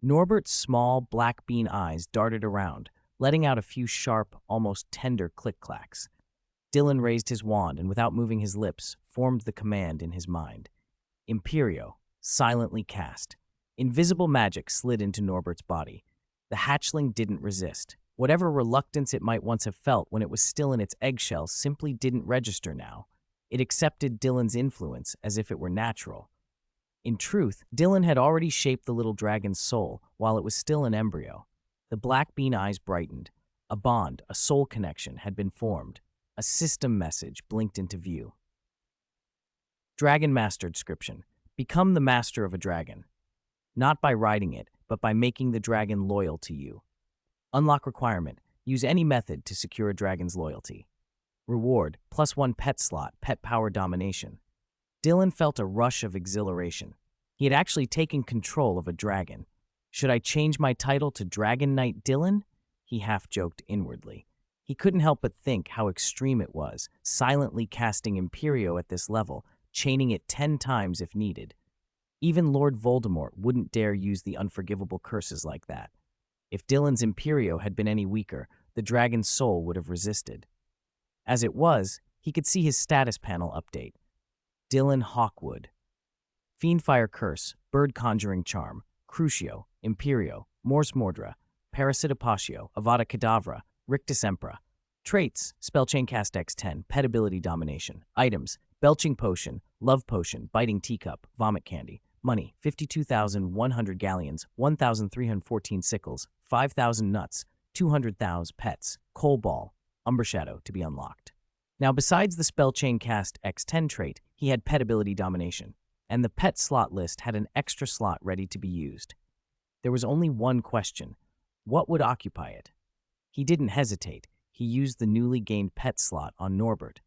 Norbert's small, black bean eyes darted around, letting out a few sharp, almost tender click-clacks. Dylan raised his wand and, without moving his lips, formed the command in his mind. Imperio, silently cast. Invisible magic slid into Norbert's body. The hatchling didn't resist. Whatever reluctance it might once have felt when it was still in its eggshell simply didn't register now. It accepted Dylan's influence as if it were natural. In truth, Dylan had already shaped the little dragon's soul while it was still an embryo. The black bean eyes brightened. A bond, a soul connection, had been formed. A system message blinked into view. Dragon Master Description. Become the master of a dragon. Not by riding it, but by making the dragon loyal to you. Unlock requirement. Use any method to secure a dragon's loyalty. Reward, +1 pet slot, pet power domination. Dylan felt a rush of exhilaration. He had actually taken control of a dragon. Should I change my title to Dragon Knight Dylan? He half-joked inwardly. He couldn't help but think how extreme it was, silently casting Imperio at this level, chaining it 10 times if needed. Even Lord Voldemort wouldn't dare use the Unforgivable Curses like that. If Dylan's Imperio had been any weaker, the dragon's soul would have resisted. As it was, he could see his status panel update. Dylan Hawkwood. Fiendfire Curse, Bird Conjuring Charm, Crucio, Imperio, Morse Mordra, Parasitopatio, Avada Kedavra, Rictus Empra. Traits, Spellchain Cast X10, Pet Ability Domination. Items, Belching Potion, Love Potion, Biting Teacup, Vomit Candy. Money, 52,100 galleons, 1,314 sickles, 5,000 nuts, 200,000 pets, Coal Ball, Umber Shadow to be unlocked. Now, besides the Spellchain Cast X10 trait, he had Pet Ability Domination, and the pet slot list had an extra slot ready to be used. There was only one question. What would occupy it? He didn't hesitate. He used the newly gained pet slot on Norbert.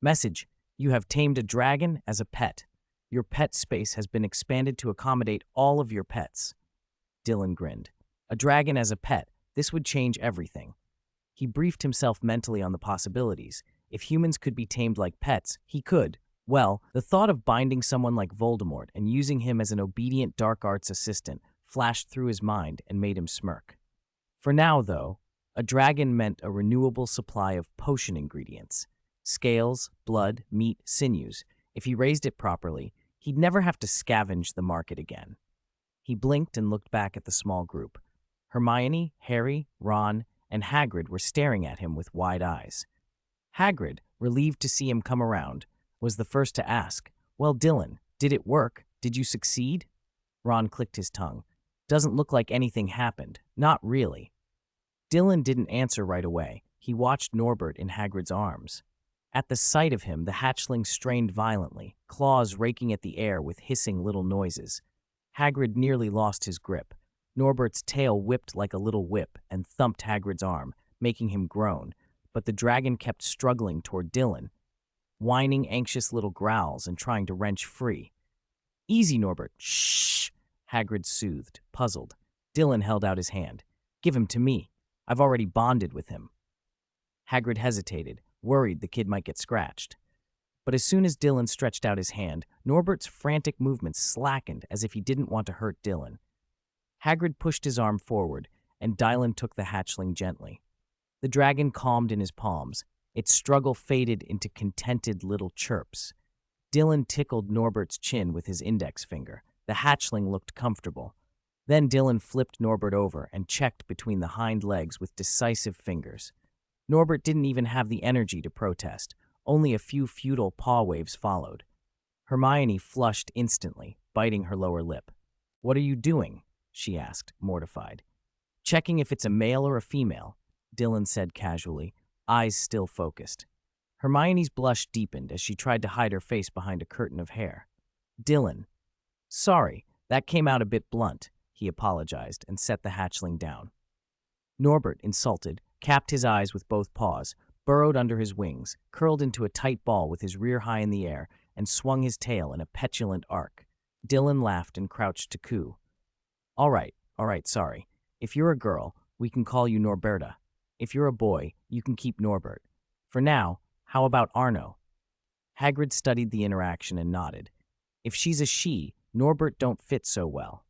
Message: you have tamed a dragon as a pet. Your pet space has been expanded to accommodate all of your pets. Dylan grinned. A dragon as a pet, this would change everything. He briefed himself mentally on the possibilities. If humans could be tamed like pets, he could. Well, the thought of binding someone like Voldemort and using him as an obedient dark arts assistant flashed through his mind and made him smirk. For now, though, a dragon meant a renewable supply of potion ingredients. Scales, blood, meat, sinews. If he raised it properly, he'd never have to scavenge the market again. He blinked and looked back at the small group. Hermione, Harry, Ron, and Hagrid were staring at him with wide eyes. Hagrid, relieved to see him come around, was the first to ask, "Well, Dylan, did it work? Did you succeed?" Ron clicked his tongue. "Doesn't look like anything happened. Not really." Dylan didn't answer right away. He watched Norbert in Hagrid's arms. At the sight of him, the hatchling strained violently, claws raking at the air with hissing little noises. Hagrid nearly lost his grip. Norbert's tail whipped like a little whip and thumped Hagrid's arm, making him groan, but the dragon kept struggling toward Dylan, whining anxious little growls and trying to wrench free. "Easy, Norbert. Shh," Hagrid soothed, puzzled. Dylan held out his hand. "Give him to me. I've already bonded with him." Hagrid hesitated, worried the kid might get scratched. But as soon as Dylan stretched out his hand, Norbert's frantic movements slackened as if he didn't want to hurt Dylan. Hagrid pushed his arm forward, and Dylan took the hatchling gently. The dragon calmed in his palms. Its struggle faded into contented little chirps. Dylan tickled Norbert's chin with his index finger. The hatchling looked comfortable. Then Dylan flipped Norbert over and checked between the hind legs with decisive fingers. Norbert didn't even have the energy to protest. Only a few futile paw waves followed. Hermione flushed instantly, biting her lower lip. "What are you doing?" she asked, mortified. "Checking if it's a male or a female," Dylan said casually, eyes still focused. Hermione's blush deepened as she tried to hide her face behind a curtain of hair. "Dylan. Sorry, that came out a bit blunt," he apologized and set the hatchling down. Norbert, insulted, capped his eyes with both paws, burrowed under his wings, curled into a tight ball with his rear high in the air, and swung his tail in a petulant arc. Dylan laughed and crouched to coo. All right, sorry. If you're a girl, we can call you Norberta. If you're a boy, you can keep Norbert. For now, how about Arno?" Hagrid studied the interaction and nodded. "If she's a she, Norbert don't fit so well."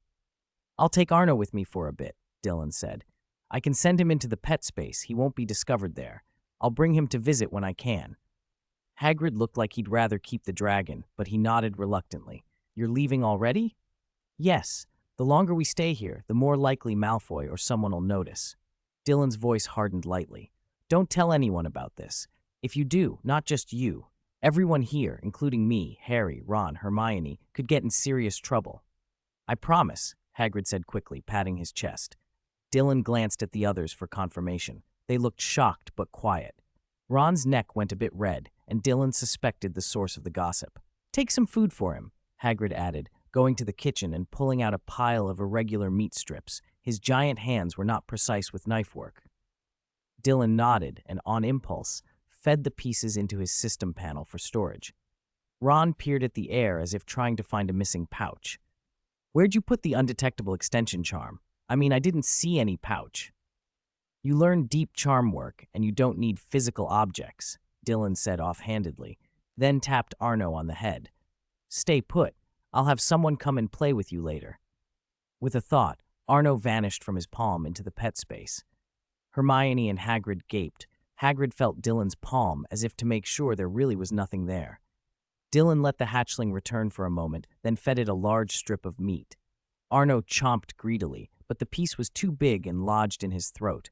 I'll take Arno with me for a bit, Dylan said. I can send him into the pet space. He won't be discovered there. I'll bring him to visit when I can. Hagrid looked like he'd rather keep the dragon, but he nodded reluctantly. You're leaving already? Yes. The longer we stay here, the more likely Malfoy or someone will notice. Dylan's voice hardened lightly. Don't tell anyone about this. If you do, not just you, everyone here, including me, Harry, Ron, Hermione, could get in serious trouble. I promise, Hagrid said quickly, patting his chest. Dylan glanced at the others for confirmation. They looked shocked but quiet. Ron's neck went a bit red, and Dylan suspected the source of the gossip. Take some food for him, Hagrid added, going to the kitchen and pulling out a pile of irregular meat strips. His giant hands were not precise with knife work. Dylan nodded and, on impulse, fed the pieces into his system panel for storage. Ron peered at the air as if trying to find a missing pouch. Where'd you put the undetectable extension charm? I mean, I didn't see any pouch. You learn deep charm work, and you don't need physical objects, Dylan said offhandedly, then tapped Arno on the head. Stay put. I'll have someone come and play with you later. With a thought, Arno vanished from his palm into the pet space. Hermione and Hagrid gaped. Hagrid felt Dylan's palm as if to make sure there really was nothing there. Dylan let the hatchling return for a moment, then fed it a large strip of meat. Arno chomped greedily, but the piece was too big and lodged in his throat.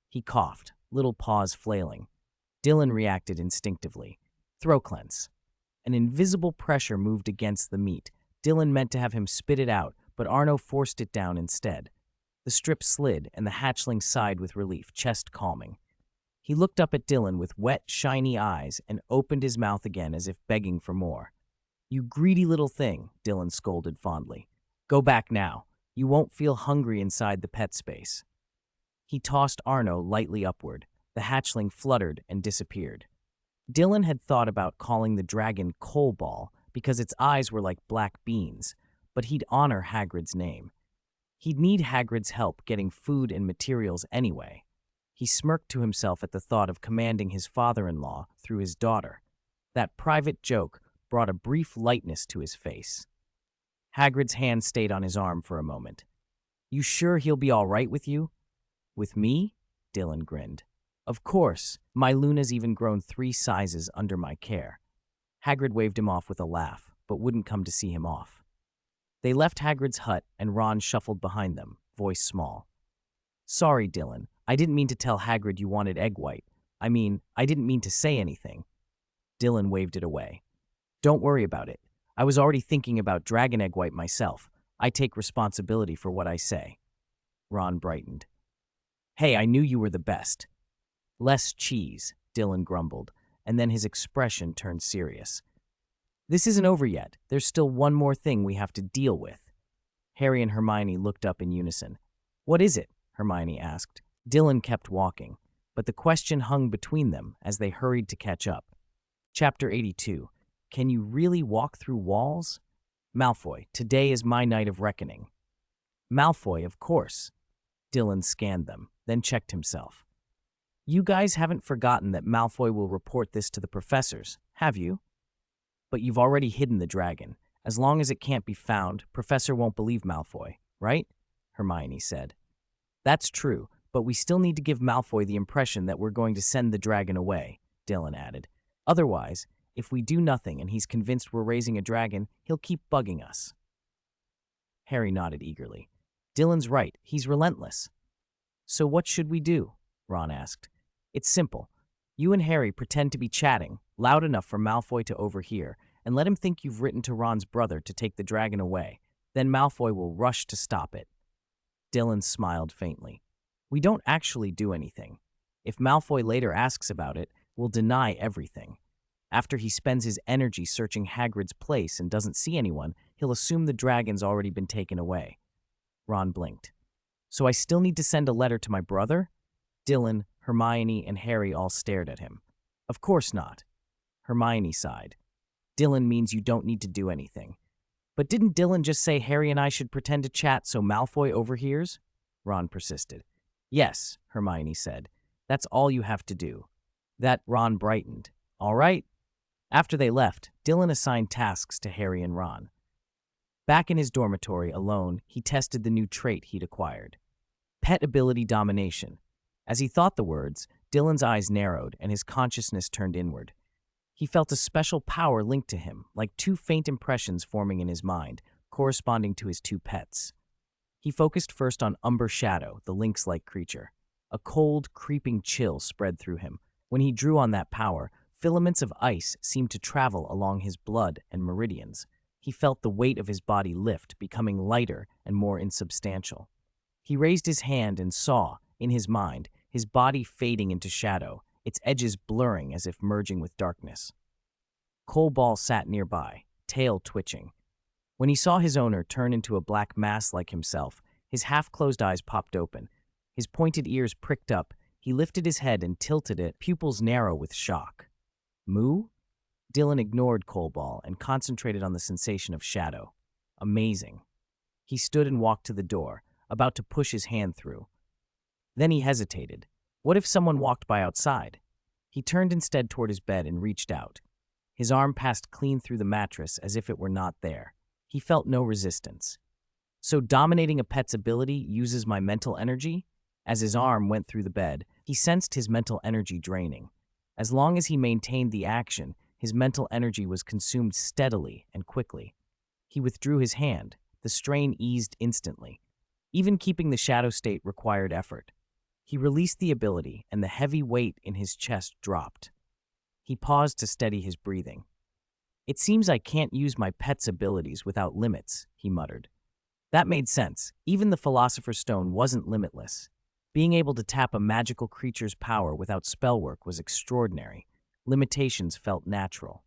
He coughed, little paws flailing. Dylan reacted instinctively. Throat cleanse. An invisible pressure moved against the meat. Dylan meant to have him spit it out, but Arno forced it down instead. The strip slid, and the hatchling sighed with relief, chest calming. He looked up at Dylan with wet, shiny eyes and opened his mouth again as if begging for more. You greedy little thing, Dylan scolded fondly. Go back now. You won't feel hungry inside the pet space. He tossed Arno lightly upward. The hatchling fluttered and disappeared. Dylan had thought about calling the dragon Coal Ball because its eyes were like black beans, but he'd honor Hagrid's name. He'd need Hagrid's help getting food and materials anyway. He smirked to himself at the thought of commanding his father-in-law through his daughter. That private joke brought a brief lightness to his face. Hagrid's hand stayed on his arm for a moment. You sure he'll be all right with you? With me? Dylan grinned. Of course. My Luna's even grown 3 sizes under my care. Hagrid waved him off with a laugh, but wouldn't come to see him off. They left Hagrid's hut, and Ron shuffled behind them, voice small. Sorry, Dylan. I didn't mean to tell Hagrid you wanted egg white. I didn't mean to say anything. Dylan waved it away. Don't worry about it. I was already thinking about dragon egg white myself. I take responsibility for what I say. Ron brightened. Hey, I knew you were the best. Less cheese, Dylan grumbled, and then his expression turned serious. This isn't over yet. There's still one more thing we have to deal with. Harry and Hermione looked up in unison. What is it? Hermione asked. Dylan kept walking, but the question hung between them as they hurried to catch up. Chapter 82. Can you really walk through walls? Malfoy, today is my night of reckoning. Malfoy, of course. Dylan scanned them, then checked himself. You guys haven't forgotten that Malfoy will report this to the professors, have you? But you've already hidden the dragon. As long as it can't be found, Professor won't believe Malfoy, right? Hermione said. That's true, but we still need to give Malfoy the impression that we're going to send the dragon away, Dylan added. Otherwise, if we do nothing and he's convinced we're raising a dragon, he'll keep bugging us. Harry nodded eagerly. Dylan's right, he's relentless. So what should we do? Ron asked. It's simple. You and Harry pretend to be chatting, loud enough for Malfoy to overhear, and let him think you've written to Ron's brother to take the dragon away. Then Malfoy will rush to stop it. Dylan smiled faintly. We don't actually do anything. If Malfoy later asks about it, we'll deny everything. After he spends his energy searching Hagrid's place and doesn't see anyone, he'll assume the dragon's already been taken away. Ron blinked. So I still need to send a letter to my brother? Dylan, Hermione, and Harry all stared at him. Of course not. Hermione sighed. Dylan means you don't need to do anything. But didn't Dylan just say Harry and I should pretend to chat so Malfoy overhears? Ron persisted. Yes, Hermione said. That's all you have to do. That Ron brightened. All right. After they left, Dylan assigned tasks to Harry and Ron. Back in his dormitory, alone, he tested the new trait he'd acquired. Pet ability domination. As he thought the words, Dylan's eyes narrowed and his consciousness turned inward. He felt a special power linked to him, like two faint impressions forming in his mind, corresponding to his two pets. He focused first on Umber Shadow, the lynx-like creature. A cold, creeping chill spread through him. When he drew on that power, filaments of ice seemed to travel along his blood and meridians. He felt the weight of his body lift, becoming lighter and more insubstantial. He raised his hand and saw, in his mind, his body fading into shadow, its edges blurring as if merging with darkness. Coalball sat nearby, tail twitching. When he saw his owner turn into a black mass like himself, his half-closed eyes popped open. His pointed ears pricked up. He lifted his head and tilted it, pupils narrow with shock. Moo? Dylan ignored Coalball and concentrated on the sensation of shadow. Amazing. He stood and walked to the door, about to push his hand through. Then he hesitated. What if someone walked by outside? He turned instead toward his bed and reached out. His arm passed clean through the mattress as if it were not there. He felt no resistance. So dominating a pet's ability uses my mental energy? As his arm went through the bed, he sensed his mental energy draining. As long as he maintained the action, his mental energy was consumed steadily and quickly. He withdrew his hand. The strain eased instantly. Even keeping the shadow state required effort. He released the ability, and the heavy weight in his chest dropped. He paused to steady his breathing. It seems I can't use my pet's abilities without limits, he muttered. That made sense. Even the Philosopher's Stone wasn't limitless. Being able to tap a magical creature's power without spellwork was extraordinary. Limitations felt natural.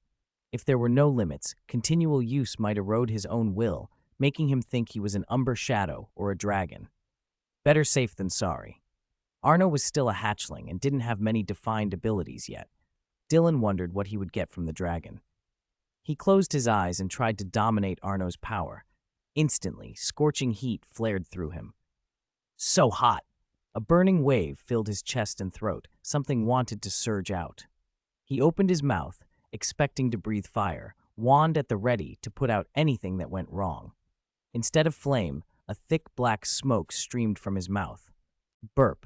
If there were no limits, continual use might erode his own will, making him think he was an Umber Shadow or a dragon. Better safe than sorry. Arno was still a hatchling and didn't have many defined abilities yet. Dylan wondered what he would get from the dragon. He closed his eyes and tried to dominate Arno's power. Instantly, scorching heat flared through him. So hot! A burning wave filled his chest and throat. Something wanted to surge out. He opened his mouth, expecting to breathe fire, wand at the ready to put out anything that went wrong. Instead of flame, a thick black smoke streamed from his mouth. Burp.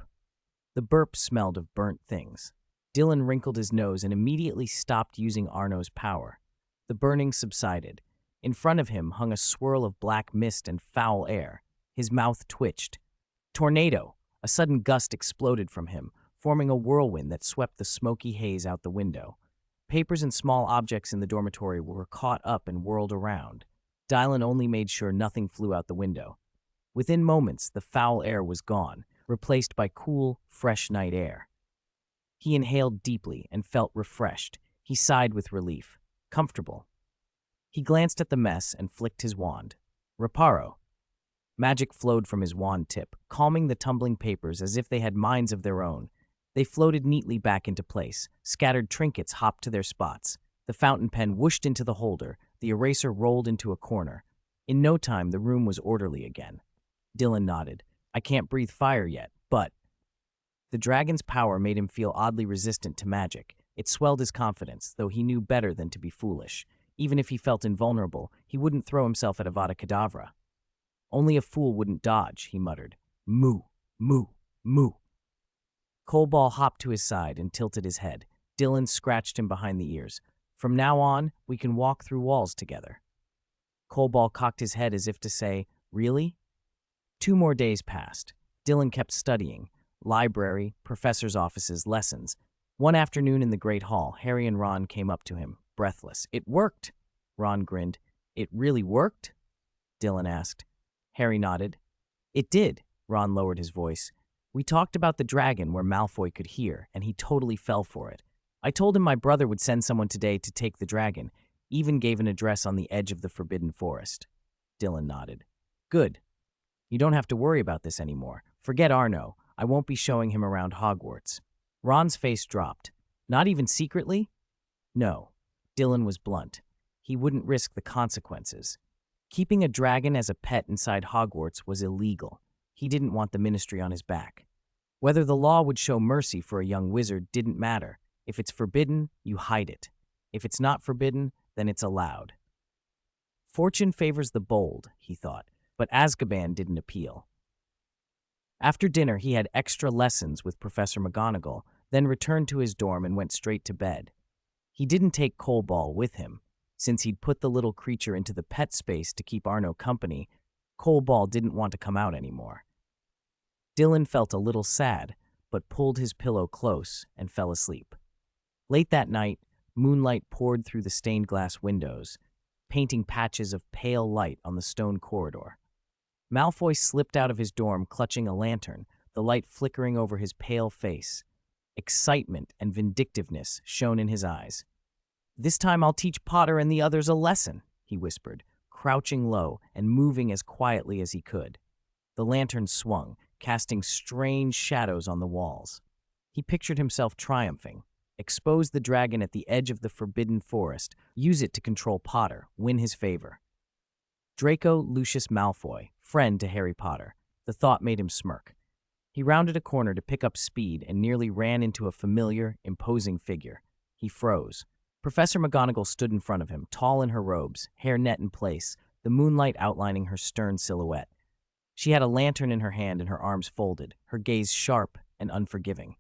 The burp smelled of burnt things. Dylan wrinkled his nose and immediately stopped using Arno's power. The burning subsided. In front of him hung a swirl of black mist and foul air. His mouth twitched. Tornado! A sudden gust exploded from him, forming a whirlwind that swept the smoky haze out the window. Papers and small objects in the dormitory were caught up and whirled around. Dylan only made sure nothing flew out the window. Within moments, the foul air was gone, replaced by cool, fresh night air. He inhaled deeply and felt refreshed. He sighed with relief. Comfortable. He glanced at the mess and flicked his wand. Reparo. Magic flowed from his wand tip, calming the tumbling papers as if they had minds of their own. They floated neatly back into place. Scattered trinkets hopped to their spots. The fountain pen whooshed into the holder. The eraser rolled into a corner. In no time, the room was orderly again. Dylan nodded. I can't breathe fire yet, but... The dragon's power made him feel oddly resistant to magic. It swelled his confidence, though he knew better than to be foolish. Even if he felt invulnerable, he wouldn't throw himself at Avada Kedavra. Only a fool wouldn't dodge, he muttered. Moo, moo, moo. Coalball hopped to his side and tilted his head. Dylan scratched him behind the ears. From now on, we can walk through walls together. Coalball cocked his head as if to say, really? 2 more days passed. Dylan kept studying. Library, professors' offices, lessons. One afternoon in the Great Hall, Harry and Ron came up to him, breathless. It worked! Ron grinned. It really worked? Dylan asked. Harry nodded. It did, Ron lowered his voice. We talked about the dragon where Malfoy could hear, and he totally fell for it. I told him my brother would send someone today to take the dragon, even gave an address on the edge of the Forbidden Forest. Dylan nodded. Good. You don't have to worry about this anymore. Forget Arno. I won't be showing him around Hogwarts. Ron's face dropped. Not even secretly? No. Dylan was blunt. He wouldn't risk the consequences. Keeping a dragon as a pet inside Hogwarts was illegal. He didn't want the ministry on his back. Whether the law would show mercy for a young wizard didn't matter. If it's forbidden, you hide it. If it's not forbidden, then it's allowed. Fortune favors the bold, he thought, but Azkaban didn't appeal. After dinner, he had extra lessons with Professor McGonagall, then returned to his dorm and went straight to bed. He didn't take Coldball with him. Since he'd put the little creature into the pet space to keep Arno company, Coldball didn't want to come out anymore. Dylan felt a little sad, but pulled his pillow close and fell asleep. Late that night, moonlight poured through the stained glass windows, painting patches of pale light on the stone corridor. Malfoy slipped out of his dorm clutching a lantern, the light flickering over his pale face. Excitement and vindictiveness shone in his eyes. "This time I'll teach Potter and the others a lesson," he whispered, crouching low and moving as quietly as he could. The lantern swung, casting strange shadows on the walls. He pictured himself triumphing. Expose the dragon at the edge of the forbidden forest, use it to control Potter, win his favor. Draco Lucius Malfoy, friend to Harry Potter. The thought made him smirk. He rounded a corner to pick up speed and nearly ran into a familiar, imposing figure. He froze. Professor McGonagall stood in front of him, tall in her robes, hair net in place, the moonlight outlining her stern silhouette. She had a lantern in her hand and her arms folded, her gaze sharp and unforgiving.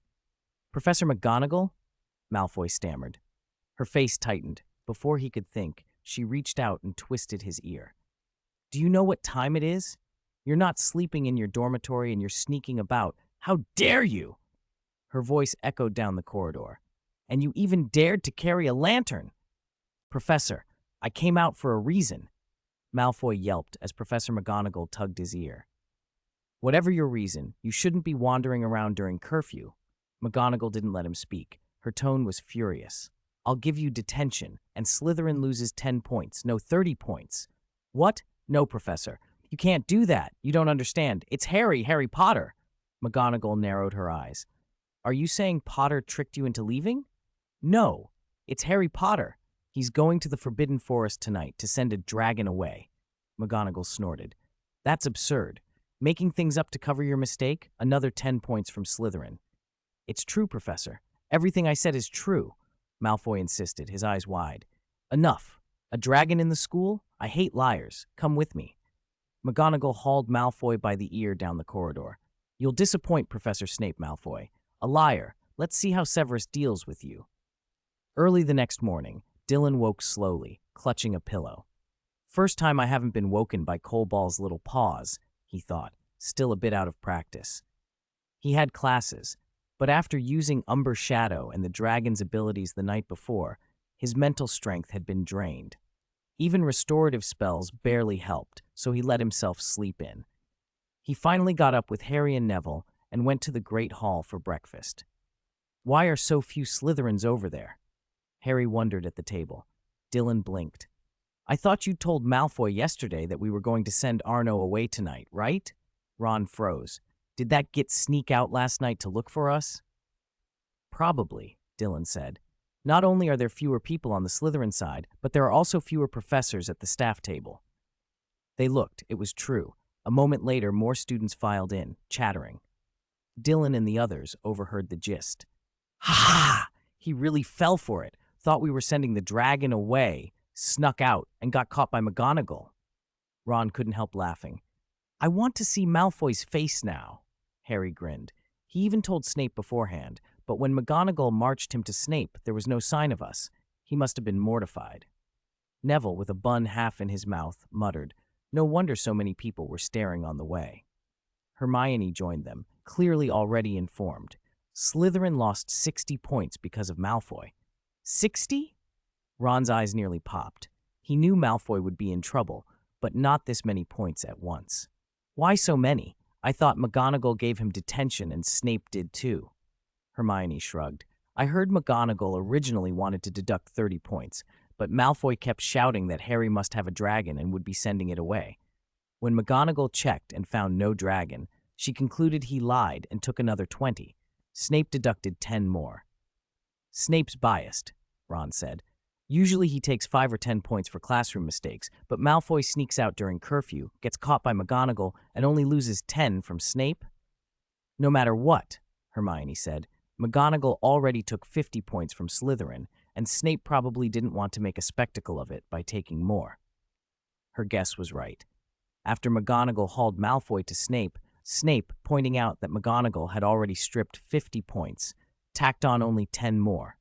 "Professor McGonagall?" Malfoy stammered. Her face tightened. Before he could think, she reached out and twisted his ear. "Do you know what time it is? You're not sleeping in your dormitory and you're sneaking about. How dare you?" Her voice echoed down the corridor. "And you even dared to carry a lantern!" "Professor, I came out for a reason," Malfoy yelped as Professor McGonagall tugged his ear. "Whatever your reason, you shouldn't be wandering around during curfew." McGonagall didn't let him speak. Her tone was furious. "I'll give you detention, and Slytherin loses 10 points, no 30 points. "What? No, Professor. You can't do that. You don't understand. It's Harry Potter." McGonagall narrowed her eyes. "Are you saying Potter tricked you into leaving?" "No, it's Harry Potter. He's going to the Forbidden Forest tonight to send a dragon away." McGonagall snorted. "That's absurd. Making things up to cover your mistake? Another 10 points from Slytherin." "It's true, Professor. Everything I said is true," Malfoy insisted, his eyes wide. "Enough. A dragon in the school? I hate liars. Come with me." McGonagall hauled Malfoy by the ear down the corridor. "You'll disappoint Professor Snape, Malfoy. A liar. Let's see how Severus deals with you." Early the next morning, Dylan woke slowly, clutching a pillow. "First time I haven't been woken by Coldball's little paws," he thought, still a bit out of practice. He had classes, but after using Umber Shadow and the dragon's abilities the night before, his mental strength had been drained. Even restorative spells barely helped, so he let himself sleep in. He finally got up with Harry and Neville and went to the Great Hall for breakfast. "Why are so few Slytherins over there?" Harry wondered at the table. Dylan blinked. "I thought you told Malfoy yesterday that we were going to send Arno away tonight, right?" Ron froze. "Did that git sneak out last night to look for us?" "Probably," Dylan said. "Not only are there fewer people on the Slytherin side, but there are also fewer professors at the staff table." They looked. It was true. A moment later, more students filed in, chattering. Dylan and the others overheard the gist. "Ha! He really fell for it. Thought we were sending the dragon away, snuck out, and got caught by McGonagall." Ron couldn't help laughing. "I want to see Malfoy's face now." Harry grinned. He even told Snape beforehand, but when McGonagall marched him to Snape, there was no sign of us. He must have been mortified. Neville, with a bun half in his mouth, muttered, "No wonder so many people were staring on the way." Hermione joined them, clearly already informed. Slytherin lost 60 points because of Malfoy. 60? Ron's eyes nearly popped. He knew Malfoy would be in trouble, but not this many points at once. "Why so many? I thought McGonagall gave him detention and Snape did too." Hermione shrugged. "I heard McGonagall originally wanted to deduct 30 points, but Malfoy kept shouting that Harry must have a dragon and would be sending it away. When McGonagall checked and found no dragon, she concluded he lied and took another 20. Snape deducted 10 more." "Snape's biased," Ron said. "Usually he takes 5 or 10 points for classroom mistakes, but Malfoy sneaks out during curfew, gets caught by McGonagall, and only loses 10 from Snape?" "No matter what," Hermione said, "McGonagall already took 50 points from Slytherin, and Snape probably didn't want to make a spectacle of it by taking more." Her guess was right. After McGonagall hauled Malfoy to Snape, Snape, pointing out that McGonagall had already stripped 50 points, tacked on only 10 more.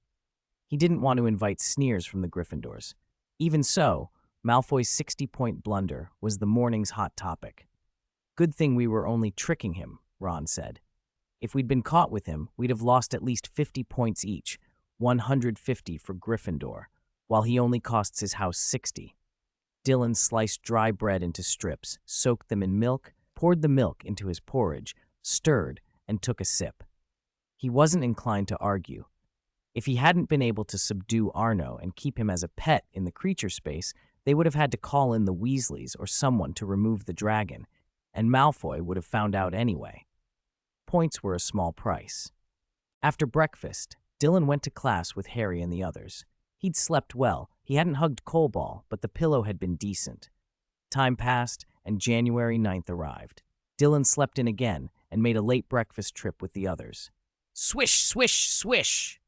He didn't want to invite sneers from the Gryffindors. Even so, Malfoy's 60-point blunder was the morning's hot topic. "Good thing we were only tricking him," Ron said. "If we'd been caught with him, we'd have lost at least 50 points each, 150 for Gryffindor, while he only costs his house 60. Dylan sliced dry bread into strips, soaked them in milk, poured the milk into his porridge, stirred, and took a sip. He wasn't inclined to argue. If he hadn't been able to subdue Arno and keep him as a pet in the creature space, they would have had to call in the Weasleys or someone to remove the dragon, and Malfoy would have found out anyway. Points were a small price. After breakfast, Dylan went to class with Harry and the others. He'd slept well. He hadn't hugged Coleball, but the pillow had been decent. Time passed, and January 9th arrived. Dylan slept in again and made a late breakfast trip with the others. Swish, swish, swish!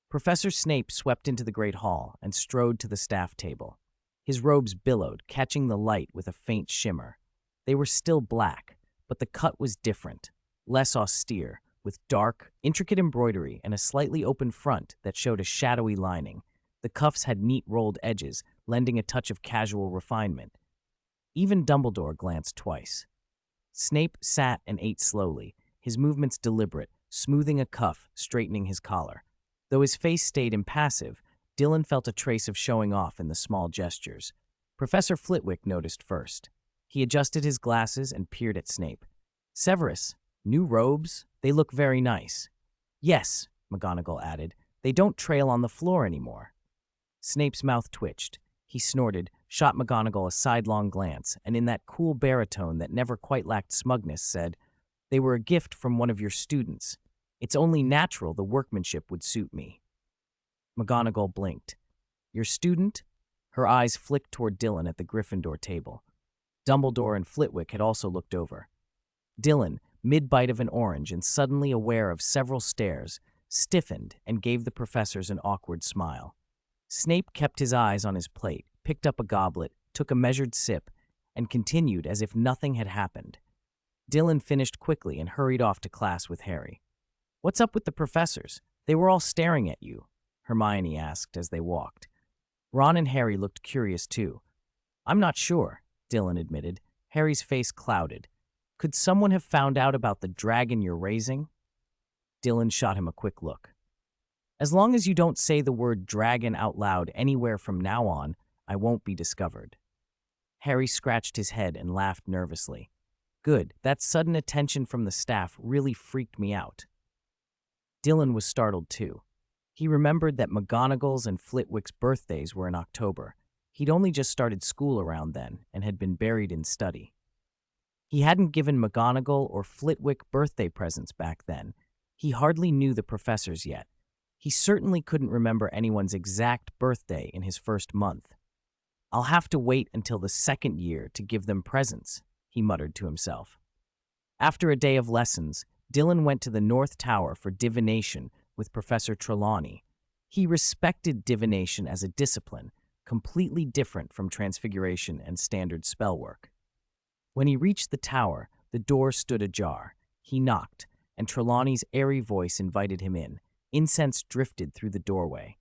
Professor Snape swept into the Great Hall and strode to the staff table. His robes billowed, catching the light with a faint shimmer. They were still black, but the cut was different, less austere, with dark, intricate embroidery and a slightly open front that showed a shadowy lining. The cuffs had neat rolled edges, lending a touch of casual refinement. Even Dumbledore glanced twice. Snape sat and ate slowly, his movements deliberate, smoothing a cuff, straightening his collar. Though his face stayed impassive, Dylan felt a trace of showing off in the small gestures. Professor Flitwick noticed first. He adjusted his glasses and peered at Snape. "Severus, new robes? They look very nice." "Yes," McGonagall added. "They don't trail on the floor anymore." Snape's mouth twitched. He snorted, shot McGonagall a sidelong glance, and in that cool baritone that never quite lacked smugness said, "They were a gift from one of your students. It's only natural the workmanship would suit me." McGonagall blinked. "Your student?" Her eyes flicked toward Dylan at the Gryffindor table. Dumbledore and Flitwick had also looked over. Dylan, mid-bite of an orange and suddenly aware of several stares, stiffened and gave the professors an awkward smile. Snape kept his eyes on his plate, picked up a goblet, took a measured sip, and continued as if nothing had happened. Dylan finished quickly and hurried off to class with Harry. "What's up with the professors? They were all staring at you," Hermione asked as they walked. Ron and Harry looked curious too. "I'm not sure," Dylan admitted. Harry's face clouded. "Could someone have found out about the dragon you're raising?" Dylan shot him a quick look. "As long as you don't say the word dragon out loud anywhere from now on, I won't be discovered." Harry scratched his head and laughed nervously. "Good, that sudden attention from the staff really freaked me out." Dylan was startled too. He remembered that McGonagall's and Flitwick's birthdays were in October. He'd only just started school around then and had been buried in study. He hadn't given McGonagall or Flitwick birthday presents back then. He hardly knew the professors yet. He certainly couldn't remember anyone's exact birthday in his first month. "I'll have to wait until the second year to give them presents," he muttered to himself. After a day of lessons, Dylan went to the North Tower for divination with Professor Trelawney. He respected divination as a discipline, completely different from transfiguration and standard spell work. When he reached the tower, the door stood ajar. He knocked, and Trelawney's airy voice invited him in. Incense drifted through the doorway.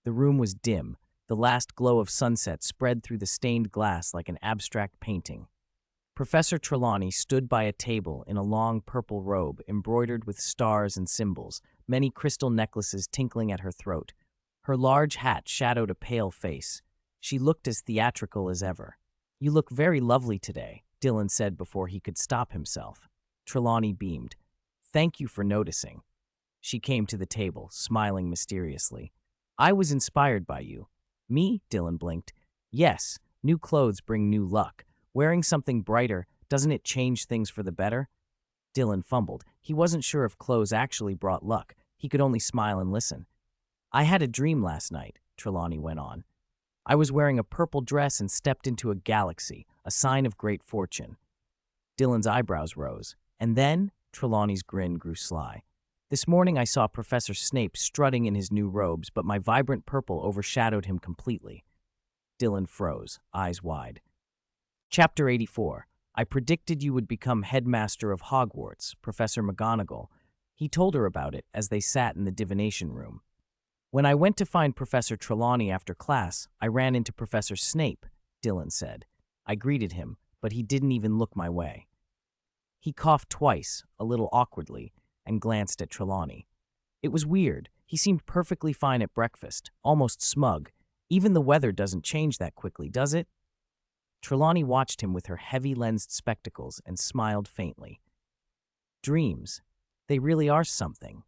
The room was dim. The last glow of sunset spread through the stained glass like an abstract painting. Professor Trelawney stood by a table in a long purple robe embroidered with stars and symbols, many crystal necklaces tinkling at her throat. Her large hat shadowed a pale face. She looked as theatrical as ever. "You look very lovely today," Dylan said before he could stop himself. Trelawney beamed. "Thank you for noticing." She came to the table, smiling mysteriously. "I was inspired by you." "Me?" Dylan blinked. "Yes, new clothes bring new luck. Wearing something brighter, doesn't it change things for the better?" Dylan fumbled. He wasn't sure if clothes actually brought luck. He could only smile and listen. "I had a dream last night," Trelawney went on. "I was wearing a purple dress and stepped into a galaxy, a sign of great fortune." Dylan's eyebrows rose. "And then?" Trelawney's grin grew sly. "This morning I saw Professor Snape strutting in his new robes, but my vibrant purple overshadowed him completely." Dylan froze, eyes wide. Chapter 84. I predicted you would become headmaster of Hogwarts, Professor McGonagall. He told her about it as they sat in the divination room. When I went to find Professor Trelawney after class, I ran into Professor Snape, Dylan said. I greeted him, but he didn't even look my way. He coughed twice, a little awkwardly, and glanced at Trelawney. It was weird. He seemed perfectly fine at breakfast, almost smug. Even the weather doesn't change that quickly, does it? Trelawney watched him with her heavy-lensed spectacles and smiled faintly. Dreams. They really are something.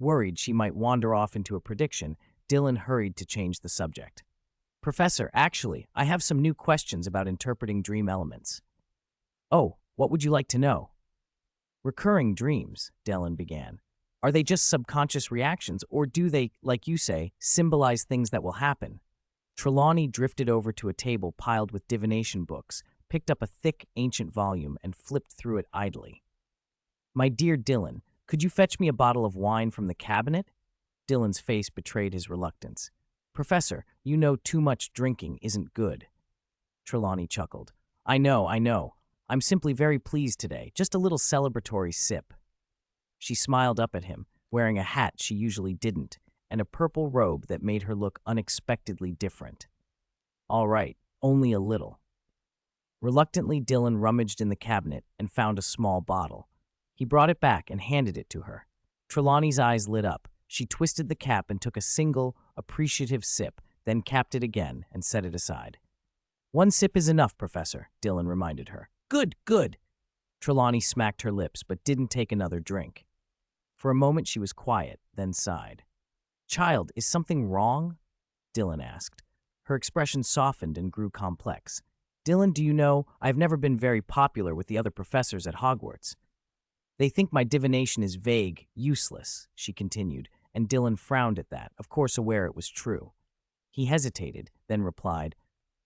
Worried she might wander off into a prediction, Dylan hurried to change the subject. Professor, actually, I have some new questions about interpreting dream elements. Oh, what would you like to know? Recurring dreams, Dylan began. Are they just subconscious reactions, or do they, like you say, symbolize things that will happen? Trelawney drifted over to a table piled with divination books, picked up a thick, ancient volume, and flipped through it idly. My dear Dylan, could you fetch me a bottle of wine from the cabinet? Dylan's face betrayed his reluctance. Professor, you know too much drinking isn't good. Trelawney chuckled. I know. I'm simply very pleased today, just a little celebratory sip. She smiled up at him, wearing a hat she usually didn't, and a purple robe that made her look unexpectedly different. All right, only a little. Reluctantly, Dylan rummaged in the cabinet and found a small bottle. He brought it back and handed it to her. Trelawney's eyes lit up. She twisted the cap and took a single, appreciative sip, then capped it again and set it aside. One sip is enough, Professor, Dylan reminded her. Good. Trelawney smacked her lips but didn't take another drink. For a moment she was quiet, then sighed. Child, is something wrong? Dylan asked. Her expression softened and grew complex. Dylan, do you know, I've never been very popular with the other professors at Hogwarts. They think my divination is vague, useless, she continued, and Dylan frowned at that, of course aware it was true. He hesitated, then replied,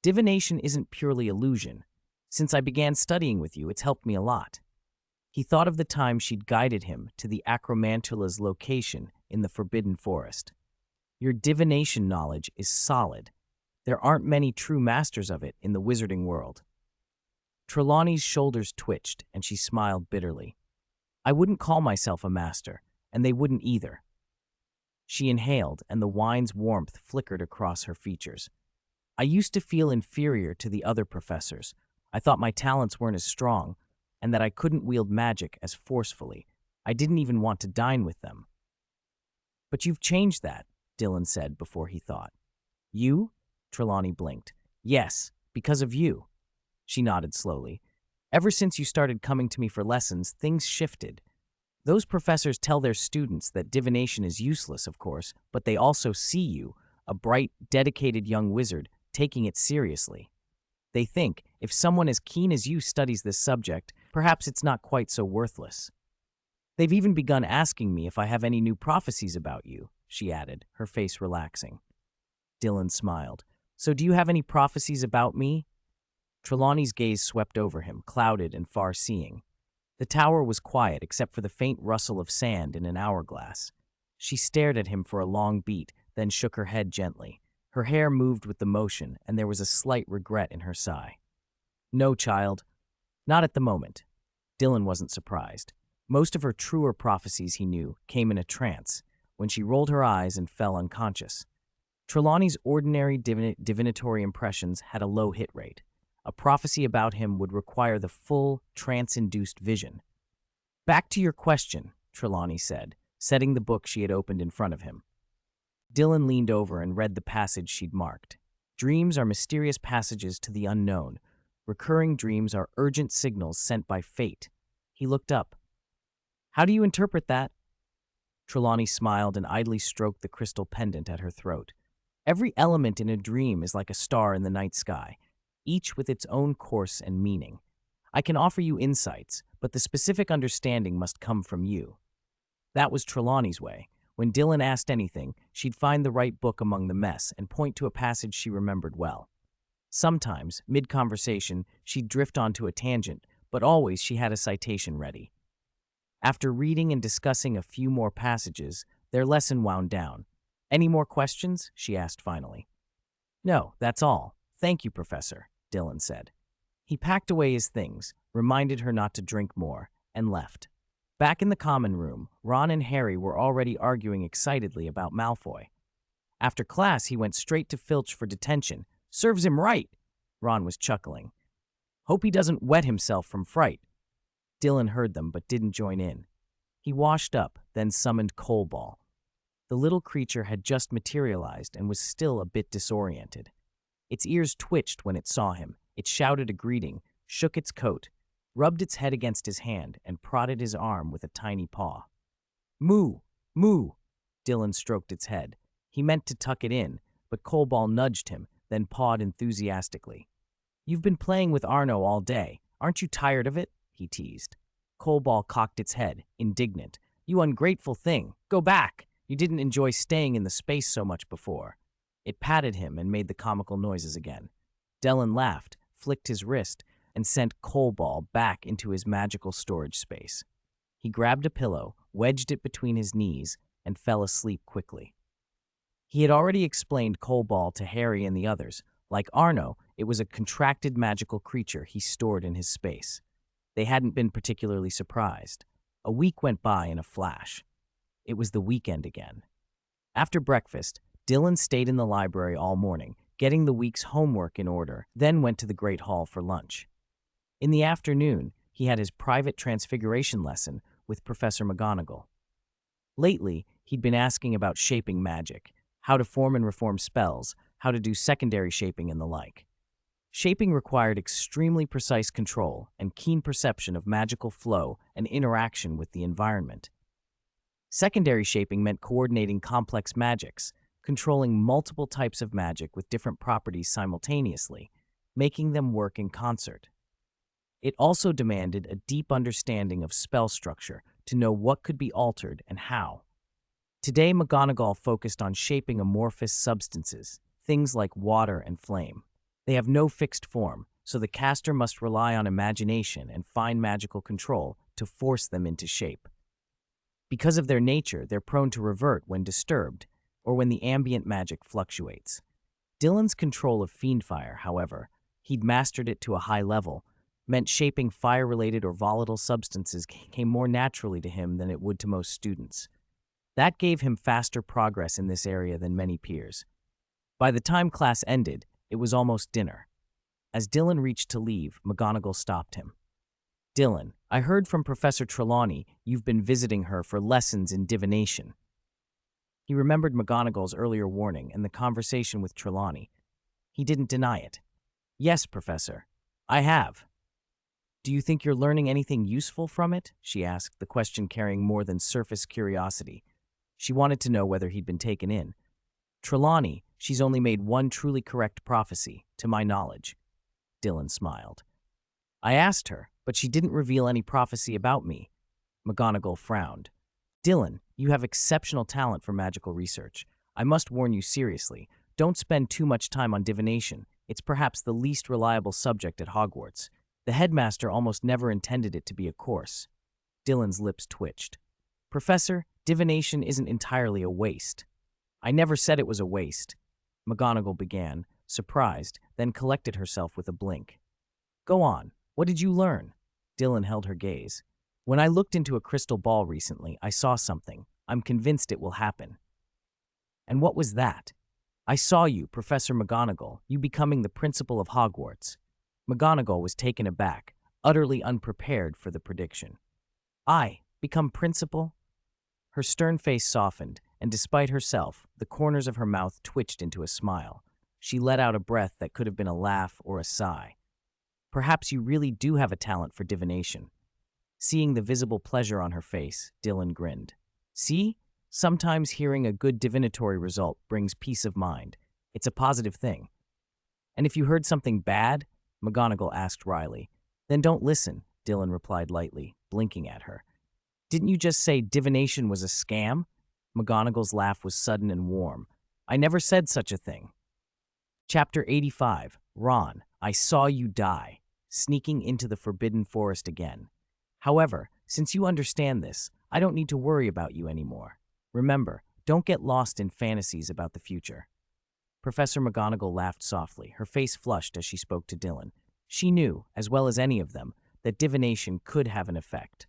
Divination isn't purely illusion. Since I began studying with you, it's helped me a lot. He thought of the time she'd guided him to the Acromantula's location in the Forbidden Forest. Your divination knowledge is solid. There aren't many true masters of it in the wizarding world. Trelawney's shoulders twitched, and she smiled bitterly. I wouldn't call myself a master, and they wouldn't either. She inhaled, and the wine's warmth flickered across her features. I used to feel inferior to the other professors. I thought my talents weren't as strong, and that I couldn't wield magic as forcefully. I didn't even want to dine with them. But you've changed that, Dylan said before he thought. You? Trelawney blinked. Yes, because of you. She nodded slowly. Ever since you started coming to me for lessons, things shifted. Those professors tell their students that divination is useless, of course, but they also see you, a bright, dedicated young wizard, taking it seriously. They think, if someone as keen as you studies this subject, perhaps it's not quite so worthless. They've even begun asking me if I have any new prophecies about you, she added, her face relaxing. Dylan smiled. So do you have any prophecies about me? Trelawney's gaze swept over him, clouded and far-seeing. The tower was quiet except for the faint rustle of sand in an hourglass. She stared at him for a long beat, then shook her head gently. Her hair moved with the motion, and there was a slight regret in her sigh. No, child. Not at the moment. Dylan wasn't surprised. Most of her truer prophecies, he knew, came in a trance, when she rolled her eyes and fell unconscious. Trelawney's ordinary divinatory impressions had a low hit rate. A prophecy about him would require the full, trance-induced vision. Back to your question, Trelawney said, setting the book she had opened in front of him. Dylan leaned over and read the passage she'd marked. Dreams are mysterious passages to the unknown. Recurring dreams are urgent signals sent by fate. He looked up. How do you interpret that? Trelawney smiled and idly stroked the crystal pendant at her throat. Every element in a dream is like a star in the night sky, each with its own course and meaning. I can offer you insights, but the specific understanding must come from you. That was Trelawney's way. When Dylan asked anything, she'd find the right book among the mess and point to a passage she remembered well. Sometimes, mid-conversation, she'd drift onto a tangent, but always she had a citation ready. After reading and discussing a few more passages, their lesson wound down. Any more questions? She asked finally. No, that's all. Thank you, Professor, Dylan said. He packed away his things, reminded her not to drink more, and left. Back in the common room, Ron and Harry were already arguing excitedly about Malfoy. After class, he went straight to Filch for detention. Serves him right, Ron was chuckling. Hope he doesn't wet himself from fright. Dylan heard them but didn't join in. He washed up, then summoned Coalball. The little creature had just materialized and was still a bit disoriented. Its ears twitched when it saw him. It shouted a greeting, shook its coat, rubbed its head against his hand, and prodded his arm with a tiny paw. Moo! Moo! Dylan stroked its head. He meant to tuck it in, but Coalball nudged him, then pawed enthusiastically. You've been playing with Arno all day. Aren't you tired of it? He teased. Coalball cocked its head, indignant. You ungrateful thing! Go back! You didn't enjoy staying in the space so much before. It patted him and made the comical noises again. Dylan laughed, flicked his wrist, and sent Coalball back into his magical storage space. He grabbed a pillow, wedged it between his knees, and fell asleep quickly. He had already explained Coalball to Harry and the others. Like Arno, it was a contracted magical creature he stored in his space. They hadn't been particularly surprised. A week went by in a flash. It was the weekend again. After breakfast, Dylan stayed in the library all morning, getting the week's homework in order, then went to the Great Hall for lunch. In the afternoon, he had his private transfiguration lesson with Professor McGonagall. Lately, he'd been asking about shaping magic, how to form and reform spells, how to do secondary shaping and the like. Shaping required extremely precise control and keen perception of magical flow and interaction with the environment. Secondary shaping meant coordinating complex magics, controlling multiple types of magic with different properties simultaneously, making them work in concert. It also demanded a deep understanding of spell structure to know what could be altered and how. Today, McGonagall focused on shaping amorphous substances, things like water and flame. They have no fixed form, so the caster must rely on imagination and fine magical control to force them into shape. Because of their nature, they're prone to revert when disturbed, or when the ambient magic fluctuates. Dylan's control of fiendfire, however, he'd mastered it to a high level, meant shaping fire-related or volatile substances came more naturally to him than it would to most students. That gave him faster progress in this area than many peers. By the time class ended, it was almost dinner. As Dylan reached to leave, McGonagall stopped him. Dylan, I heard from Professor Trelawney you've been visiting her for lessons in divination. He remembered McGonagall's earlier warning and the conversation with Trelawney. He didn't deny it. Yes, Professor. I have. Do you think you're learning anything useful from it? She asked, the question carrying more than surface curiosity. She wanted to know whether he'd been taken in. Trelawney, she's only made one truly correct prophecy, to my knowledge. Dylan smiled. I asked her, but she didn't reveal any prophecy about me. McGonagall frowned. Dylan, you have exceptional talent for magical research. I must warn you seriously, don't spend too much time on divination. It's perhaps the least reliable subject at Hogwarts. The headmaster almost never intended it to be a course. Dylan's lips twitched. Professor, divination isn't entirely a waste. I never said it was a waste. McGonagall began, surprised, then collected herself with a blink. Go on. What did you learn? Dylan held her gaze. When I looked into a crystal ball recently, I saw something. I'm convinced it will happen. And what was that? I saw you, Professor McGonagall, you becoming the principal of Hogwarts. McGonagall was taken aback, utterly unprepared for the prediction. I become principal? Her stern face softened, and despite herself, the corners of her mouth twitched into a smile. She let out a breath that could have been a laugh or a sigh. Perhaps you really do have a talent for divination. Seeing the visible pleasure on her face, Dylan grinned. See? Sometimes hearing a good divinatory result brings peace of mind. It's a positive thing. And if you heard something bad? McGonagall asked wryly. Then don't listen, Dylan replied lightly, blinking at her. Didn't you just say divination was a scam? McGonagall's laugh was sudden and warm. I never said such a thing. Chapter 85. Ron, I saw you die. Sneaking into the Forbidden Forest again. However, since you understand this, I don't need to worry about you anymore. Remember, don't get lost in fantasies about the future. Professor McGonagall laughed softly, her face flushed as she spoke to Dylan. She knew, as well as any of them, that divination could have an effect.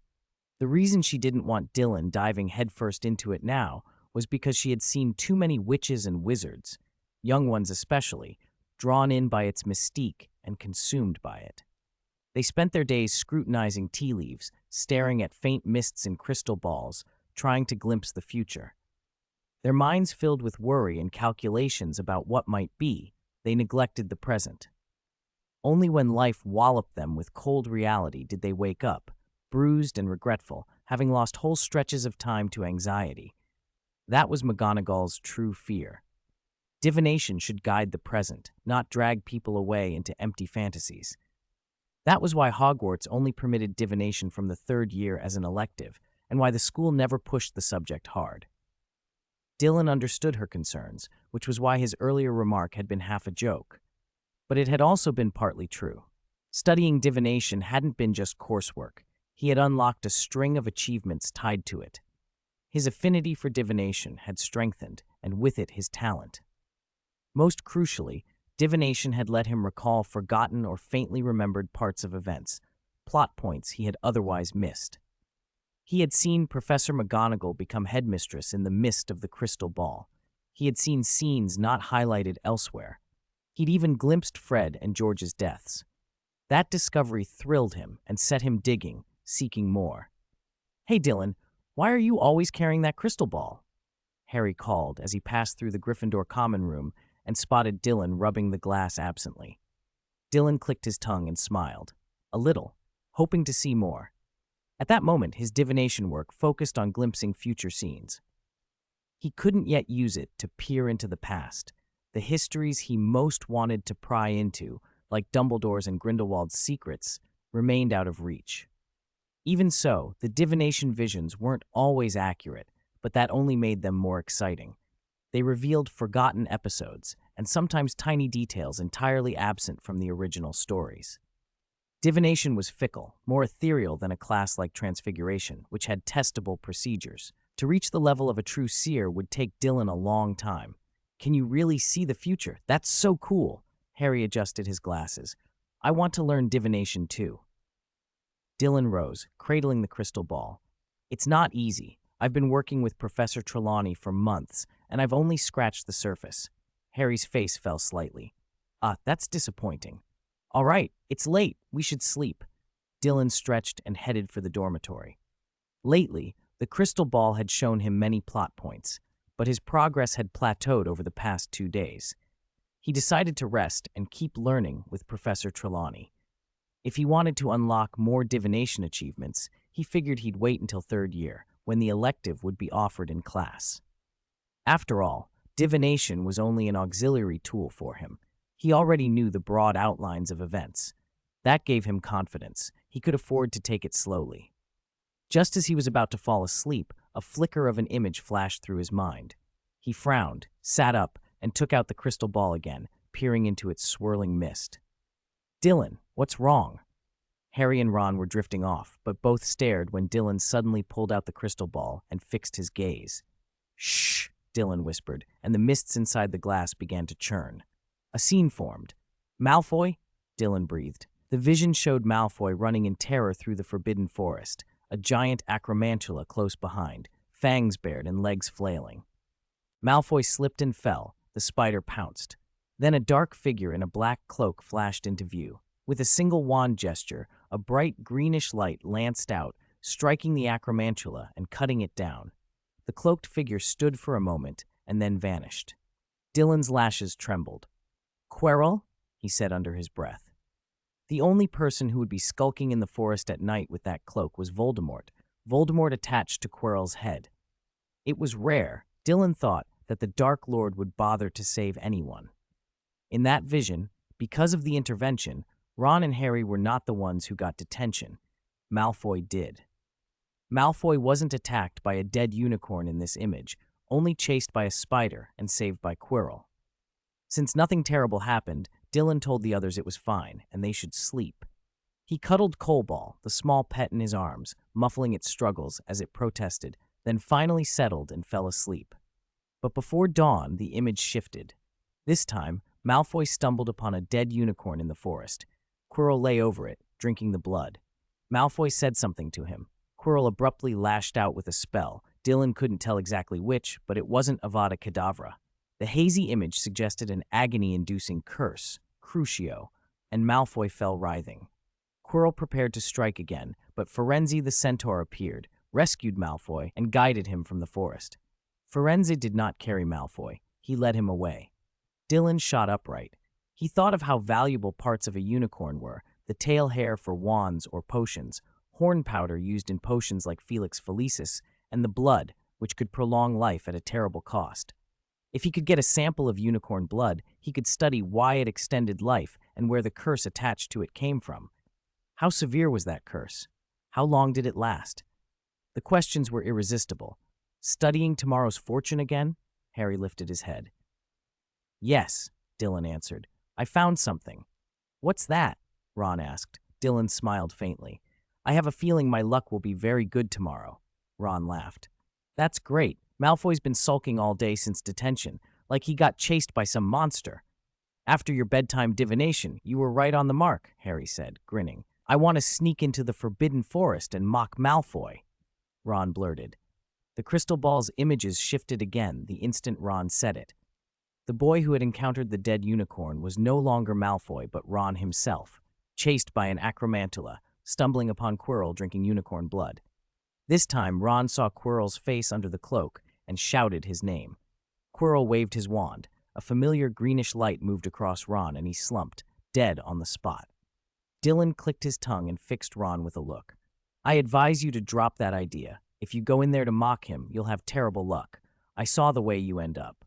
The reason she didn't want Dylan diving headfirst into it now was because she had seen too many witches and wizards, young ones especially, drawn in by its mystique and consumed by it. They spent their days scrutinizing tea leaves, staring at faint mists in crystal balls, trying to glimpse the future. Their minds filled with worry and calculations about what might be, they neglected the present. Only when life walloped them with cold reality did they wake up, bruised and regretful, having lost whole stretches of time to anxiety. That was McGonagall's true fear. Divination should guide the present, not drag people away into empty fantasies. That was why Hogwarts only permitted divination from the third year as an elective, and why the school never pushed the subject hard. Dylan understood her concerns, which was why his earlier remark had been half a joke. But it had also been partly true. Studying divination hadn't been just coursework. He had unlocked a string of achievements tied to it. His affinity for divination had strengthened, and with it his talent. Most crucially, divination had let him recall forgotten or faintly remembered parts of events, plot points he had otherwise missed. He had seen Professor McGonagall become headmistress in the mist of the crystal ball. He had seen scenes not highlighted elsewhere. He'd even glimpsed Fred and George's deaths. That discovery thrilled him and set him digging, seeking more. "Hey, Dylan, why are you always carrying that crystal ball?" Harry called as he passed through the Gryffindor common room and spotted Dylan rubbing the glass absently. Dylan clicked his tongue and smiled, a little, hoping to see more. At that moment, his divination work focused on glimpsing future scenes. He couldn't yet use it to peer into the past, the histories he most wanted to pry into, like Dumbledore's and Grindelwald's secrets, remained out of reach. Even so, the divination visions weren't always accurate, but that only made them more exciting. They revealed forgotten episodes, and sometimes tiny details entirely absent from the original stories. Divination was fickle, more ethereal than a class like Transfiguration, which had testable procedures. To reach the level of a true seer would take Dylan a long time. "Can you really see the future? That's so cool." Harry adjusted his glasses. "I want to learn divination too." Dylan rose, cradling the crystal ball. "It's not easy. I've been working with Professor Trelawney for months, and I've only scratched the surface." Harry's face fell slightly. That's disappointing." "All right, it's late. We should sleep." Dylan stretched and headed for the dormitory. Lately, the crystal ball had shown him many plot points, but his progress had plateaued over the past 2 days. He decided to rest and keep learning with Professor Trelawney. If he wanted to unlock more divination achievements, he figured he'd wait until third year, when the elective would be offered in class. After all, divination was only an auxiliary tool for him. He already knew the broad outlines of events. That gave him confidence. He could afford to take it slowly. Just as he was about to fall asleep, a flicker of an image flashed through his mind. He frowned, sat up, and took out the crystal ball again, peering into its swirling mist. "Dylan, what's wrong?" Harry and Ron were drifting off, but both stared when Dylan suddenly pulled out the crystal ball and fixed his gaze. "Shh," Dylan whispered, and the mists inside the glass began to churn. A scene formed. "Malfoy?" Dylan breathed. The vision showed Malfoy running in terror through the forbidden forest, a giant acromantula close behind, fangs bared and legs flailing. Malfoy slipped and fell. The spider pounced. Then a dark figure in a black cloak flashed into view. With a single wand gesture, a bright greenish light lanced out, striking the acromantula and cutting it down. The cloaked figure stood for a moment and then vanished. Dylan's lashes trembled. "Quirrell?" he said under his breath. The only person who would be skulking in the forest at night with that cloak was Voldemort. Voldemort attached to Quirrell's head. It was rare, Dylan thought, that the Dark Lord would bother to save anyone. In that vision, because of the intervention, Ron and Harry were not the ones who got detention. Malfoy did. Malfoy wasn't attacked by a dead unicorn in this image, only chased by a spider and saved by Quirrell. Since nothing terrible happened, Dylan told the others it was fine, and they should sleep. He cuddled Coalball, the small pet in his arms, muffling its struggles as it protested, then finally settled and fell asleep. But before dawn, the image shifted. This time, Malfoy stumbled upon a dead unicorn in the forest. Quirrell lay over it, drinking the blood. Malfoy said something to him. Quirrell abruptly lashed out with a spell. Dylan couldn't tell exactly which, but it wasn't Avada Kedavra. The hazy image suggested an agony-inducing curse, Crucio, and Malfoy fell writhing. Quirrell prepared to strike again, but Firenze the Centaur appeared, rescued Malfoy, and guided him from the forest. Firenze did not carry Malfoy. He led him away. Dylan shot upright. He thought of how valuable parts of a unicorn were, the tail hair for wands or potions, horn powder used in potions like Felix Felicis, and the blood, which could prolong life at a terrible cost. If he could get a sample of unicorn blood, he could study why it extended life and where the curse attached to it came from. How severe was that curse? How long did it last? The questions were irresistible. Studying tomorrow's fortune again? Harry lifted his head. Yes, Dylan answered. I found something. What's that? Ron asked. Dylan smiled faintly. I have a feeling my luck will be very good tomorrow. Ron laughed. That's great. Malfoy's been sulking all day since detention, like he got chased by some monster. After your bedtime divination, you were right on the mark, Harry said, grinning. I want to sneak into the Forbidden Forest and mock Malfoy. Ron blurted. The crystal ball's images shifted again the instant Ron said it. The boy who had encountered the dead unicorn was no longer Malfoy but Ron himself, chased by an acromantula, stumbling upon Quirrell drinking unicorn blood. This time, Ron saw Quirrell's face under the cloak and shouted his name. Quirrell waved his wand. A familiar greenish light moved across Ron and he slumped, dead on the spot. Dylan clicked his tongue and fixed Ron with a look. I advise you to drop that idea. If you go in there to mock him, you'll have terrible luck. I saw the way you end up.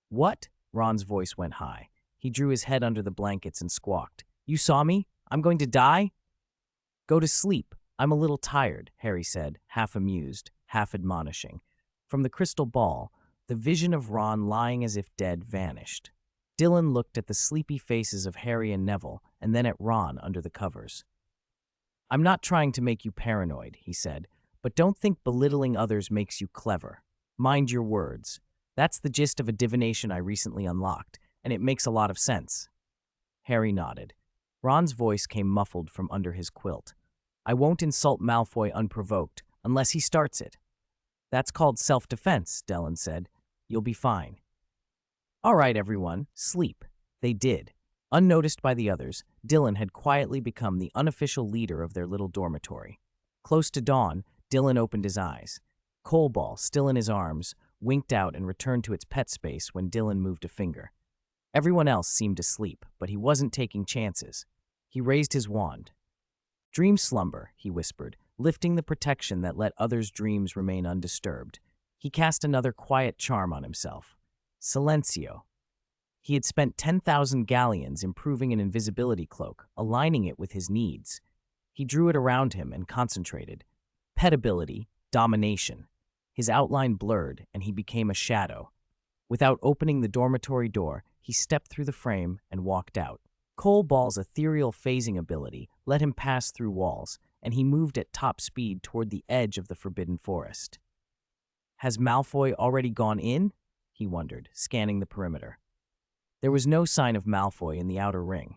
What? Ron's voice went high. He drew his head under the blankets and squawked. You saw me? I'm going to die? Go to sleep. I'm a little tired, Harry said, half amused, half admonishing. From the crystal ball, the vision of Ron lying as if dead vanished. Dylan looked at the sleepy faces of Harry and Neville, and then at Ron under the covers. I'm not trying to make you paranoid, he said, but don't think belittling others makes you clever. Mind your words. That's the gist of a divination I recently unlocked, and it makes a lot of sense. Harry nodded. Ron's voice came muffled from under his quilt. I won't insult Malfoy unprovoked, unless he starts it. That's called self-defense, Dylan said. You'll be fine. All right, everyone, sleep. They did. Unnoticed by the others, Dylan had quietly become the unofficial leader of their little dormitory. Close to dawn, Dylan opened his eyes. Coalball, still in his arms, winked out and returned to its pet space when Dylan moved a finger. Everyone else seemed asleep, but he wasn't taking chances. He raised his wand. Dream slumber, he whispered, lifting the protection that let others' dreams remain undisturbed. He cast another quiet charm on himself. Silencio. He had spent 10,000 galleons improving an invisibility cloak, aligning it with his needs. He drew it around him and concentrated. Pet ability, domination. His outline blurred, and he became a shadow. Without opening the dormitory door, he stepped through the frame and walked out. Coalball's ethereal phasing ability let him pass through walls, and he moved at top speed toward the edge of the Forbidden Forest. Has Malfoy already gone in? He wondered, scanning the perimeter. There was no sign of Malfoy in the outer ring.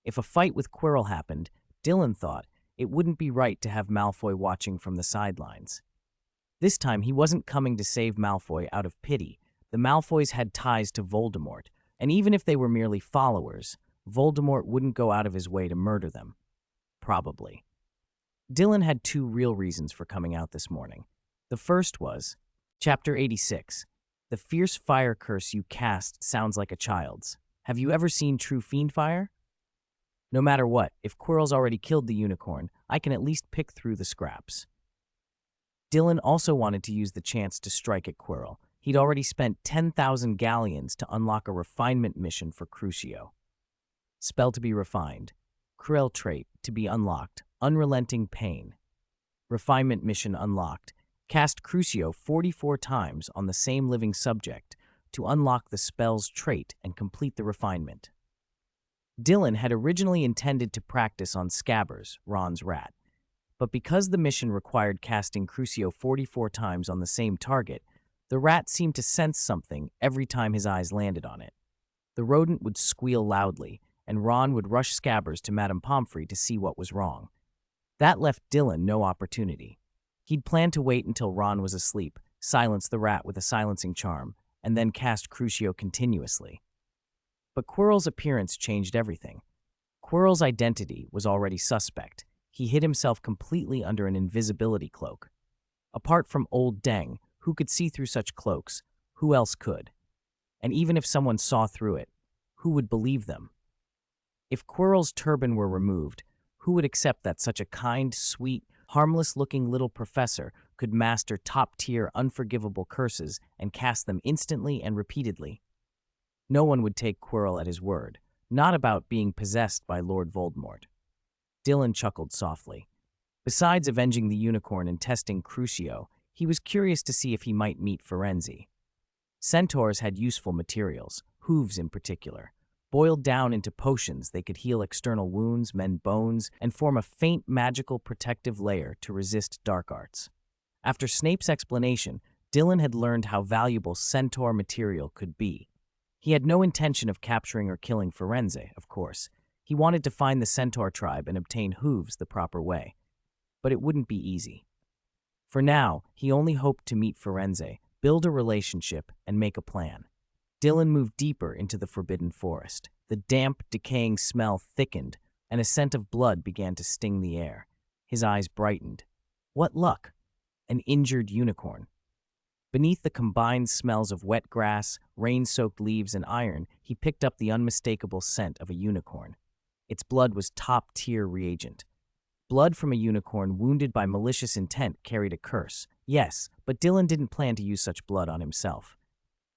If a fight with Quirrell happened, Dylan thought it wouldn't be right to have Malfoy watching from the sidelines. This time, he wasn't coming to save Malfoy out of pity. The Malfoys had ties to Voldemort, and even if they were merely followers, Voldemort wouldn't go out of his way to murder them. Probably. Dylan had two real reasons for coming out this morning. The first was, Chapter 86. The fierce fire curse you cast sounds like a child's. Have you ever seen true fiend fire? No matter what, if Quirrell's already killed the unicorn, I can at least pick through the scraps. Dylan also wanted to use the chance to strike at Quirrell. He'd already spent 10,000 galleons to unlock a refinement mission for Crucio. Spell to be refined. Quirrell trait to be unlocked. Unrelenting pain. Refinement mission unlocked. Cast Crucio 44 times on the same living subject to unlock the spell's trait and complete the refinement. Dylan had originally intended to practice on Scabbers, Ron's rat, but because the mission required casting Crucio 44 times on the same target, the rat seemed to sense something every time his eyes landed on it. The rodent would squeal loudly, and Ron would rush Scabbers to Madame Pomfrey to see what was wrong. That left Dylan no opportunity. He'd planned to wait until Ron was asleep, silence the rat with a silencing charm, and then cast Crucio continuously. But Quirrell's appearance changed everything. Quirrell's identity was already suspect. He hid himself completely under an invisibility cloak. Apart from Old Deng, who could see through such cloaks, who else could? And even if someone saw through it, who would believe them? If Quirrell's turban were removed, who would accept that such a kind, sweet, harmless-looking little professor could master top-tier unforgivable curses and cast them instantly and repeatedly? No one would take Quirrell at his word, not about being possessed by Lord Voldemort. Dylan chuckled softly. Besides avenging the unicorn and testing Crucio, he was curious to see if he might meet Firenze. Centaurs had useful materials, hooves in particular. Boiled down into potions, they could heal external wounds, mend bones, and form a faint magical protective layer to resist dark arts. After Snape's explanation, Dylan had learned how valuable centaur material could be. He had no intention of capturing or killing Firenze, of course. He wanted to find the centaur tribe and obtain hooves the proper way. But it wouldn't be easy. For now, he only hoped to meet Firenze, build a relationship, and make a plan. Dylan moved deeper into the forbidden forest. The damp, decaying smell thickened, and a scent of blood began to sting the air. His eyes brightened. What luck! An injured unicorn. Beneath the combined smells of wet grass, rain-soaked leaves, and iron, he picked up the unmistakable scent of a unicorn. Its blood was top-tier reagent. Blood from a unicorn wounded by malicious intent carried a curse. Yes, but Dylan didn't plan to use such blood on himself.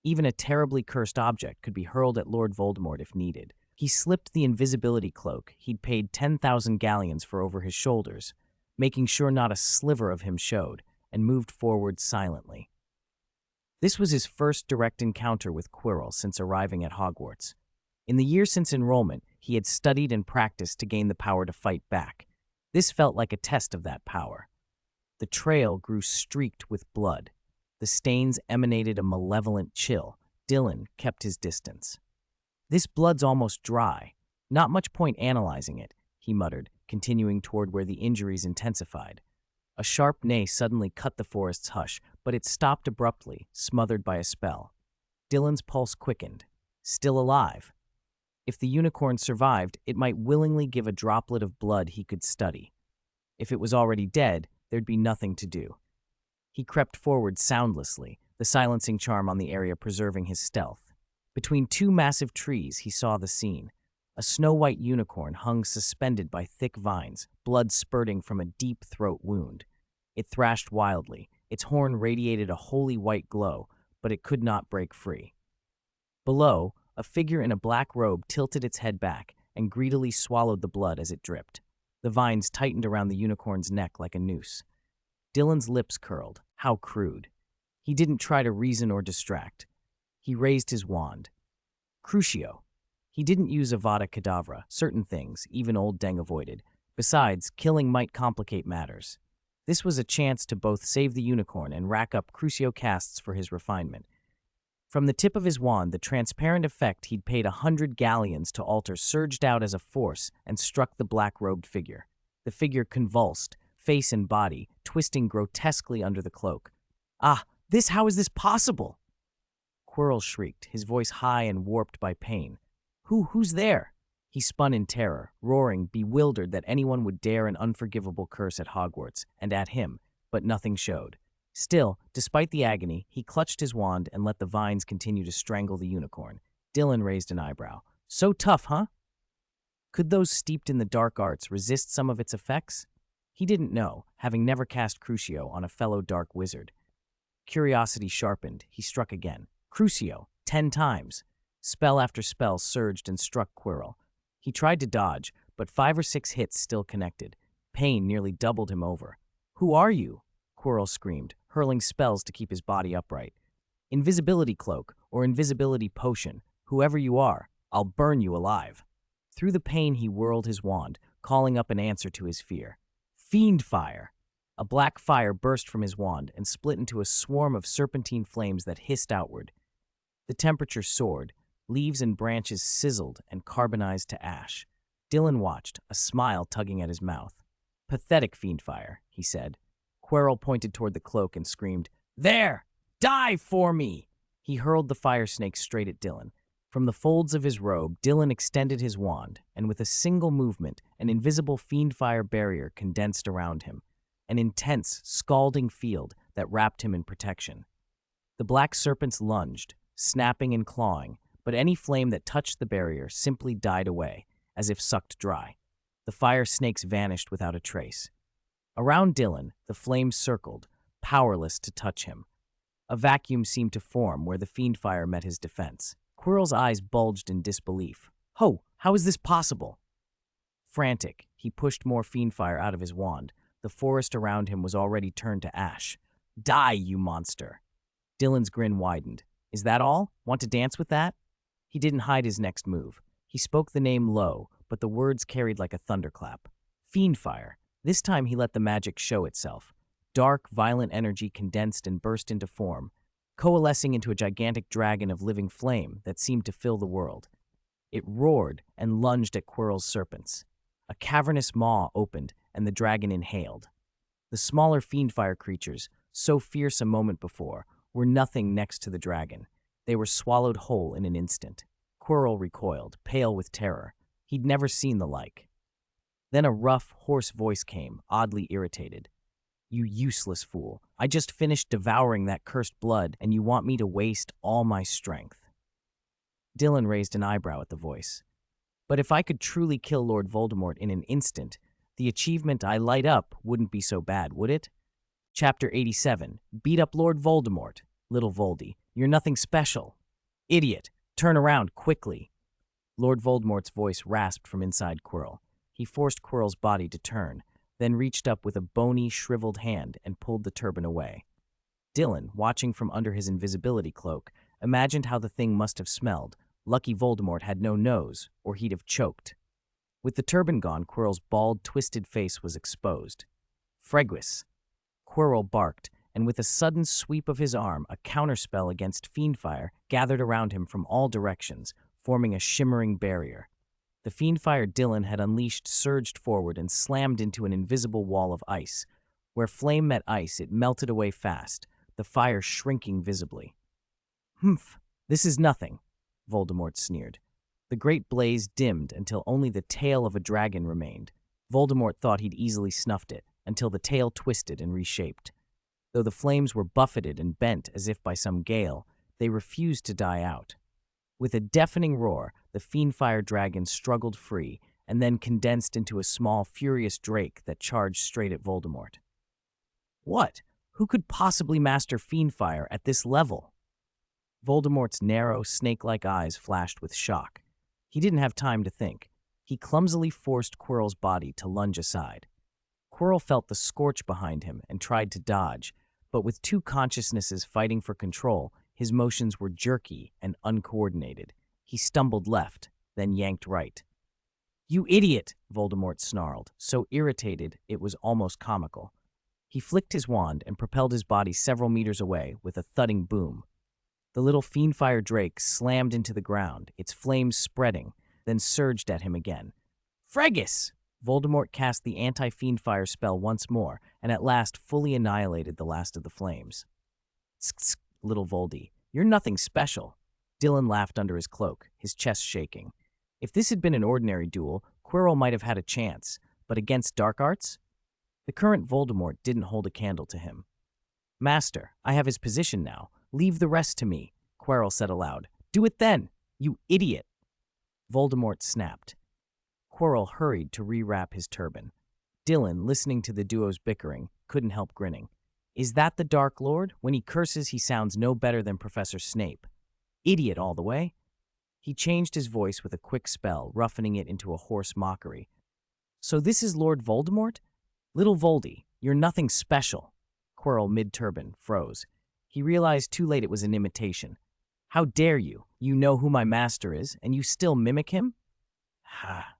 Even a terribly cursed object could be hurled at Lord Voldemort if needed. He slipped the invisibility cloak he'd paid 10,000 galleons for over his shoulders, making sure not a sliver of him showed, and moved forward silently. This was his first direct encounter with Quirrell since arriving at Hogwarts. In the year since enrollment, he had studied and practiced to gain the power to fight back. This felt like a test of that power. The trail grew streaked with blood. The stains emanated a malevolent chill. Dylan kept his distance. "This blood's almost dry. Not much point analyzing it," he muttered, continuing toward where the injuries intensified. A sharp neigh suddenly cut the forest's hush, but it stopped abruptly, smothered by a spell. Dylan's pulse quickened. Still alive. If the unicorn survived, it might willingly give a droplet of blood he could study. If it was already dead, there'd be nothing to do. He crept forward soundlessly, the silencing charm on the area preserving his stealth. Between two massive trees, he saw the scene. A snow-white unicorn hung suspended by thick vines, blood spurting from a deep throat wound. It thrashed wildly. Its horn radiated a holy white glow, but it could not break free. Below, a figure in a black robe tilted its head back and greedily swallowed the blood as it dripped. The vines tightened around the unicorn's neck like a noose. Dylan's lips curled. How crude. He didn't try to reason or distract. He raised his wand. Crucio. He didn't use Avada Kedavra. Certain things, even Old Deng avoided. Besides, killing might complicate matters. This was a chance to both save the unicorn and rack up Crucio casts for his refinement. From the tip of his wand, the transparent effect he'd paid 100 galleons to alter surged out as a force and struck the black-robed figure. The figure convulsed, face and body, twisting grotesquely under the cloak. "Ah, how is this possible?" Quirrell shrieked, his voice high and warped by pain. Who's there?" He spun in terror, roaring, bewildered that anyone would dare an unforgivable curse at Hogwarts, and at him, but nothing showed. Still, despite the agony, he clutched his wand and let the vines continue to strangle the unicorn. Dylan raised an eyebrow. "So tough, huh?" Could those steeped in the dark arts resist some of its effects? He didn't know, having never cast Crucio on a fellow dark wizard. Curiosity sharpened, he struck again. Crucio, 10 times. Spell after spell surged and struck Quirrell. He tried to dodge, but 5 or 6 hits still connected. Pain nearly doubled him over. "Who are you?" Quirrell screamed, hurling spells to keep his body upright. "Invisibility cloak, or invisibility potion. Whoever you are, I'll burn you alive." Through the pain he whirled his wand, calling up an answer to his fear. "Fiend fire!" A black fire burst from his wand and split into a swarm of serpentine flames that hissed outward. The temperature soared. Leaves and branches sizzled and carbonized to ash. Dylan watched, a smile tugging at his mouth. "Pathetic fiendfire," he said. Quirrell pointed toward the cloak and screamed, "There! Die for me!" He hurled the fire snake straight at Dylan. From the folds of his robe, Dylan extended his wand, and with a single movement, an invisible fiendfire barrier condensed around him, an intense, scalding field that wrapped him in protection. The black serpents lunged, snapping and clawing, but any flame that touched the barrier simply died away, as if sucked dry. The fire snakes vanished without a trace. Around Dylan, the flames circled, powerless to touch him. A vacuum seemed to form where the fiendfire met his defense. Quirrell's eyes bulged in disbelief. "Ho! How is this possible?" Frantic, he pushed more fiendfire out of his wand. The forest around him was already turned to ash. "Die, you monster!" Dylan's grin widened. "Is that all? Want to dance with that?" He didn't hide his next move. He spoke the name low, but the words carried like a thunderclap. Fiendfire. This time he let the magic show itself. Dark, violent energy condensed and burst into form, coalescing into a gigantic dragon of living flame that seemed to fill the world. It roared and lunged at Quirrell's serpents. A cavernous maw opened, and the dragon inhaled. The smaller fiendfire creatures, so fierce a moment before, were nothing next to the dragon. They were swallowed whole in an instant. Quirrell recoiled, pale with terror. He'd never seen the like. Then a rough, hoarse voice came, oddly irritated. "You useless fool. I just finished devouring that cursed blood, and you want me to waste all my strength." Dylan raised an eyebrow at the voice. "But if I could truly kill Lord Voldemort in an instant, the achievement I light up wouldn't be so bad, would it? Chapter 87, Beat Up Lord Voldemort. Little Voldy, you're nothing special. Idiot, turn around quickly." Lord Voldemort's voice rasped from inside Quirrell. He forced Quirrell's body to turn, then reached up with a bony, shriveled hand and pulled the turban away. Dylan, watching from under his invisibility cloak, imagined how the thing must have smelled. Lucky Voldemort had no nose, or he'd have choked. With the turban gone, Quirrell's bald, twisted face was exposed. "Freguis!" Quirrell barked, and with a sudden sweep of his arm, a counterspell against fiendfire gathered around him from all directions, forming a shimmering barrier. The fiendfire Dylan had unleashed surged forward and slammed into an invisible wall of ice. Where flame met ice, it melted away fast, the fire shrinking visibly. "Humph, this is nothing," Voldemort sneered. The great blaze dimmed until only the tail of a dragon remained. Voldemort thought he'd easily snuffed it, until the tail twisted and reshaped. Though the flames were buffeted and bent as if by some gale, they refused to die out. With a deafening roar, the fiendfire dragon struggled free and then condensed into a small, furious drake that charged straight at Voldemort. What? Who could possibly master fiendfire at this level? Voldemort's narrow, snake-like eyes flashed with shock. He didn't have time to think. He clumsily forced Quirrell's body to lunge aside. Quirrell felt the scorch behind him and tried to dodge, but with two consciousnesses fighting for control, his motions were jerky and uncoordinated. He stumbled left, then yanked right. "You idiot!" Voldemort snarled, so irritated it was almost comical. He flicked his wand and propelled his body several meters away with a thudding boom. The little fiendfire drake slammed into the ground, its flames spreading, then surged at him again. "Freguis!" Voldemort cast the anti-fiendfire spell once more, and at last fully annihilated the last of the flames. "Tsk, little Voldy, you're nothing special." Dylan laughed under his cloak, his chest shaking. If this had been an ordinary duel, Quirrell might have had a chance, but against dark arts? The current Voldemort didn't hold a candle to him. "Master, I have his position now. Leave the rest to me," Quirrell said aloud. "Do it then, you idiot!" Voldemort snapped. Quirrell hurried to rewrap his turban. Dylan, listening to the duo's bickering, couldn't help grinning. Is that the Dark Lord? When he curses, he sounds no better than Professor Snape. Idiot all the way. He changed his voice with a quick spell, roughening it into a hoarse mockery. "So this is Lord Voldemort? Little Voldy, you're nothing special." Quirrell, mid-turban, froze. He realized too late it was an imitation. "How dare you? You know who my master is, and you still mimic him?" "Ha!"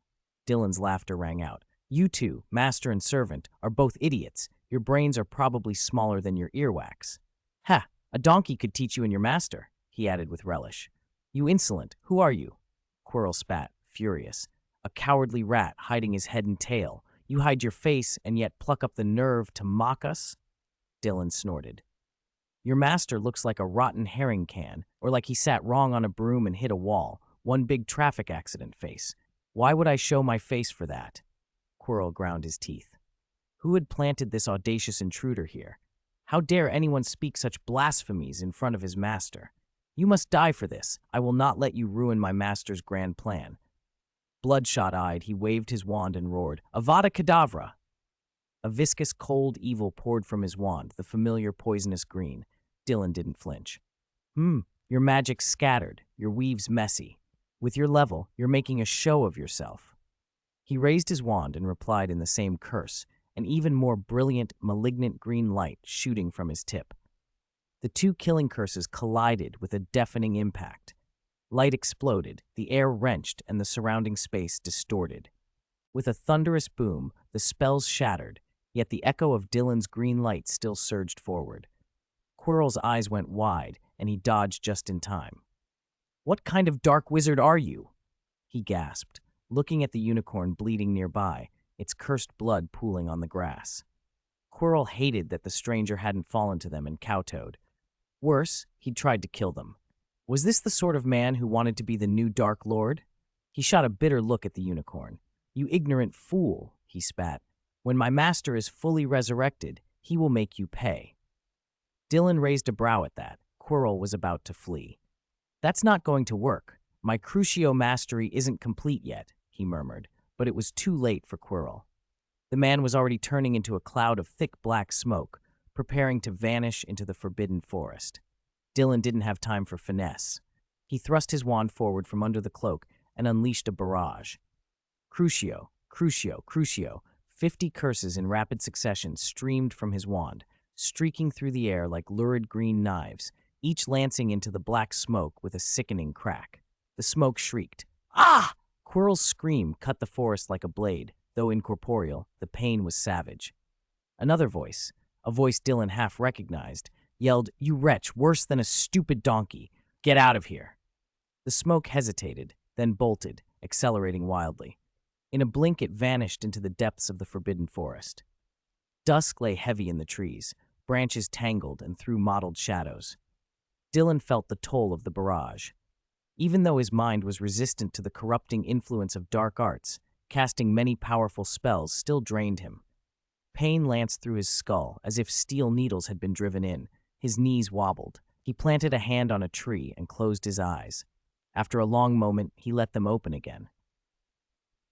Dylan's laughter rang out. "You two, master and servant, are both idiots. Your brains are probably smaller than your earwax." "Ha! A donkey could teach you and your master," he added with relish. "You insolent! Who are you?" Quirrell spat, furious. "A cowardly rat hiding his head and tail. You hide your face and yet pluck up the nerve to mock us?" Dylan snorted. "Your master looks like a rotten herring can, or like he sat wrong on a broom and hit a wall. One big traffic accident face. Why would I show my face for that?" Quirrell ground his teeth. Who had planted this audacious intruder here? How dare anyone speak such blasphemies in front of his master? "You must die for this. I will not let you ruin my master's grand plan." Bloodshot-eyed, he waved his wand and roared, "Avada Kedavra!" A viscous, cold evil poured from his wand, the familiar poisonous green. Dylan didn't flinch. Your magic's scattered, your weave's messy. With your level, you're making a show of yourself." He raised his wand and replied in the same curse, an even more brilliant, malignant green light shooting from his tip. The two killing curses collided with a deafening impact. Light exploded, the air wrenched, and the surrounding space distorted. With a thunderous boom, the spells shattered, yet the echo of Dylan's green light still surged forward. Quirrell's eyes went wide, and he dodged just in time. "What kind of dark wizard are you?" he gasped, looking at the unicorn bleeding nearby, its cursed blood pooling on the grass. Quirrell hated that the stranger hadn't fallen to them and kowtowed. Worse, he'd tried to kill them. Was this the sort of man who wanted to be the new Dark Lord? He shot a bitter look at the unicorn. "You ignorant fool," he spat. "When my master is fully resurrected, he will make you pay." Dylan raised a brow at that. Quirrell was about to flee. "That's not going to work. My Crucio mastery isn't complete yet," he murmured, but it was too late for Quirrell. The man was already turning into a cloud of thick black smoke, preparing to vanish into the forbidden forest. Dylan didn't have time for finesse. He thrust his wand forward from under the cloak and unleashed a barrage. Crucio, Crucio, Crucio. 50 curses in rapid succession streamed from his wand, streaking through the air like lurid green knives, each lancing into the black smoke with a sickening crack. The smoke shrieked. "Ah!" Quirrell's scream cut the forest like a blade. Though incorporeal, the pain was savage. Another voice, a voice Dylan half recognized, yelled, "You wretch, worse than a stupid donkey. Get out of here." The smoke hesitated, then bolted, accelerating wildly. In a blink, it vanished into the depths of the forbidden forest. Dusk lay heavy in the trees, branches tangled and threw mottled shadows. Dylan felt the toll of the barrage. Even though his mind was resistant to the corrupting influence of dark arts, casting many powerful spells still drained him. Pain lanced through his skull, as if steel needles had been driven in. His knees wobbled. He planted a hand on a tree and closed his eyes. After a long moment, he let them open again.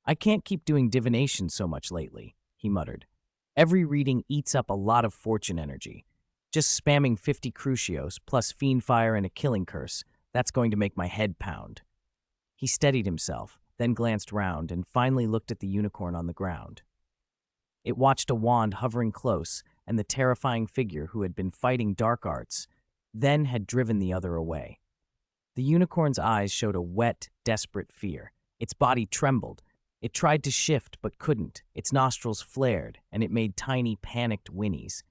"I can't keep doing divination so much lately," he muttered. "Every reading eats up a lot of fortune energy. Just spamming 50 crucios, plus fiendfire and a killing curse, that's going to make my head pound." He steadied himself, then glanced round and finally looked at the unicorn on the ground. It watched a wand hovering close and the terrifying figure who had been fighting dark arts, then had driven the other away. The unicorn's eyes showed a wet, desperate fear. Its body trembled. It tried to shift but couldn't. Its nostrils flared, and it made tiny, panicked whinnies.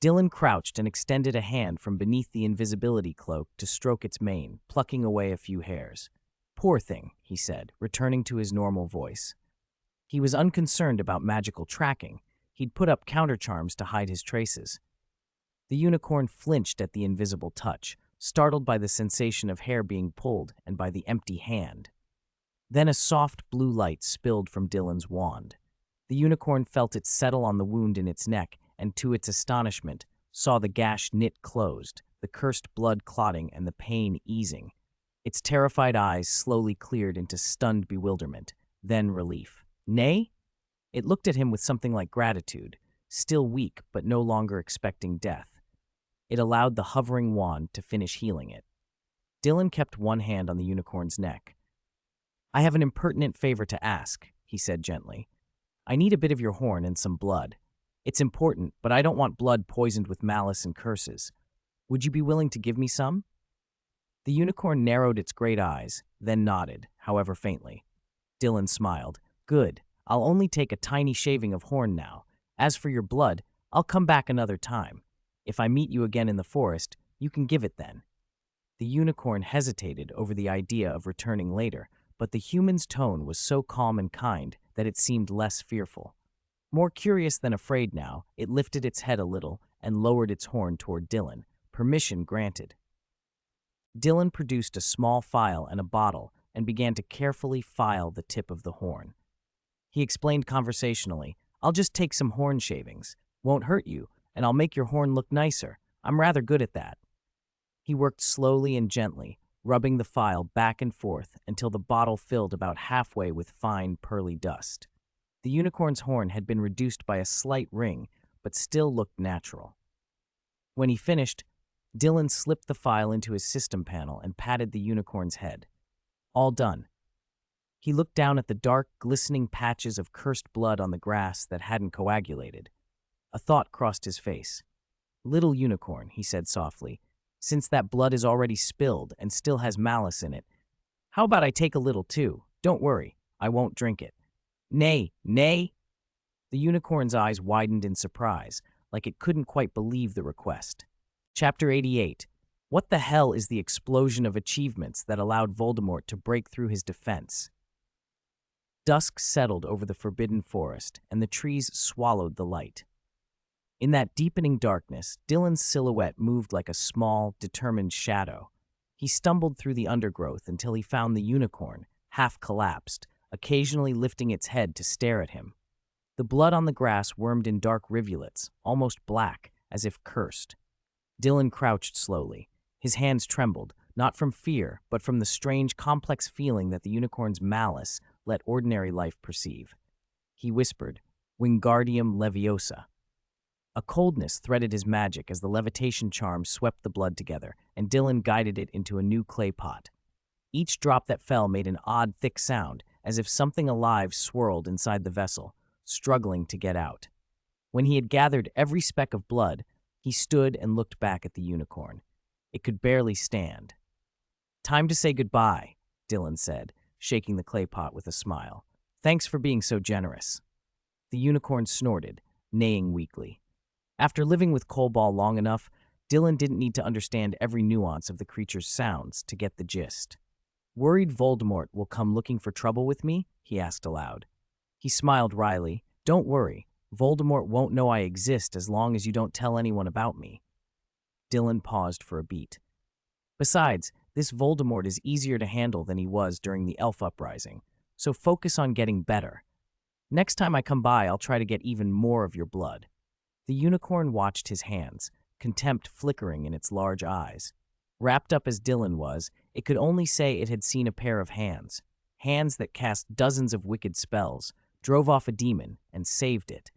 Dylan crouched and extended a hand from beneath the invisibility cloak to stroke its mane, plucking away a few hairs. "Poor thing," he said, returning to his normal voice. He was unconcerned about magical tracking. He'd put up countercharms to hide his traces. The unicorn flinched at the invisible touch, startled by the sensation of hair being pulled and by the empty hand. Then a soft blue light spilled from Dylan's wand. The unicorn felt it settle on the wound in its neck and, to its astonishment, saw the gash knit closed, the cursed blood clotting and the pain easing. Its terrified eyes slowly cleared into stunned bewilderment, then relief. "Nay?" It looked at him with something like gratitude, still weak but no longer expecting death. It allowed the hovering wand to finish healing it. Dylan kept one hand on the unicorn's neck. "I have an impertinent favor to ask," he said gently. "I need a bit of your horn and some blood. It's important, but I don't want blood poisoned with malice and curses. Would you be willing to give me some?" The unicorn narrowed its great eyes, then nodded, however faintly. Dylan smiled. "Good. I'll only take a tiny shaving of horn now. As for your blood, I'll come back another time. If I meet you again in the forest, you can give it then." The unicorn hesitated over the idea of returning later, but the human's tone was so calm and kind that it seemed less fearful. More curious than afraid now, it lifted its head a little and lowered its horn toward Dylan. Permission granted. Dylan produced a small file and a bottle and began to carefully file the tip of the horn. He explained conversationally, "I'll just take some horn shavings. Won't hurt you, and I'll make your horn look nicer. I'm rather good at that." He worked slowly and gently, rubbing the file back and forth until the bottle filled about halfway with fine, pearly dust. The unicorn's horn had been reduced by a slight ring, but still looked natural. When he finished, Dylan slipped the file into his system panel and patted the unicorn's head. All done. He looked down at the dark, glistening patches of cursed blood on the grass that hadn't coagulated. A thought crossed his face. "Little unicorn," he said softly, "since that blood is already spilled and still has malice in it, how about I take a little too? Don't worry, I won't drink it." "Nay, nay!" The unicorn's eyes widened in surprise, like it couldn't quite believe the request. Chapter 88. What the hell is the explosion of achievements that allowed Voldemort to break through his defense? Dusk settled over the forbidden forest, and the trees swallowed the light. In that deepening darkness, Dylan's silhouette moved like a small, determined shadow. He stumbled through the undergrowth until he found the unicorn, half collapsed, occasionally lifting its head to stare at him. The blood on the grass wormed in dark rivulets, almost black, as if cursed. Dylan crouched slowly. His hands trembled, not from fear, but from the strange, complex feeling that the unicorn's malice let ordinary life perceive. He whispered, "Wingardium Leviosa." A coldness threaded his magic as the levitation charm swept the blood together, and Dylan guided it into a new clay pot. Each drop that fell made an odd, thick sound, as if something alive swirled inside the vessel, struggling to get out. When he had gathered every speck of blood, he stood and looked back at the unicorn. It could barely stand. "Time to say goodbye," Dylan said, shaking the clay pot with a smile. "Thanks for being so generous." The unicorn snorted, neighing weakly. After living with Coldball long enough, Dylan didn't need to understand every nuance of the creature's sounds to get the gist. "Worried Voldemort will come looking for trouble with me?" he asked aloud. He smiled wryly. "Don't worry. Voldemort won't know I exist as long as you don't tell anyone about me." Dylan paused for a beat. "Besides, this Voldemort is easier to handle than he was during the Elf Uprising, so focus on getting better. Next time I come by, I'll try to get even more of your blood." The unicorn watched his hands, contempt flickering in its large eyes. Wrapped up as Dylan was, it could only say it had seen a pair of hands that cast dozens of wicked spells, drove off a demon, and saved it.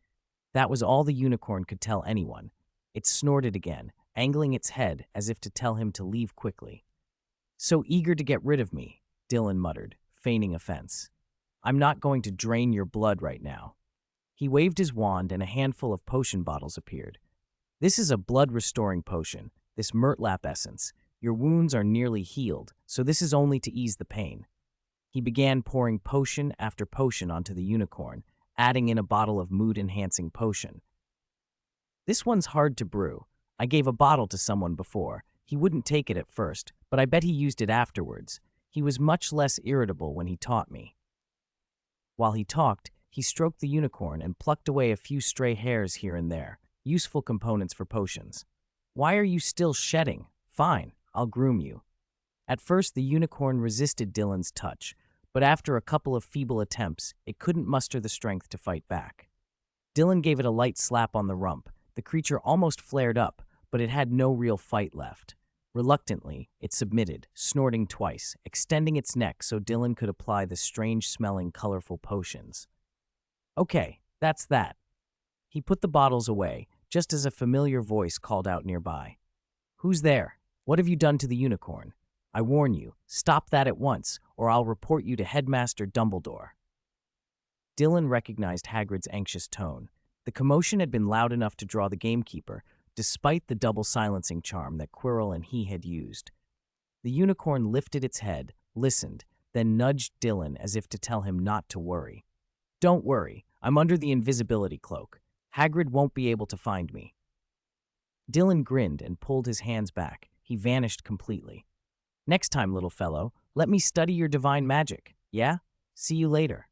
That was all the unicorn could tell anyone. It snorted again, angling its head as if to tell him to leave quickly. "So eager to get rid of me," Dylan muttered, feigning offense. "I'm not going to drain your blood right now." He waved his wand and a handful of potion bottles appeared. "This is a blood-restoring potion, this Murtlap essence. Your wounds are nearly healed, so this is only to ease the pain." He began pouring potion after potion onto the unicorn, adding in a bottle of mood-enhancing potion. "This one's hard to brew. I gave a bottle to someone before. He wouldn't take it at first, but I bet he used it afterwards. He was much less irritable when he taught me." While he talked, he stroked the unicorn and plucked away a few stray hairs here and there, useful components for potions. "Why are you still shedding? Fine, I'll groom you." At first, the unicorn resisted Dylan's touch, but after a couple of feeble attempts, it couldn't muster the strength to fight back. Dylan gave it a light slap on the rump. The creature almost flared up, but it had no real fight left. Reluctantly, it submitted, snorting twice, extending its neck so Dylan could apply the strange-smelling, colorful potions. "Okay, that's that." He put the bottles away, just as a familiar voice called out nearby. "Who's there? What have you done to the unicorn? I warn you, stop that at once, or I'll report you to Headmaster Dumbledore." Dylan recognized Hagrid's anxious tone. The commotion had been loud enough to draw the gamekeeper, despite the double silencing charm that Quirrell and he had used. The unicorn lifted its head, listened, then nudged Dylan as if to tell him not to worry. "Don't worry, I'm under the invisibility cloak. Hagrid won't be able to find me." Dylan grinned and pulled his hands back. He vanished completely. Next time, little fellow, let me study your divine magic, yeah? See you later."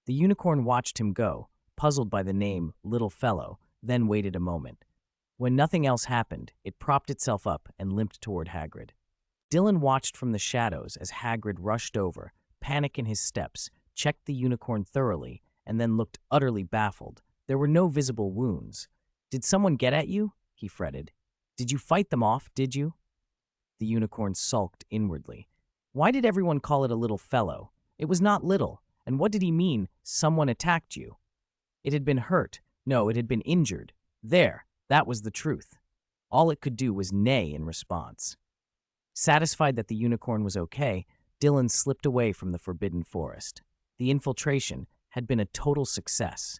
The unicorn watched him go, puzzled by the name Little Fellow, then waited a moment. When nothing else happened, it propped itself up and limped toward Hagrid. Dylan watched from the shadows as Hagrid rushed over, panic in his steps, checked the unicorn thoroughly, and then looked utterly baffled. There were no visible wounds. "Did someone get at you?" he fretted. "Did you fight them off, did you?" The unicorn sulked inwardly. Why did everyone call it a little fellow? It was not little. And what did he mean, someone attacked you? It had been hurt. No, it had been injured. There, that was the truth. All it could do was neigh in response. Satisfied that the unicorn was okay, Dylan slipped away from the forbidden forest. The infiltration had been a total success.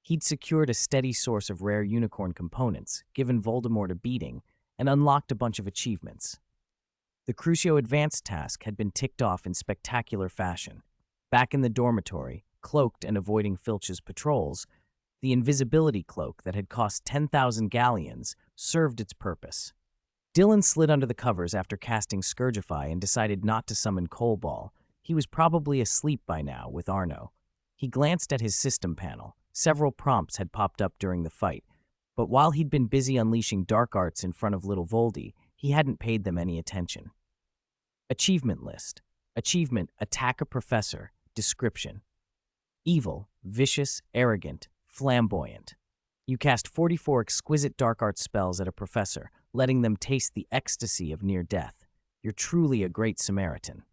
He'd secured a steady source of rare unicorn components, given Voldemort a beating, and unlocked a bunch of achievements. The Crucio Advanced task had been ticked off in spectacular fashion. Back in the dormitory, cloaked and avoiding Filch's patrols, the invisibility cloak that had cost 10,000 galleons served its purpose. Dylan slid under the covers after casting Scourgify and decided not to summon Coalball. He was probably asleep by now with Arno. He glanced at his system panel. Several prompts had popped up during the fight, but while he'd been busy unleashing dark arts in front of little Voldy, he hadn't paid them any attention. Achievement list. Achievement, Attack a Professor. Description: evil, vicious, arrogant, flamboyant. You cast 44 exquisite dark art spells at a professor, letting them taste the ecstasy of near death. You're truly a great Samaritan.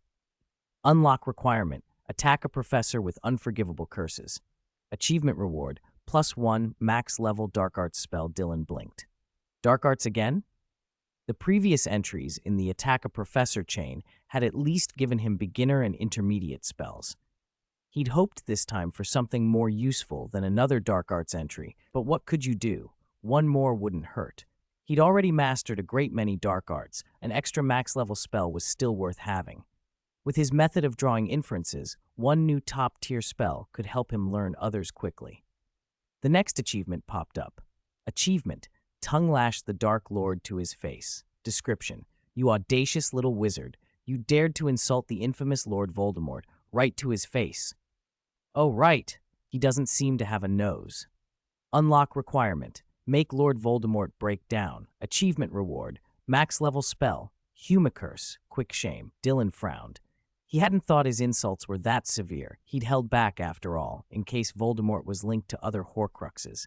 Unlock requirement: attack a professor with Unforgivable Curses. Achievement reward: +1 max level dark arts spell. Dylan blinked. Dark arts again? The previous entries in the Attack a Professor chain had at least given him beginner and intermediate spells. He'd hoped this time for something more useful than another dark arts entry, but what could you do? One more wouldn't hurt. He'd already mastered a great many dark arts. An extra max level spell was still worth having. With his method of drawing inferences, one new top-tier spell could help him learn others quickly. The next achievement popped up. Achievement: tongue-lash the Dark Lord to his face. Description: you audacious little wizard. You dared to insult the infamous Lord Voldemort right to his face. Oh, right. He doesn't seem to have a nose. Unlock requirement: make Lord Voldemort break down. Achievement reward: max level spell. Humicurse. Quick shame. Dylan frowned. He hadn't thought his insults were that severe. He'd held back, after all, in case Voldemort was linked to other Horcruxes.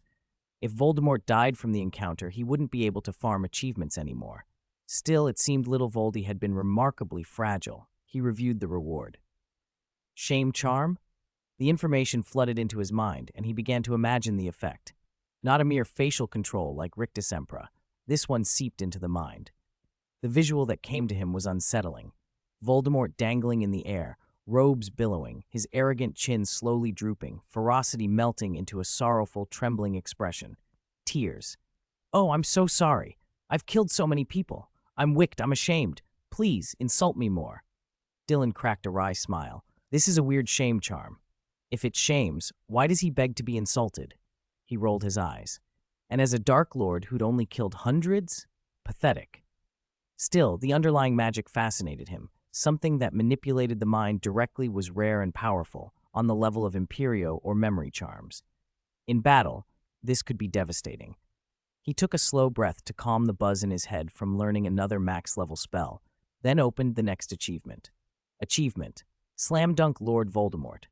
If Voldemort died from the encounter, he wouldn't be able to farm achievements anymore. Still, it seemed little Voldy had been remarkably fragile. He reviewed the reward. Shame charm? The information flooded into his mind, and he began to imagine the effect. Not a mere facial control like Rictus Empra. This one seeped into the mind. The visual that came to him was unsettling. Voldemort dangling in the air, robes billowing, his arrogant chin slowly drooping, ferocity melting into a sorrowful, trembling expression. Tears. "Oh, I'm so sorry. I've killed so many people. I'm wicked, I'm ashamed. Please, insult me more." Dylan cracked a wry smile. This is a weird shame charm. If it shames, why does he beg to be insulted? He rolled his eyes. And as a Dark Lord who'd only killed hundreds? Pathetic. Still, the underlying magic fascinated him. Something that manipulated the mind directly was rare and powerful, on the level of Imperio or memory charms. In battle, this could be devastating. He took a slow breath to calm the buzz in his head from learning another max-level spell, then opened the next achievement. Achievement: Slam Dunk Lord Voldemort.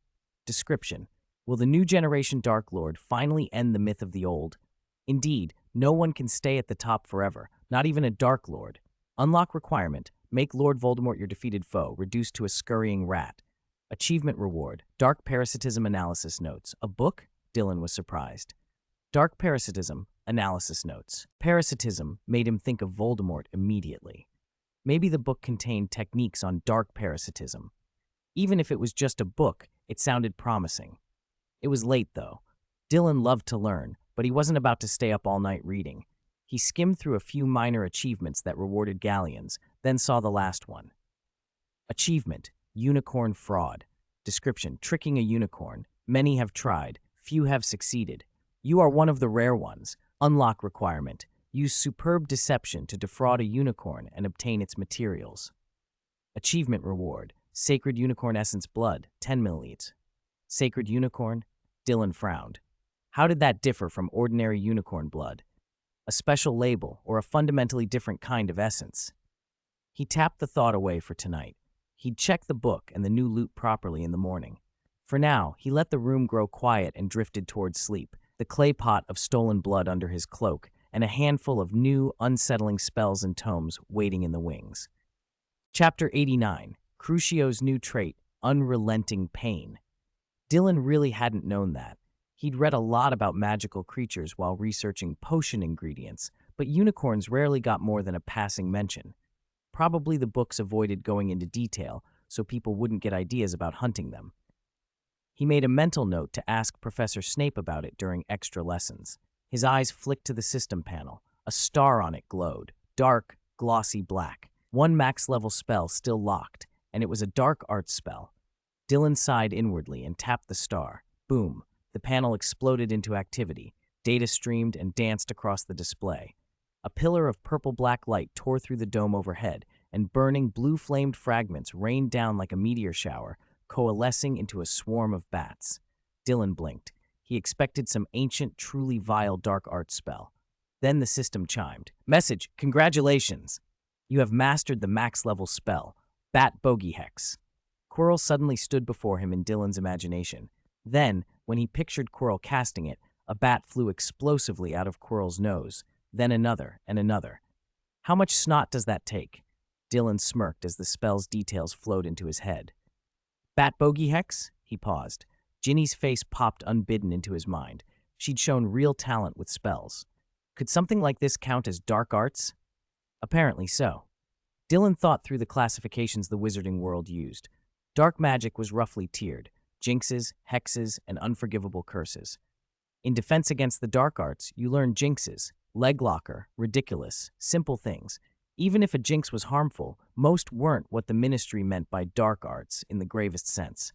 Description: will the new generation Dark Lord finally end the myth of the old? Indeed, no one can stay at the top forever, not even a Dark Lord. Unlock requirement: make Lord Voldemort your defeated foe, reduced to a scurrying rat. Achievement reward: Dark Parasitism Analysis Notes. A book? Dylan was surprised. Dark Parasitism Analysis Notes. Parasitism made him think of Voldemort immediately. Maybe the book contained techniques on dark parasitism. Even if it was just a book, it sounded promising. It was late, though. Dylan loved to learn, but he wasn't about to stay up all night reading. He skimmed through a few minor achievements that rewarded galleons, then saw the last one. Achievement: Unicorn Fraud. Description: tricking a unicorn. Many have tried, few have succeeded. You are one of the rare ones. Unlock requirement: use superb deception to defraud a unicorn and obtain its materials. Achievement reward. Sacred Unicorn Essence Blood, 10 milliliters. Sacred Unicorn? Dylan frowned. How did that differ from ordinary unicorn blood? A special label or a fundamentally different kind of essence? He tapped the thought away for tonight. He'd check the book and the new loot properly in the morning. For now, he let the room grow quiet and drifted towards sleep, the clay pot of stolen blood under his cloak, and a handful of new, unsettling spells and tomes waiting in the wings. Chapter 89, Crucio's new trait, Unrelenting Pain. Dylan really hadn't known that. He'd read a lot about magical creatures while researching potion ingredients, but unicorns rarely got more than a passing mention. Probably the books avoided going into detail so people wouldn't get ideas about hunting them. He made a mental note to ask Professor Snape about it during extra lessons. His eyes flicked to the system panel. A star on it glowed, dark, glossy black. One max-level spell still locked, and it was a dark arts spell. Dylan sighed inwardly and tapped the star. Boom! The panel exploded into activity. Data streamed and danced across the display. A pillar of purple-black light tore through the dome overhead, and burning blue-flamed fragments rained down like a meteor shower, coalescing into a swarm of bats. Dylan blinked. He expected some ancient, truly vile dark arts spell. Then the system chimed. Message, congratulations! You have mastered the max-level spell, Bat Bogey Hex. Quirrell suddenly stood before him in Dylan's imagination. Then, when he pictured Quirrell casting it, a bat flew explosively out of Quirrell's nose, then another and another. How much snot does that take? Dylan smirked as the spell's details flowed into his head. Bat Bogey Hex? He paused. Ginny's face popped unbidden into his mind. She'd shown real talent with spells. Could something like this count as dark arts? Apparently so. Dylan thought through the classifications the wizarding world used. Dark magic was roughly tiered: jinxes, hexes, and unforgivable curses. In defense against the dark arts, you learn jinxes, leg locker, ridiculous, simple things. Even if a jinx was harmful, most weren't what the ministry meant by dark arts in the gravest sense.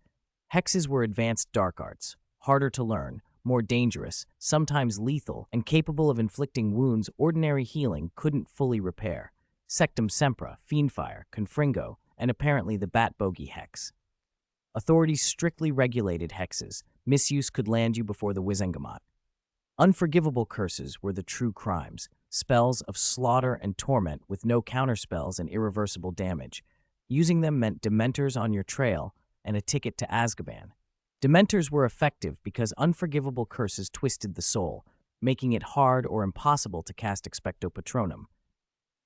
Hexes were advanced dark arts, harder to learn, more dangerous, sometimes lethal, and capable of inflicting wounds ordinary healing couldn't fully repair. Sectum Sempra, Fiendfire, Confringo, and apparently the Bat Bogey Hex. Authorities strictly regulated hexes. Misuse could land you before the Wizengamot. Unforgivable curses were the true crimes, spells of slaughter and torment with no counterspells and irreversible damage. Using them meant Dementors on your trail and a ticket to Azkaban. Dementors were effective because unforgivable curses twisted the soul, making it hard or impossible to cast Expecto Patronum.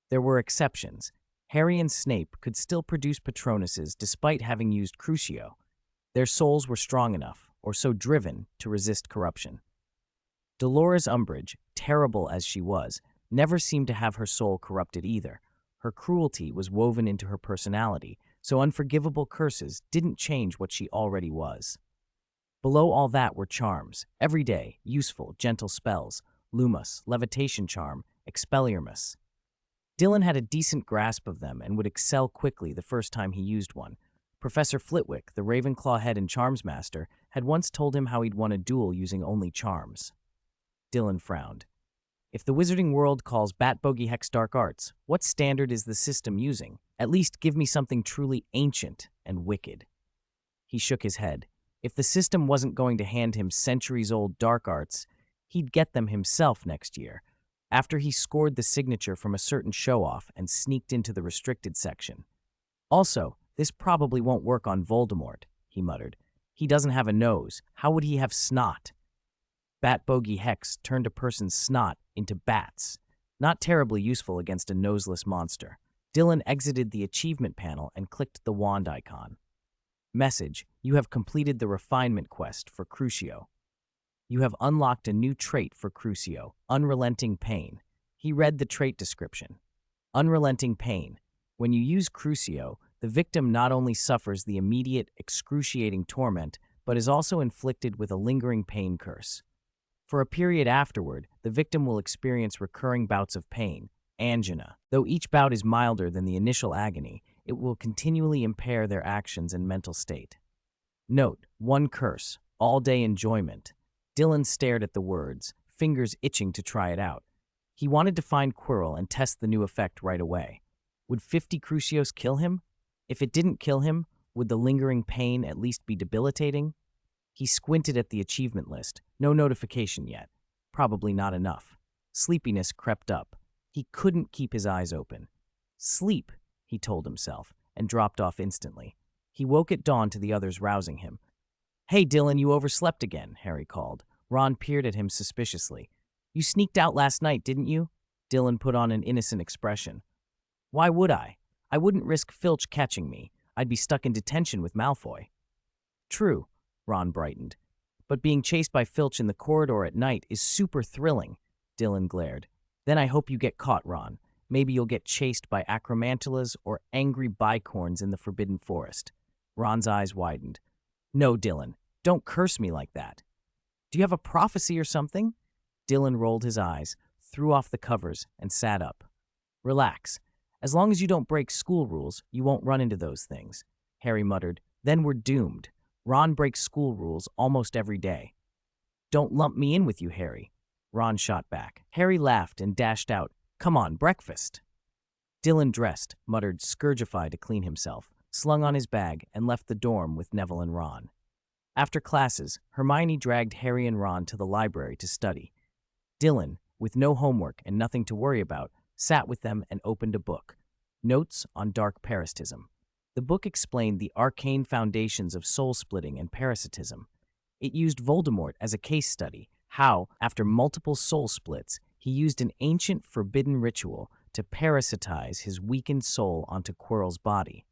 There were exceptions. Harry and Snape could still produce Patronuses despite having used Crucio. Their souls were strong enough, or so driven, to resist corruption. Dolores Umbridge, terrible as she was, never seemed to have her soul corrupted either. Her cruelty was woven into her personality, so unforgivable curses didn't change what she already was. Below all that were charms, everyday, useful, gentle spells: Lumos, Levitation Charm, Expelliarmus. Dylan had a decent grasp of them and would excel quickly the first time he used one. Professor Flitwick, the Ravenclaw head and charms master, had once told him how he'd won a duel using only charms. Dylan frowned. If the wizarding world calls Bat Bogey Hex dark arts, what standard is the system using? At least give me something truly ancient and wicked. He shook his head. If the system wasn't going to hand him centuries-old dark arts, he'd get them himself next year, after he scored the signature from a certain show-off and sneaked into the restricted section. Also, this probably won't work on Voldemort, he muttered. He doesn't have a nose. How would he have snot? Bat Bogey Hex turned a person's snot into bats. Not terribly useful against a noseless monster. Dylan exited the achievement panel and clicked the wand icon. Message: you have completed the refinement quest for Crucio. You have unlocked a new trait for Crucio, Unrelenting Pain. He read the trait description. Unrelenting Pain. When you use Crucio, the victim not only suffers the immediate, excruciating torment, but is also inflicted with a lingering pain curse. For a period afterward, the victim will experience recurring bouts of pain, angina. Though each bout is milder than the initial agony, it will continually impair their actions and mental state. Note: one curse, all-day enjoyment. Dylan stared at the words, fingers itching to try it out. He wanted to find Quirrell and test the new effect right away. Would 50 Crucios kill him? If it didn't kill him, would the lingering pain at least be debilitating? He squinted at the achievement list. No notification yet. Probably not enough. Sleepiness crept up. He couldn't keep his eyes open. Sleep, he told himself, and dropped off instantly. He woke at dawn to the others rousing him. "Hey, Dylan, you overslept again," Harry called. Ron peered at him suspiciously. "You sneaked out last night, didn't you?" Dylan put on an innocent expression. "Why would I? I wouldn't risk Filch catching me. I'd be stuck in detention with Malfoy." "True," Ron brightened. "But being chased by Filch in the corridor at night is super thrilling," Dylan glared. "Then I hope you get caught, Ron. Maybe you'll get chased by acromantulas or angry bicorns in the Forbidden Forest." Ron's eyes widened. "No, Dylan, don't curse me like that." "Do you have a prophecy or something?" Dylan rolled his eyes, threw off the covers, and sat up. "Relax. As long as you don't break school rules, you won't run into those things," Harry muttered. "Then we're doomed. Ron breaks school rules almost every day." "Don't lump me in with you, Harry," Ron shot back. Harry laughed and dashed out. "Come on, breakfast." Dylan dressed, muttered Scourgify to clean himself, slung on his bag, and left the dorm with Neville and Ron. After classes, Hermione dragged Harry and Ron to the library to study. Dylan, with no homework and nothing to worry about, sat with them and opened a book, Notes on Dark Parasitism. The book explained the arcane foundations of soul-splitting and parasitism. It used Voldemort as a case study, how, after multiple soul splits, he used an ancient forbidden ritual to parasitize his weakened soul onto Quirrell's body.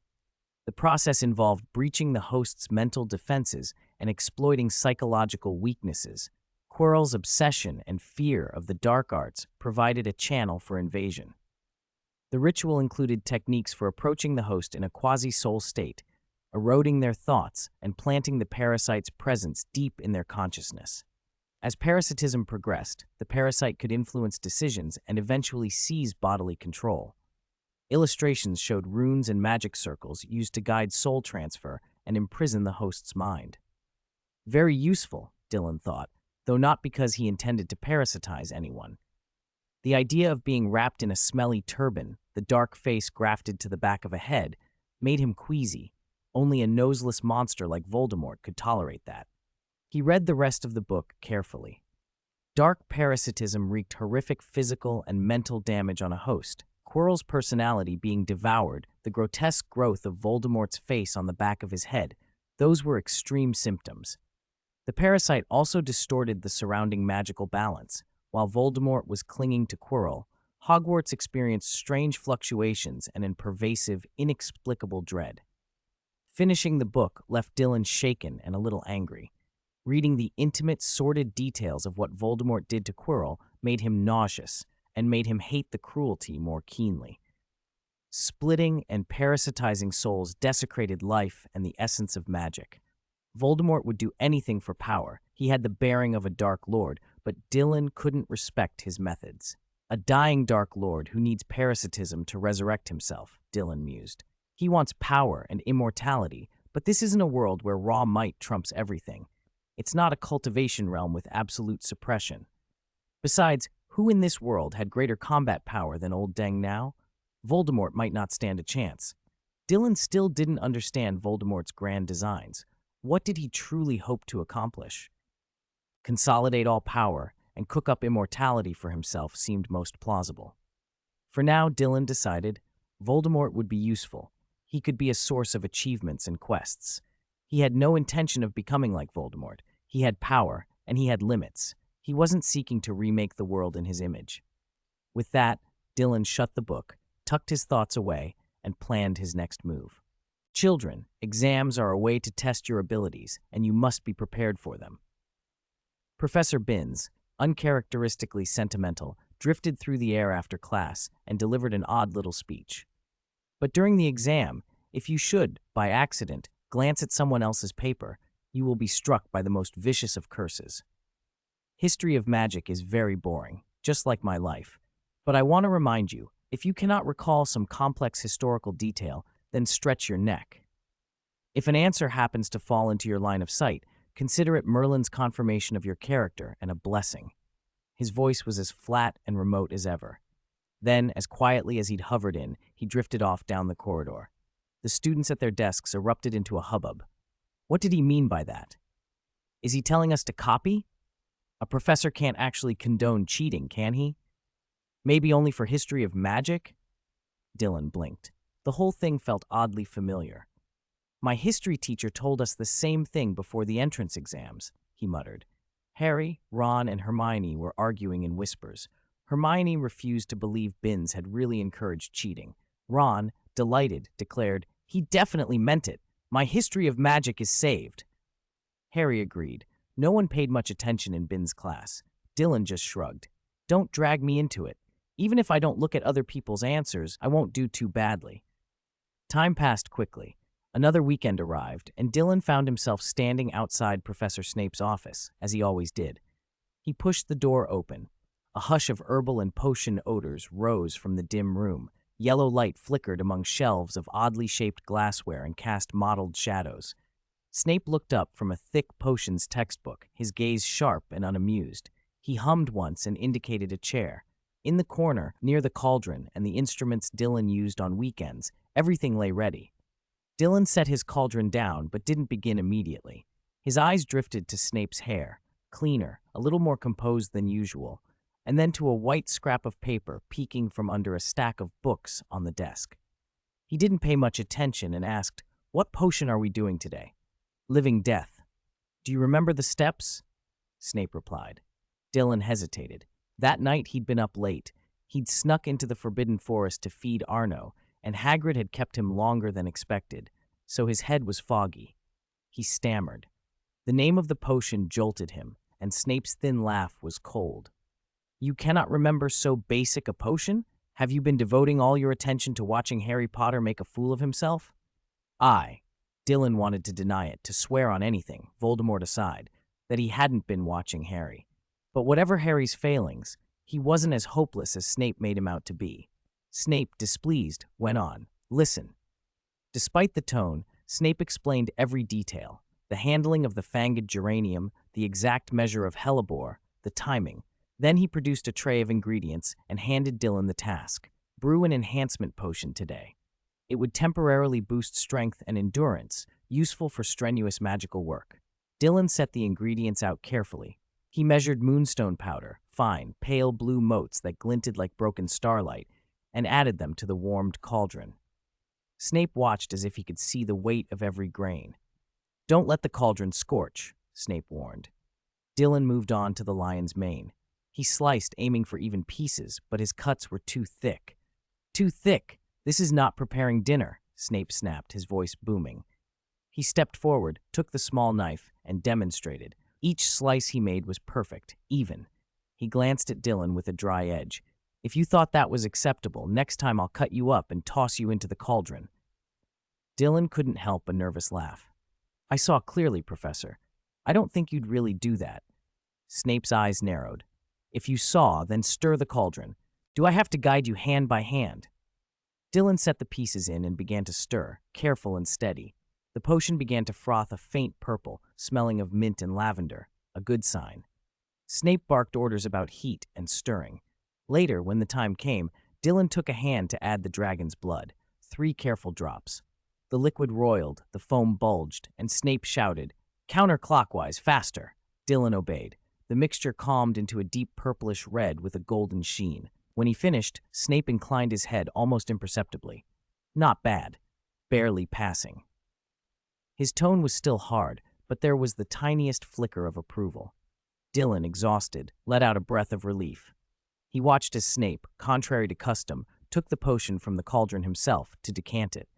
The process involved breaching the host's mental defenses and exploiting psychological weaknesses. Quirrell's obsession and fear of the dark arts provided a channel for invasion. The ritual included techniques for approaching the host in a quasi-soul state, eroding their thoughts, and planting the parasite's presence deep in their consciousness. As parasitism progressed, the parasite could influence decisions and eventually seize bodily control. Illustrations showed runes and magic circles used to guide soul transfer and imprison the host's mind. Very useful, Dylan thought, though not because he intended to parasitize anyone. The idea of being wrapped in a smelly turban, the dark face grafted to the back of a head, made him queasy. Only a noseless monster like Voldemort could tolerate that. He read the rest of the book carefully. Dark parasitism wreaked horrific physical and mental damage on a host, Quirrell's personality being devoured, the grotesque growth of Voldemort's face on the back of his head. Those were extreme symptoms. The parasite also distorted the surrounding magical balance. While Voldemort was clinging to Quirrell, Hogwarts experienced strange fluctuations and a pervasive, inexplicable dread. Finishing the book left Dylan shaken and a little angry. Reading the intimate, sordid details of what Voldemort did to Quirrell made him nauseous and made him hate the cruelty more keenly. Splitting and parasitizing souls desecrated life and the essence of magic. Voldemort would do anything for power. He had the bearing of a Dark Lord, but Dylan couldn't respect his methods. A dying Dark Lord who needs parasitism to resurrect himself, Dylan mused. He wants power and immortality, but this isn't a world where raw might trumps everything. It's not a cultivation realm with absolute suppression. Besides, who in this world had greater combat power than old Deng Now? Voldemort might not stand a chance. Dylan still didn't understand Voldemort's grand designs. What did he truly hope to accomplish? Consolidate all power and cook up immortality for himself seemed most plausible. For now, Dylan decided, Voldemort would be useful. He could be a source of achievements and quests. He had no intention of becoming like Voldemort. He had power, and he had limits. He wasn't seeking to remake the world in his image. With that, Dylan shut the book, tucked his thoughts away, and planned his next move. Children, exams are a way to test your abilities, and you must be prepared for them. Professor Binns, uncharacteristically sentimental, drifted through the air after class and delivered an odd little speech. But during the exam, if you should, by accident, glance at someone else's paper, you will be struck by the most vicious of curses. History of magic is very boring, just like my life. But I want to remind you, if you cannot recall some complex historical detail, then stretch your neck. If an answer happens to fall into your line of sight, consider it Merlin's confirmation of your character and a blessing. His voice was as flat and remote as ever. Then, as quietly as he'd hovered in, he drifted off down the corridor. The students at their desks erupted into a hubbub. What did he mean by that? Is he telling us to copy? A professor can't actually condone cheating, can he? Maybe only for history of magic? Dylan blinked. The whole thing felt oddly familiar. My history teacher told us the same thing before the entrance exams, he muttered. Harry, Ron, and Hermione were arguing in whispers. Hermione refused to believe Binns had really encouraged cheating. Ron, delighted, declared, he definitely meant it. My history of magic is saved. Harry agreed. No one paid much attention in Binns' class. Dylan just shrugged. Don't drag me into it. Even if I don't look at other people's answers, I won't do too badly. Time passed quickly. Another weekend arrived, and Dylan found himself standing outside Professor Snape's office, as he always did. He pushed the door open. A hush of herbal and potion odors rose from the dim room. Yellow light flickered among shelves of oddly shaped glassware and cast mottled shadows. Snape looked up from a thick potions textbook, his gaze sharp and unamused. He hummed once and indicated a chair. In the corner, near the cauldron and the instruments Dylan used on weekends, everything lay ready. Dylan set his cauldron down, but didn't begin immediately. His eyes drifted to Snape's hair, cleaner, a little more composed than usual, and then to a white scrap of paper peeking from under a stack of books on the desk. He didn't pay much attention and asked, "What potion are we doing today?" "Living Death." "Do you remember the steps?" Snape replied. Dylan hesitated. That night he'd been up late. He'd snuck into the Forbidden Forest to feed Arno, and Hagrid had kept him longer than expected, so his head was foggy. He stammered. The name of the potion jolted him, and Snape's thin laugh was cold. "You cannot remember so basic a potion? Have you been devoting all your attention to watching Harry Potter make a fool of himself?" "I." Dylan wanted to deny it, to swear on anything, Voldemort aside, that he hadn't been watching Harry. But whatever Harry's failings, he wasn't as hopeless as Snape made him out to be. Snape, displeased, went on, "Listen." Despite the tone, Snape explained every detail: the handling of the fanged geranium, the exact measure of hellebore, the timing. Then he produced a tray of ingredients and handed Dylan the task. Brew an enhancement potion today. It would temporarily boost strength and endurance, useful for strenuous magical work. Dylan set the ingredients out carefully. He measured moonstone powder, fine, pale blue motes that glinted like broken starlight, and added them to the warmed cauldron. Snape watched as if he could see the weight of every grain. "Don't let the cauldron scorch," Snape warned. Dylan moved on to the lion's mane. He sliced, aiming for even pieces, but his cuts were too thick. "Too thick! This is not preparing dinner," Snape snapped, his voice booming. He stepped forward, took the small knife, and demonstrated. Each slice he made was perfect, even. He glanced at Dylan with a dry edge. "If you thought that was acceptable, next time I'll cut you up and toss you into the cauldron." Dylan couldn't help a nervous laugh. "I saw clearly, Professor. I don't think you'd really do that." Snape's eyes narrowed. "If you saw, then stir the cauldron. Do I have to guide you hand by hand?" Dylan set the pieces in and began to stir, careful and steady. The potion began to froth a faint purple, smelling of mint and lavender, a good sign. Snape barked orders about heat and stirring. Later, when the time came, Dylan took a hand to add the dragon's blood, 3 careful drops. The liquid roiled, the foam bulged, and Snape shouted, "Counterclockwise, faster!" Dylan obeyed. The mixture calmed into a deep purplish red with a golden sheen. When he finished, Snape inclined his head almost imperceptibly. "Not bad. Barely passing." His tone was still hard, but there was the tiniest flicker of approval. Dylan, exhausted, let out a breath of relief. He watched as Snape, contrary to custom, took the potion from the cauldron himself to decant it.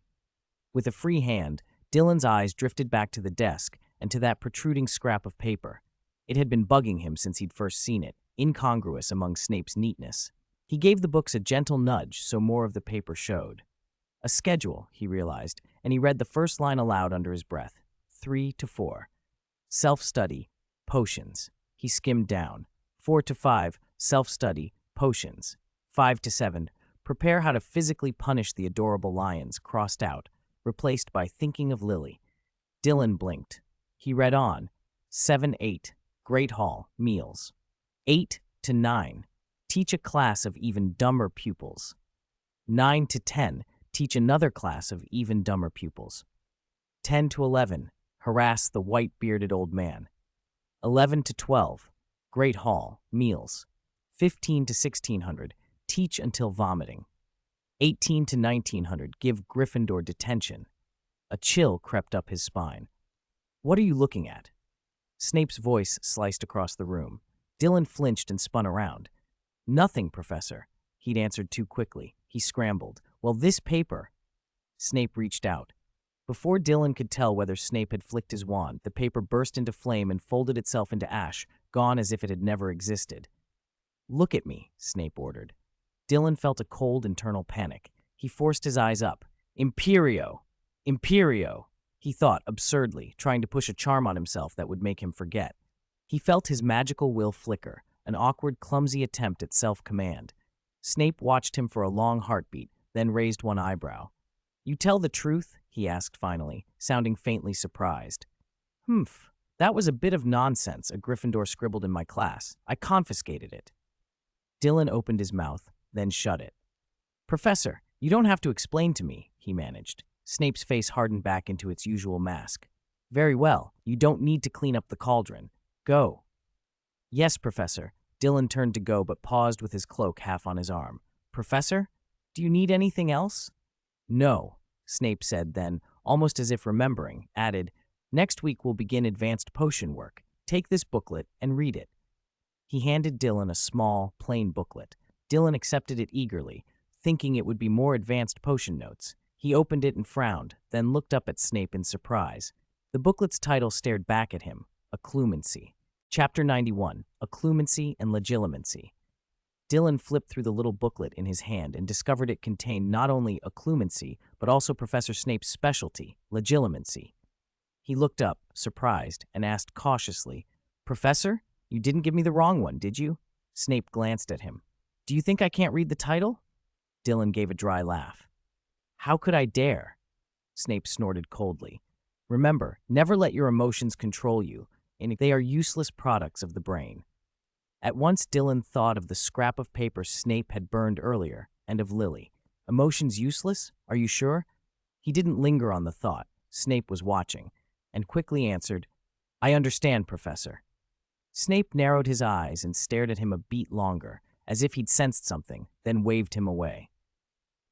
With a free hand, Dylan's eyes drifted back to the desk and to that protruding scrap of paper. It had been bugging him since he'd first seen it, incongruous among Snape's neatness. He gave the books a gentle nudge so more of the paper showed. A schedule, he realized, and he read the first line aloud under his breath. 3 to 4. Self-study, potions. He skimmed down. 4 to 5, self-study, potions. 5 to 7, prepare how to physically punish the adorable lions, crossed out, replaced by thinking of Lily. Dylan blinked. He read on. 7-8, Great Hall, meals. 8 to 9, teach a class of even dumber pupils. 9 to 10, Teach another class of even dumber pupils. 10 to 11. Harass the white-bearded old man. 11 to 12. Great Hall. Meals. 15 to 1600. Teach until vomiting. 18 to 1900. Give Gryffindor detention. A chill crept up his spine. What are you looking at? Snape's voice sliced across the room. Dylan flinched and spun around. Nothing, Professor. He'd answered too quickly. He scrambled. Well, this paper. Snape reached out. Before Dylan could tell whether Snape had flicked his wand, the paper burst into flame and folded itself into ash, gone as if it had never existed. Look at me, Snape ordered. Dylan felt a cold internal panic. He forced his eyes up. Imperio! Imperio! He thought absurdly, trying to push a charm on himself that would make him forget. He felt his magical will flicker, an awkward, clumsy attempt at self-command. Snape watched him for a long heartbeat, then raised one eyebrow. You tell the truth? He asked finally, sounding faintly surprised. Humph, that was a bit of nonsense a Gryffindor scribbled in my class. I confiscated it. Dylan opened his mouth, then shut it. Professor, you don't have to explain to me, he managed. Snape's face hardened back into its usual mask. Very well, you don't need to clean up the cauldron. Go. Yes, Professor. Dylan turned to go but paused with his cloak half on his arm. Professor, do you need anything else? No, Snape said then, almost as if remembering, added, Next week we'll begin advanced potion work. Take this booklet and read it. He handed Dylan a small, plain booklet. Dylan accepted it eagerly, thinking it would be more advanced potion notes. He opened it and frowned, then looked up at Snape in surprise. The booklet's title stared back at him, Occlumency. Chapter 91, Occlumency and Legilimency. Dylan flipped through the little booklet in his hand and discovered it contained not only occlumency, but also Professor Snape's specialty, legilimency. He looked up, surprised, and asked cautiously, Professor, you didn't give me the wrong one, did you? Snape glanced at him. Do you think I can't read the title? Dylan gave a dry laugh. How could I dare? Snape snorted coldly. Remember, never let your emotions control you, and they are useless products of the brain. At once Dylan thought of the scrap of paper Snape had burned earlier, and of Lily. Emotions useless? Are you sure? He didn't linger on the thought. Snape was watching, and quickly answered, I understand, Professor. Snape narrowed his eyes and stared at him a beat longer, as if he'd sensed something, then waved him away.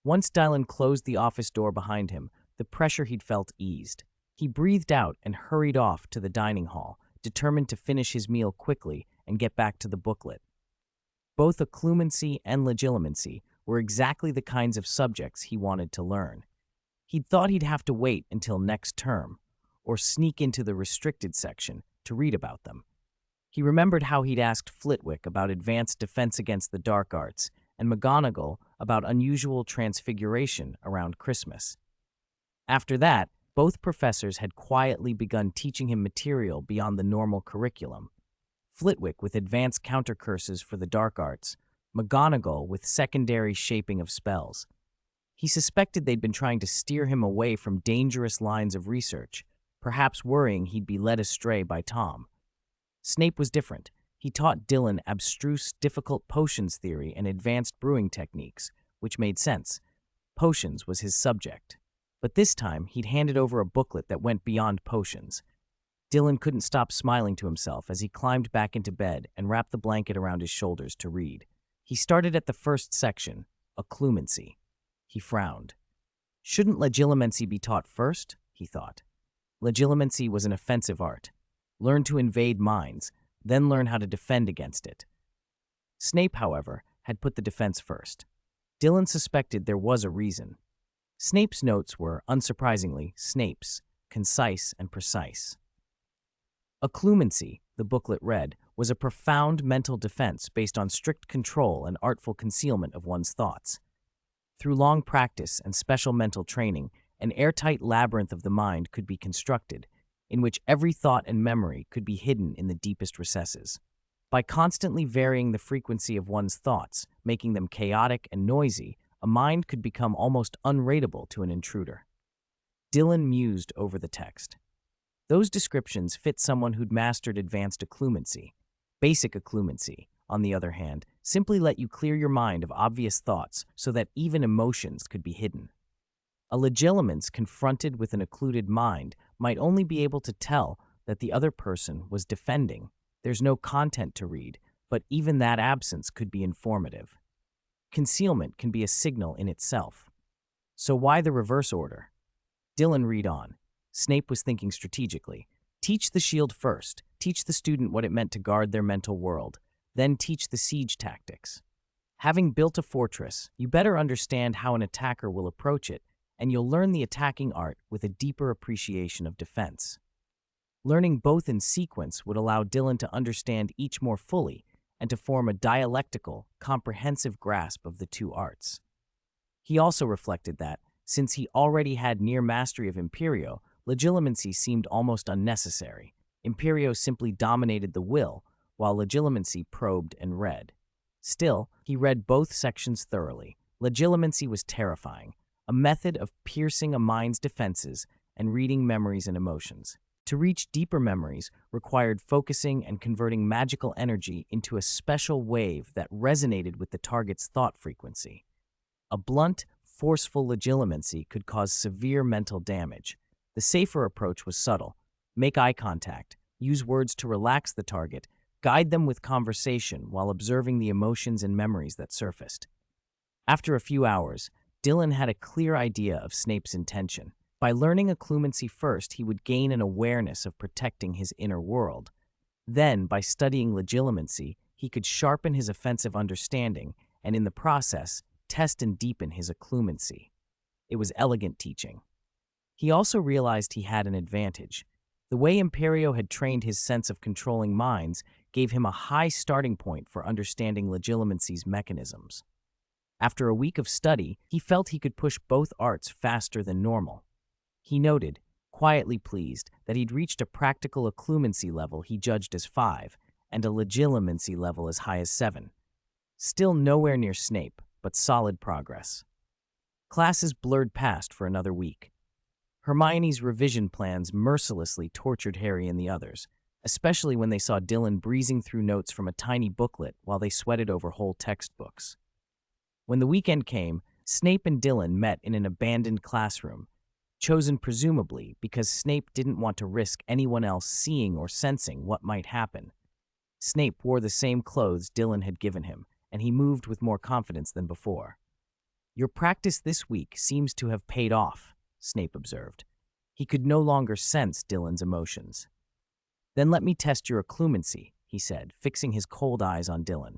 Once Dylan closed the office door behind him, the pressure he'd felt eased. He breathed out and hurried off to the dining hall, determined to finish his meal quickly and get back to the booklet. Both occlumency and legilimency were exactly the kinds of subjects he wanted to learn. He'd thought he'd have to wait until next term, or sneak into the restricted section to read about them. He remembered how he'd asked Flitwick about advanced defense against the dark arts, and McGonagall about unusual transfiguration around Christmas. After that, both professors had quietly begun teaching him material beyond the normal curriculum. Flitwick with advanced counter curses for the dark arts, McGonagall with secondary shaping of spells. He suspected they'd been trying to steer him away from dangerous lines of research, perhaps worrying he'd be led astray by Tom. Snape was different. He taught Dylan abstruse, difficult potions theory and advanced brewing techniques, which made sense. Potions was his subject. But this time, he'd handed over a booklet that went beyond potions. Dylan couldn't stop smiling to himself as he climbed back into bed and wrapped the blanket around his shoulders to read. He started at the first section, occlumency. He frowned. Shouldn't legilimency be taught first? He thought. Legilimency was an offensive art. Learn to invade minds, then learn how to defend against it. Snape, however, had put the defense first. Dylan suspected there was a reason. Snape's notes were, unsurprisingly, Snape's, concise and precise. Occlumency, the booklet read, was a profound mental defense based on strict control and artful concealment of one's thoughts. Through long practice and special mental training, an airtight labyrinth of the mind could be constructed, in which every thought and memory could be hidden in the deepest recesses. By constantly varying the frequency of one's thoughts, making them chaotic and noisy, a mind could become almost unreadable to an intruder. Dylan mused over the text. Those descriptions fit someone who'd mastered advanced occlumency. Basic occlumency, on the other hand, simply let you clear your mind of obvious thoughts so that even emotions could be hidden. A legilimens confronted with an occluded mind might only be able to tell that the other person was defending. There's no content to read, but even that absence could be informative. Concealment can be a signal in itself. So why the reverse order? Dylan read on. Snape was thinking strategically. Teach the shield first. Teach the student what it meant to guard their mental world. Then teach the siege tactics. Having built a fortress, you better understand how an attacker will approach it, and you'll learn the attacking art with a deeper appreciation of defense. Learning both in sequence would allow Dylan to understand each more fully and to form a dialectical, comprehensive grasp of the two arts. He also reflected that, since he already had near mastery of Imperio, legilimency seemed almost unnecessary. Imperio simply dominated the will, while legilimency probed and read. Still, he read both sections thoroughly. Legilimency was terrifying, a method of piercing a mind's defenses and reading memories and emotions. To reach deeper memories required focusing and converting magical energy into a special wave that resonated with the target's thought frequency. A blunt, forceful legilimency could cause severe mental damage. The safer approach was subtle. Make eye contact, use words to relax the target, guide them with conversation while observing the emotions and memories that surfaced. After a few hours, Dylan had a clear idea of Snape's intention. By learning occlumency first, he would gain an awareness of protecting his inner world. Then, by studying legilimency, he could sharpen his offensive understanding and, in the process, test and deepen his occlumency. It was elegant teaching. He also realized he had an advantage. The way Imperio had trained his sense of controlling minds gave him a high starting point for understanding legilimency's mechanisms. After a week of study, he felt he could push both arts faster than normal. He noted, quietly pleased, that he'd reached a practical occlumency level he judged as 5 and a legilimency level as high as 7. Still nowhere near Snape, but solid progress. Classes blurred past for another week. Hermione's revision plans mercilessly tortured Harry and the others, especially when they saw Dylan breezing through notes from a tiny booklet while they sweated over whole textbooks. When the weekend came, Snape and Dylan met in an abandoned classroom, chosen presumably because Snape didn't want to risk anyone else seeing or sensing what might happen. Snape wore the same clothes Dylan had given him, and he moved with more confidence than before. "Your practice this week seems to have paid off," Snape observed. He could no longer sense Dylan's emotions. "Then let me test your occlumency," he said, fixing his cold eyes on Dylan.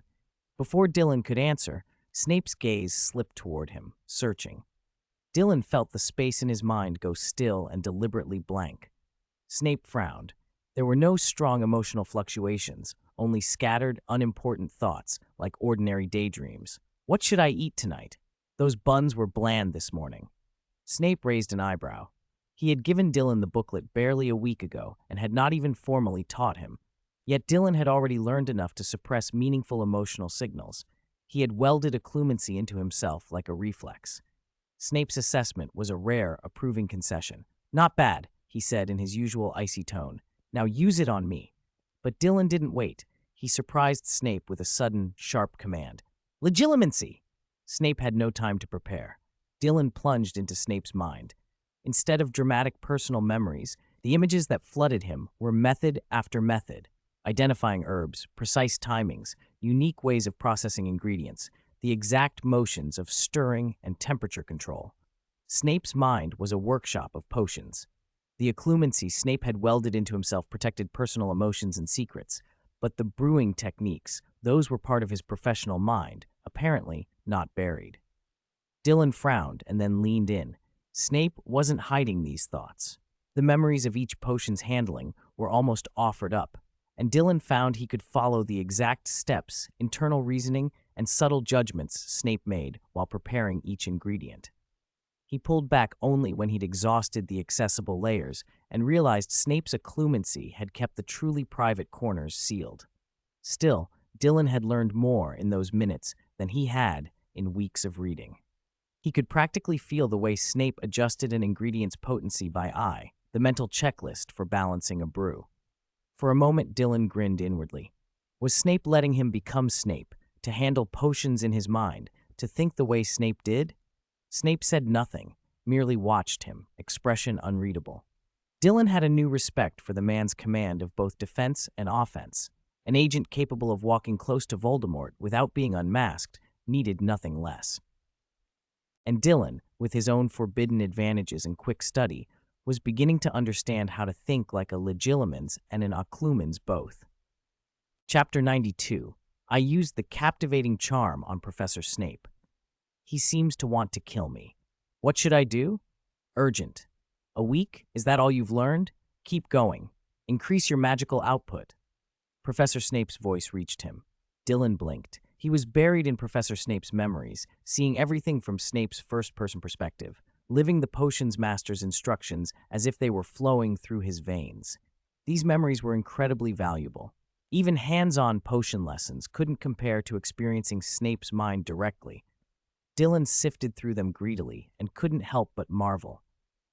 Before Dylan could answer, Snape's gaze slipped toward him, searching. Dylan felt the space in his mind go still and deliberately blank. Snape frowned. There were no strong emotional fluctuations, only scattered, unimportant thoughts, like ordinary daydreams. "What should I eat tonight? Those buns were bland this morning." Snape raised an eyebrow. He had given Dylan the booklet barely a week ago and had not even formally taught him. Yet Dylan had already learned enough to suppress meaningful emotional signals. He had welded occlumency into himself like a reflex. Snape's assessment was a rare, approving concession. "Not bad," he said in his usual icy tone. "Now use it on me." But Dylan didn't wait. He surprised Snape with a sudden, sharp command. "Legilimency!" Snape had no time to prepare. Dylan plunged into Snape's mind. Instead of dramatic personal memories, the images that flooded him were method after method, identifying herbs, precise timings, unique ways of processing ingredients, the exact motions of stirring and temperature control. Snape's mind was a workshop of potions. The occlumency Snape had welded into himself protected personal emotions and secrets, but the brewing techniques, those were part of his professional mind, apparently not buried. Dylan frowned and then leaned in. Snape wasn't hiding these thoughts. The memories of each potion's handling were almost offered up, and Dylan found he could follow the exact steps, internal reasoning, and subtle judgments Snape made while preparing each ingredient. He pulled back only when he'd exhausted the accessible layers and realized Snape's occlumency had kept the truly private corners sealed. Still, Dylan had learned more in those minutes than he had in weeks of reading. He could practically feel the way Snape adjusted an ingredient's potency by eye, the mental checklist for balancing a brew. For a moment, Dylan grinned inwardly. Was Snape letting him become Snape, to handle potions in his mind, to think the way Snape did? Snape said nothing, merely watched him, expression unreadable. Dylan had a new respect for the man's command of both defense and offense. An agent capable of walking close to Voldemort without being unmasked needed nothing less. And Dylan, with his own forbidden advantages and quick study, was beginning to understand how to think like a Legilimens and an Occlumens both. Chapter 92. I used the captivating charm on Professor Snape. He seems to want to kill me. What should I do? Urgent. A week? Is that all you've learned? Keep going. Increase your magical output. Professor Snape's voice reached him. Dylan blinked. He was buried in Professor Snape's memories, seeing everything from Snape's first-person perspective, living the potions master's instructions as if they were flowing through his veins. These memories were incredibly valuable. Even hands-on potion lessons couldn't compare to experiencing Snape's mind directly. Dylan sifted through them greedily and couldn't help but marvel.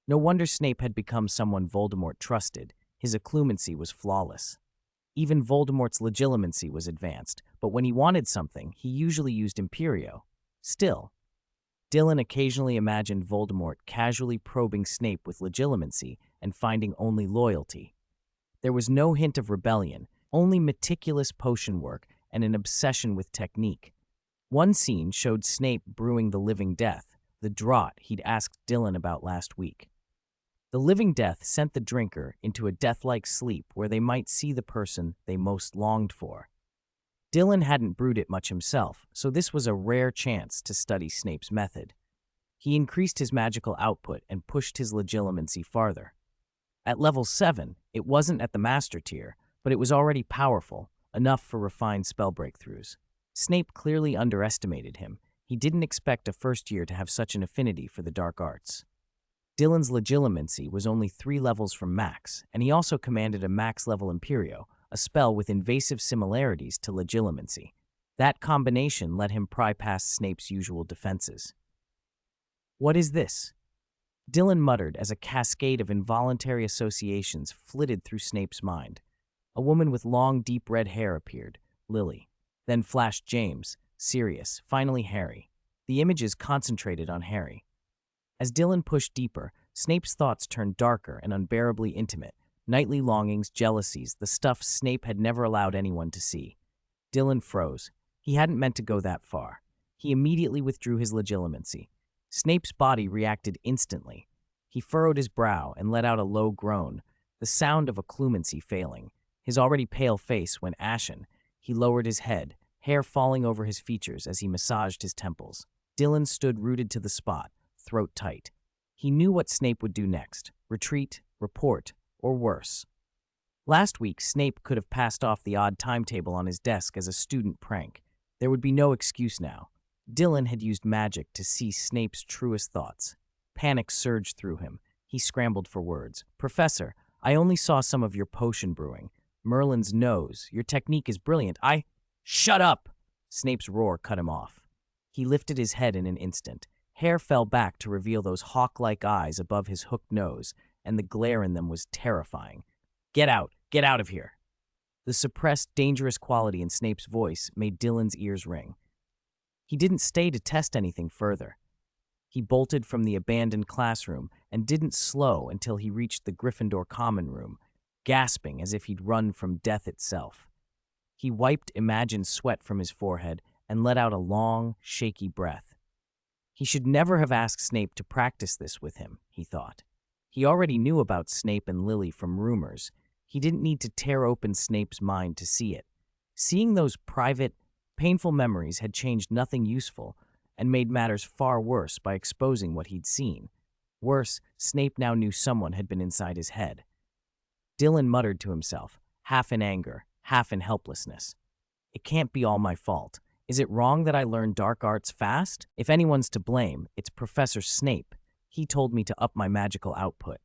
No wonder Snape had become someone Voldemort trusted. His occlumency was flawless. Even Voldemort's legilimency was advanced, but when he wanted something, he usually used Imperio. Still, Dylan occasionally imagined Voldemort casually probing Snape with legilimency and finding only loyalty. There was no hint of rebellion, only meticulous potion work and an obsession with technique. One scene showed Snape brewing the living death, the draught he'd asked Dylan about last week. The living death sent the drinker into a death-like sleep where they might see the person they most longed for. Dylan hadn't brewed it much himself, so this was a rare chance to study Snape's method. He increased his magical output and pushed his legilimency farther. At level 7, it wasn't at the master tier, but it was already powerful, enough for refined spell breakthroughs. Snape clearly underestimated him. He didn't expect a first year to have such an affinity for the dark arts. Dylan's legilimency was only 3 levels from max, and he also commanded a max-level Imperio, a spell with invasive similarities to legilimency. That combination let him pry past Snape's usual defenses. What is this? Dylan muttered as a cascade of involuntary associations flitted through Snape's mind. A woman with long, deep red hair appeared, Lily. Then flashed James, Sirius, finally Harry. The images concentrated on Harry. As Dylan pushed deeper, Snape's thoughts turned darker and unbearably intimate. Nightly longings, jealousies, the stuff Snape had never allowed anyone to see. Dylan froze. He hadn't meant to go that far. He immediately withdrew his legilimency. Snape's body reacted instantly. He furrowed his brow and let out a low groan, the sound of occlumency failing. His already pale face went ashen. He lowered his head, hair falling over his features as he massaged his temples. Dylan stood rooted to the spot, throat tight. He knew what Snape would do next: retreat, report, or worse. Last week, Snape could have passed off the odd timetable on his desk as a student prank. There would be no excuse now. Dylan had used magic to see Snape's truest thoughts. Panic surged through him. He scrambled for words. "Professor, I only saw some of your potion brewing. Merlin's nose. Your technique is brilliant. Shut up!" Snape's roar cut him off. He lifted his head in an instant. Hair fell back to reveal those hawk-like eyes above his hooked nose, and the glare in them was terrifying. Get out of here." The suppressed, dangerous quality in Snape's voice made Dylan's ears ring. He didn't stay to test anything further. He bolted from the abandoned classroom and didn't slow until he reached the Gryffindor common room, gasping as if he'd run from death itself. He wiped imagined sweat from his forehead and let out a long, shaky breath. He should never have asked Snape to practice this with him, he thought. He already knew about Snape and Lily from rumors. He didn't need to tear open Snape's mind to see it. Seeing those private, painful memories had changed nothing useful and made matters far worse by exposing what he'd seen. Worse, Snape now knew someone had been inside his head. Dylan muttered to himself, half in anger, half in helplessness. It can't be all my fault. Is it wrong that I learned dark arts fast? If anyone's to blame, it's Professor Snape. He told me to up my magical output.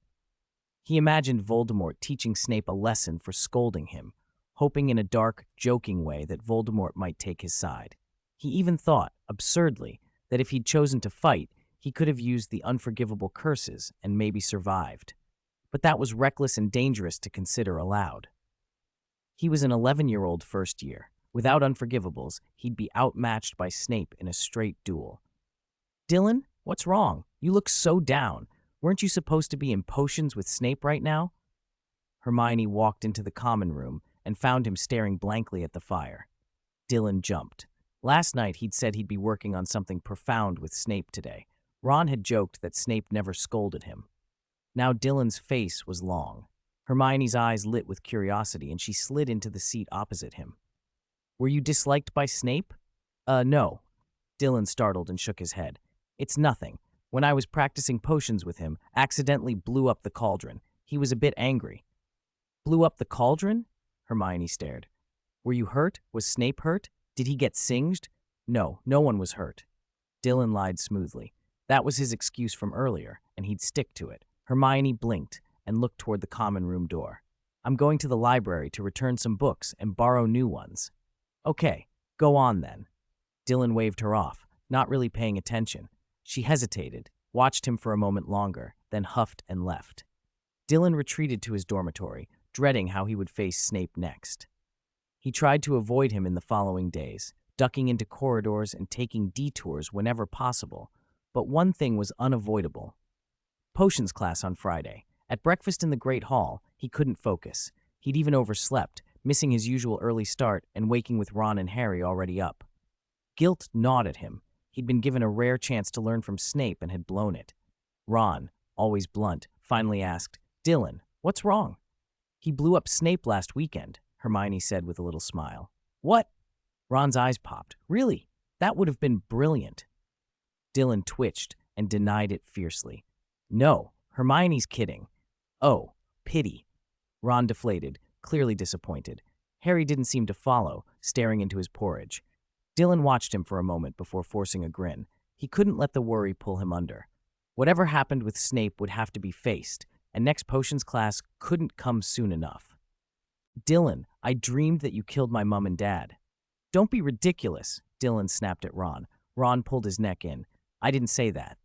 He imagined Voldemort teaching Snape a lesson for scolding him, hoping in a dark, joking way that Voldemort might take his side. He even thought, absurdly, that if he'd chosen to fight, he could have used the Unforgivable Curses and maybe survived. But that was reckless and dangerous to consider aloud. He was an 11-year-old first year. Without Unforgivables, he'd be outmatched by Snape in a straight duel. "Dylan, What's wrong? You look so down. Weren't you supposed to be in potions with Snape right now? Hermione walked into the common room and found him staring blankly at the fire. Dylan jumped. Last night he'd said he'd be working on something profound with Snape today. Ron had joked that Snape never scolded him. Now Dylan's face was long. Hermione's eyes lit with curiosity, and she slid into the seat opposite him. Were you disliked by Snape? No. Dylan startled and shook his head. It's nothing. When I was practicing potions with him, accidentally blew up the cauldron. He was a bit angry. Blew up the cauldron? Hermione stared. Were you hurt? Was Snape hurt? Did he get singed? No, no one was hurt. Dylan lied smoothly. That was his excuse from earlier, and he'd stick to it. Hermione blinked and looked toward the common room door. I'm going to the library to return some books and borrow new ones. Okay, go on then. Dylan waved her off, not really paying attention. She hesitated, watched him for a moment longer, then huffed and left. Dylan retreated to his dormitory, dreading how he would face Snape next. He tried to avoid him in the following days, ducking into corridors and taking detours whenever possible. But one thing was unavoidable. Potions class on Friday. At breakfast in the Great Hall, he couldn't focus. He'd even overslept, missing his usual early start and waking with Ron and Harry already up. Guilt gnawed at him. He'd been given a rare chance to learn from Snape and had blown it. Ron, always blunt, finally asked, Dylan, what's wrong? He blew up Snape last weekend, Hermione said with a little smile. What? Ron's eyes popped. Really? That would have been brilliant. Dylan twitched and denied it fiercely. No, Hermione's kidding. Oh, pity. Ron deflated, clearly disappointed. Harry didn't seem to follow, staring into his porridge. Dylan watched him for a moment before forcing a grin. He couldn't let the worry pull him under. Whatever happened with Snape would have to be faced, and next potions class couldn't come soon enough. Dylan, I dreamed that you killed my mom and dad. Don't be ridiculous, Dylan snapped at Ron. Ron pulled his neck in. I didn't say that.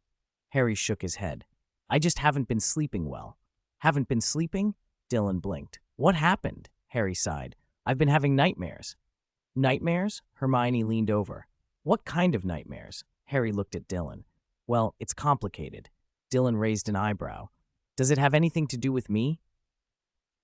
Harry shook his head. I just haven't been sleeping well. Haven't been sleeping? Dylan blinked. What happened? Harry sighed. I've been having nightmares. Nightmares? Hermione leaned over. What kind of nightmares? Harry looked at Dylan. Well, it's complicated. Dylan raised an eyebrow. Does it have anything to do with me?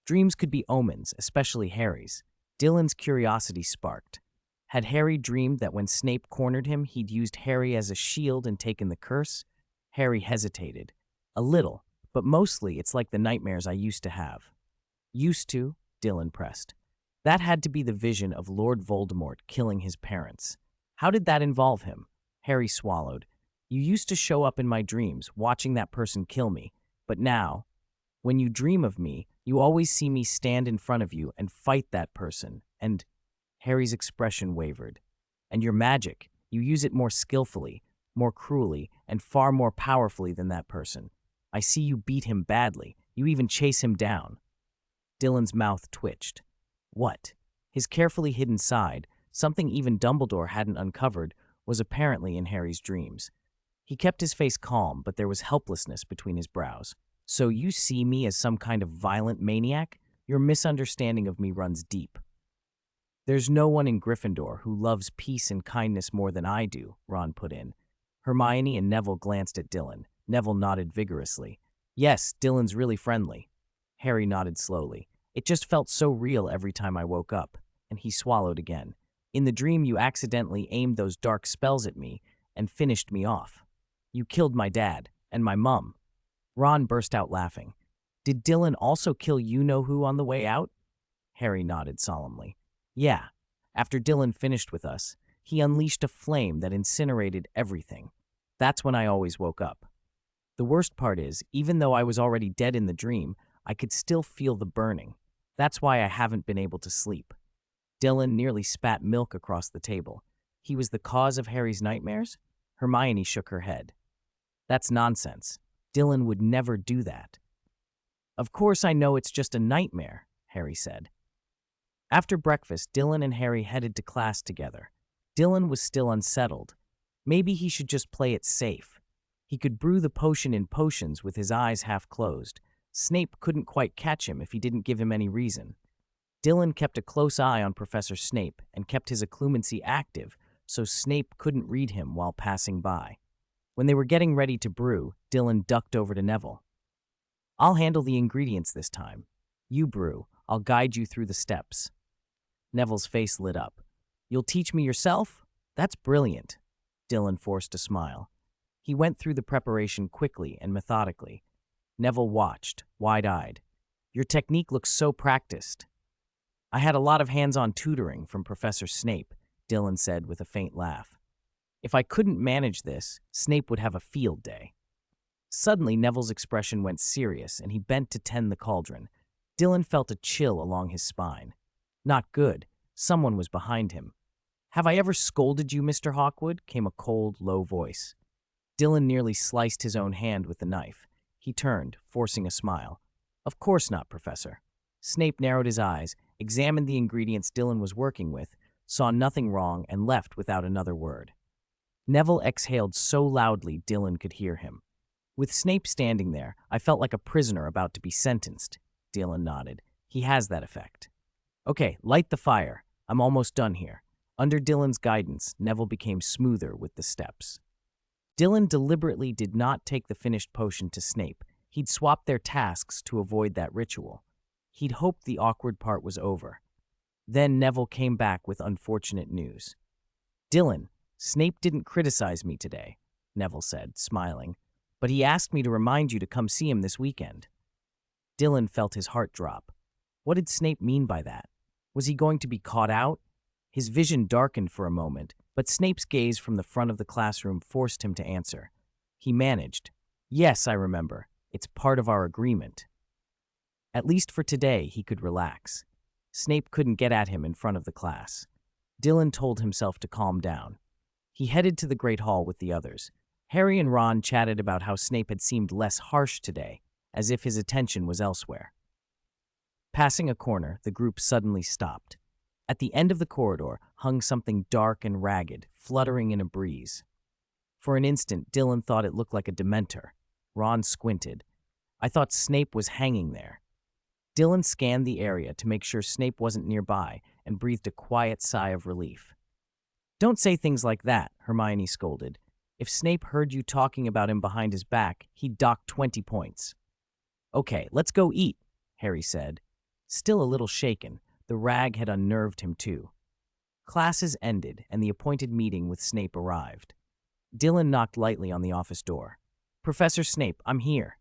Dreams could be omens, especially Harry's. Dylan's curiosity sparked. Had Harry dreamed that when Snape cornered him, he'd used Harry as a shield and taken the curse? Harry hesitated. A little, but mostly it's like the nightmares I used to have. Used to? Dylan pressed. That had to be the vision of Lord Voldemort killing his parents. How did that involve him? Harry swallowed. You used to show up in my dreams, watching that person kill me, but now, when you dream of me, you always see me stand in front of you and fight that person, and Harry's expression wavered. And your magic, you use it more skillfully, more cruelly, and far more powerfully than that person. I see you beat him badly. You even chase him down. Dylan's mouth twitched. What? His carefully hidden side, something even Dumbledore hadn't uncovered, was apparently in Harry's dreams. He kept his face calm, but there was helplessness between his brows. So you see me as some kind of violent maniac? Your misunderstanding of me runs deep. There's no one in Gryffindor who loves peace and kindness more than I do, Ron put in. Hermione and Neville glanced at Dylan. Neville nodded vigorously. Yes, Dylan's really friendly. Harry nodded slowly. It just felt so real every time I woke up. And he swallowed again. In the dream, you accidentally aimed those dark spells at me and finished me off. You killed my dad and my mum. Ron burst out laughing. Did Dylan also kill you-know-who on the way out? Harry nodded solemnly. Yeah. After Dylan finished with us, he unleashed a flame that incinerated everything. That's when I always woke up. The worst part is, even though I was already dead in the dream, I could still feel the burning. That's why I haven't been able to sleep. Dylan nearly spat milk across the table. He was the cause of Harry's nightmares? Hermione shook her head. That's nonsense. Dylan would never do that. Of course I know it's just a nightmare, Harry said. After breakfast, Dylan and Harry headed to class together. Dylan was still unsettled. Maybe he should just play it safe. He could brew the potion in potions with his eyes half closed. Snape couldn't quite catch him if he didn't give him any reason. Dylan kept a close eye on Professor Snape and kept his occlumency active so Snape couldn't read him while passing by. When they were getting ready to brew, Dylan ducked over to Neville. I'll handle the ingredients this time. You brew. I'll guide you through the steps. Neville's face lit up. You'll teach me yourself? That's brilliant. Dylan forced a smile. He went through the preparation quickly and methodically. Neville watched, wide-eyed. Your technique looks so practiced. I had a lot of hands-on tutoring from Professor Snape, Dylan said with a faint laugh. If I couldn't manage this, Snape would have a field day. Suddenly, Neville's expression went serious, and he bent to tend the cauldron. Dylan felt a chill along his spine. Not good. Someone was behind him. Have I ever scolded you, Mr. Hawkwood? Came a cold, low voice. Dylan nearly sliced his own hand with the knife. He turned, forcing a smile. Of course not, Professor. Snape narrowed his eyes, examined the ingredients Dylan was working with, saw nothing wrong, and left without another word. Neville exhaled so loudly Dylan could hear him. With Snape standing there, I felt like a prisoner about to be sentenced. Dylan nodded. He has that effect. Okay, light the fire. I'm almost done here. Under Dylan's guidance, Neville became smoother with the steps. Dylan deliberately did not take the finished potion to Snape. He'd swapped their tasks to avoid that ritual. He'd hoped the awkward part was over. Then Neville came back with unfortunate news. Dylan, Snape didn't criticize me today, Neville said, smiling, but he asked me to remind you to come see him this weekend. Dylan felt his heart drop. What did Snape mean by that? Was he going to be caught out? His vision darkened for a moment, but Snape's gaze from the front of the classroom forced him to answer. He managed. Yes, I remember. It's part of our agreement. At least for today, he could relax. Snape couldn't get at him in front of the class. Dylan told himself to calm down. He headed to the Great Hall with the others. Harry and Ron chatted about how Snape had seemed less harsh today, as if his attention was elsewhere. Passing a corner, the group suddenly stopped. At the end of the corridor hung something dark and ragged, fluttering in a breeze. For an instant, Dylan thought it looked like a Dementor. Ron squinted. I thought Snape was hanging there. Dylan scanned the area to make sure Snape wasn't nearby and breathed a quiet sigh of relief. Don't say things like that, Hermione scolded. If Snape heard you talking about him behind his back, he'd dock 20 points. Okay, let's go eat, Harry said. Still a little shaken, the rag had unnerved him too. Classes ended, and the appointed meeting with Snape arrived. Dylan knocked lightly on the office door. Professor Snape, I'm here.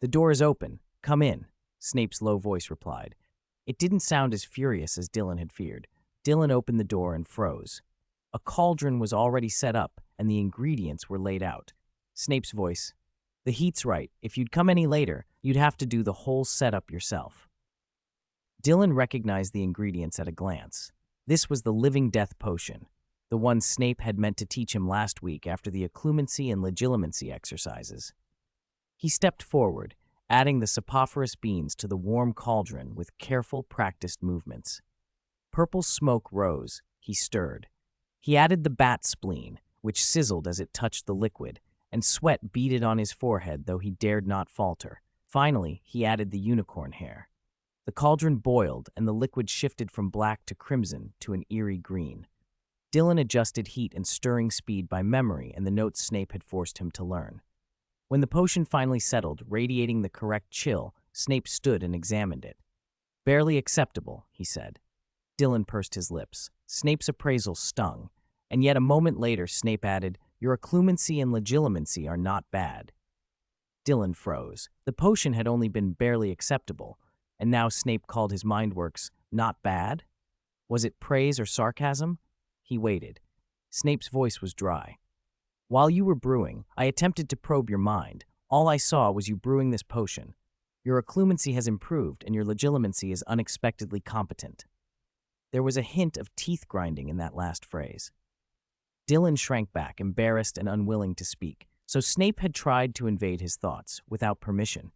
The door is open. Come in, Snape's low voice replied. It didn't sound as furious as Dylan had feared. Dylan opened the door and froze. A cauldron was already set up, and the ingredients were laid out. Snape's voice, the heat's right. If you'd come any later, you'd have to do the whole setup yourself. Dylan recognized the ingredients at a glance. This was the living death potion, the one Snape had meant to teach him last week after the occlumency and legilimency exercises. He stepped forward, adding the saprophoros beans to the warm cauldron with careful, practiced movements. Purple smoke rose. He stirred. He added the bat spleen, which sizzled as it touched the liquid, and sweat beaded on his forehead, though he dared not falter. Finally, he added the unicorn hair. The cauldron boiled, and the liquid shifted from black to crimson to an eerie green. Dylan adjusted heat and stirring speed by memory and the notes Snape had forced him to learn. When the potion finally settled, radiating the correct chill, Snape stood and examined it. Barely acceptable, he said. Dylan pursed his lips. Snape's appraisal stung, and yet a moment later Snape added, Your occlumency and legilimency are not bad. Dylan froze. The potion had only been barely acceptable, and now Snape called his mind works not bad? Was it praise or sarcasm? He waited. Snape's voice was dry. While you were brewing, I attempted to probe your mind. All I saw was you brewing this potion. Your occlumency has improved, and your legilimency is unexpectedly competent. There was a hint of teeth grinding in that last phrase. Dylan shrank back, embarrassed and unwilling to speak, so Snape had tried to invade his thoughts, without permission.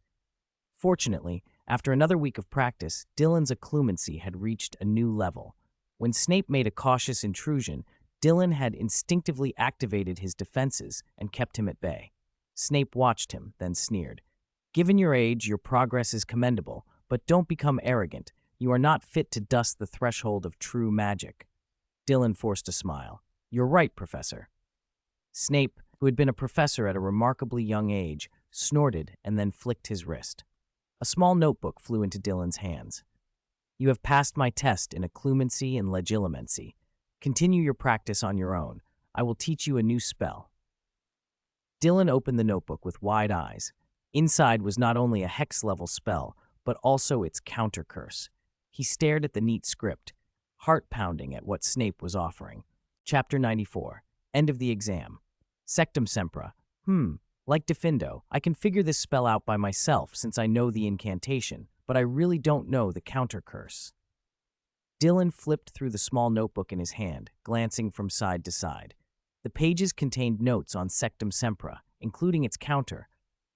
Fortunately, after another week of practice, Dylan's occlumency had reached a new level. When Snape made a cautious intrusion, Dylan had instinctively activated his defenses and kept him at bay. Snape watched him, then sneered. Given your age, your progress is commendable, but don't become arrogant. You are not fit to dust the threshold of true magic. Dylan forced a smile. You're right, Professor. Snape, who had been a professor at a remarkably young age, snorted and then flicked his wrist. A small notebook flew into Dylan's hands. You have passed my test in occlumency and legilimency. Continue your practice on your own. I will teach you a new spell. Dylan opened the notebook with wide eyes. Inside was not only a hex-level spell, but also its counter-curse. He stared at the neat script, heart-pounding at what Snape was offering. Chapter 94. End of the exam. Sectum Sempra. Like Defindo, I can figure this spell out by myself since I know the incantation, but I really don't know the counter-curse. Dylan flipped through the small notebook in his hand, glancing from side to side. The pages contained notes on Sectum Sempra, including its counter,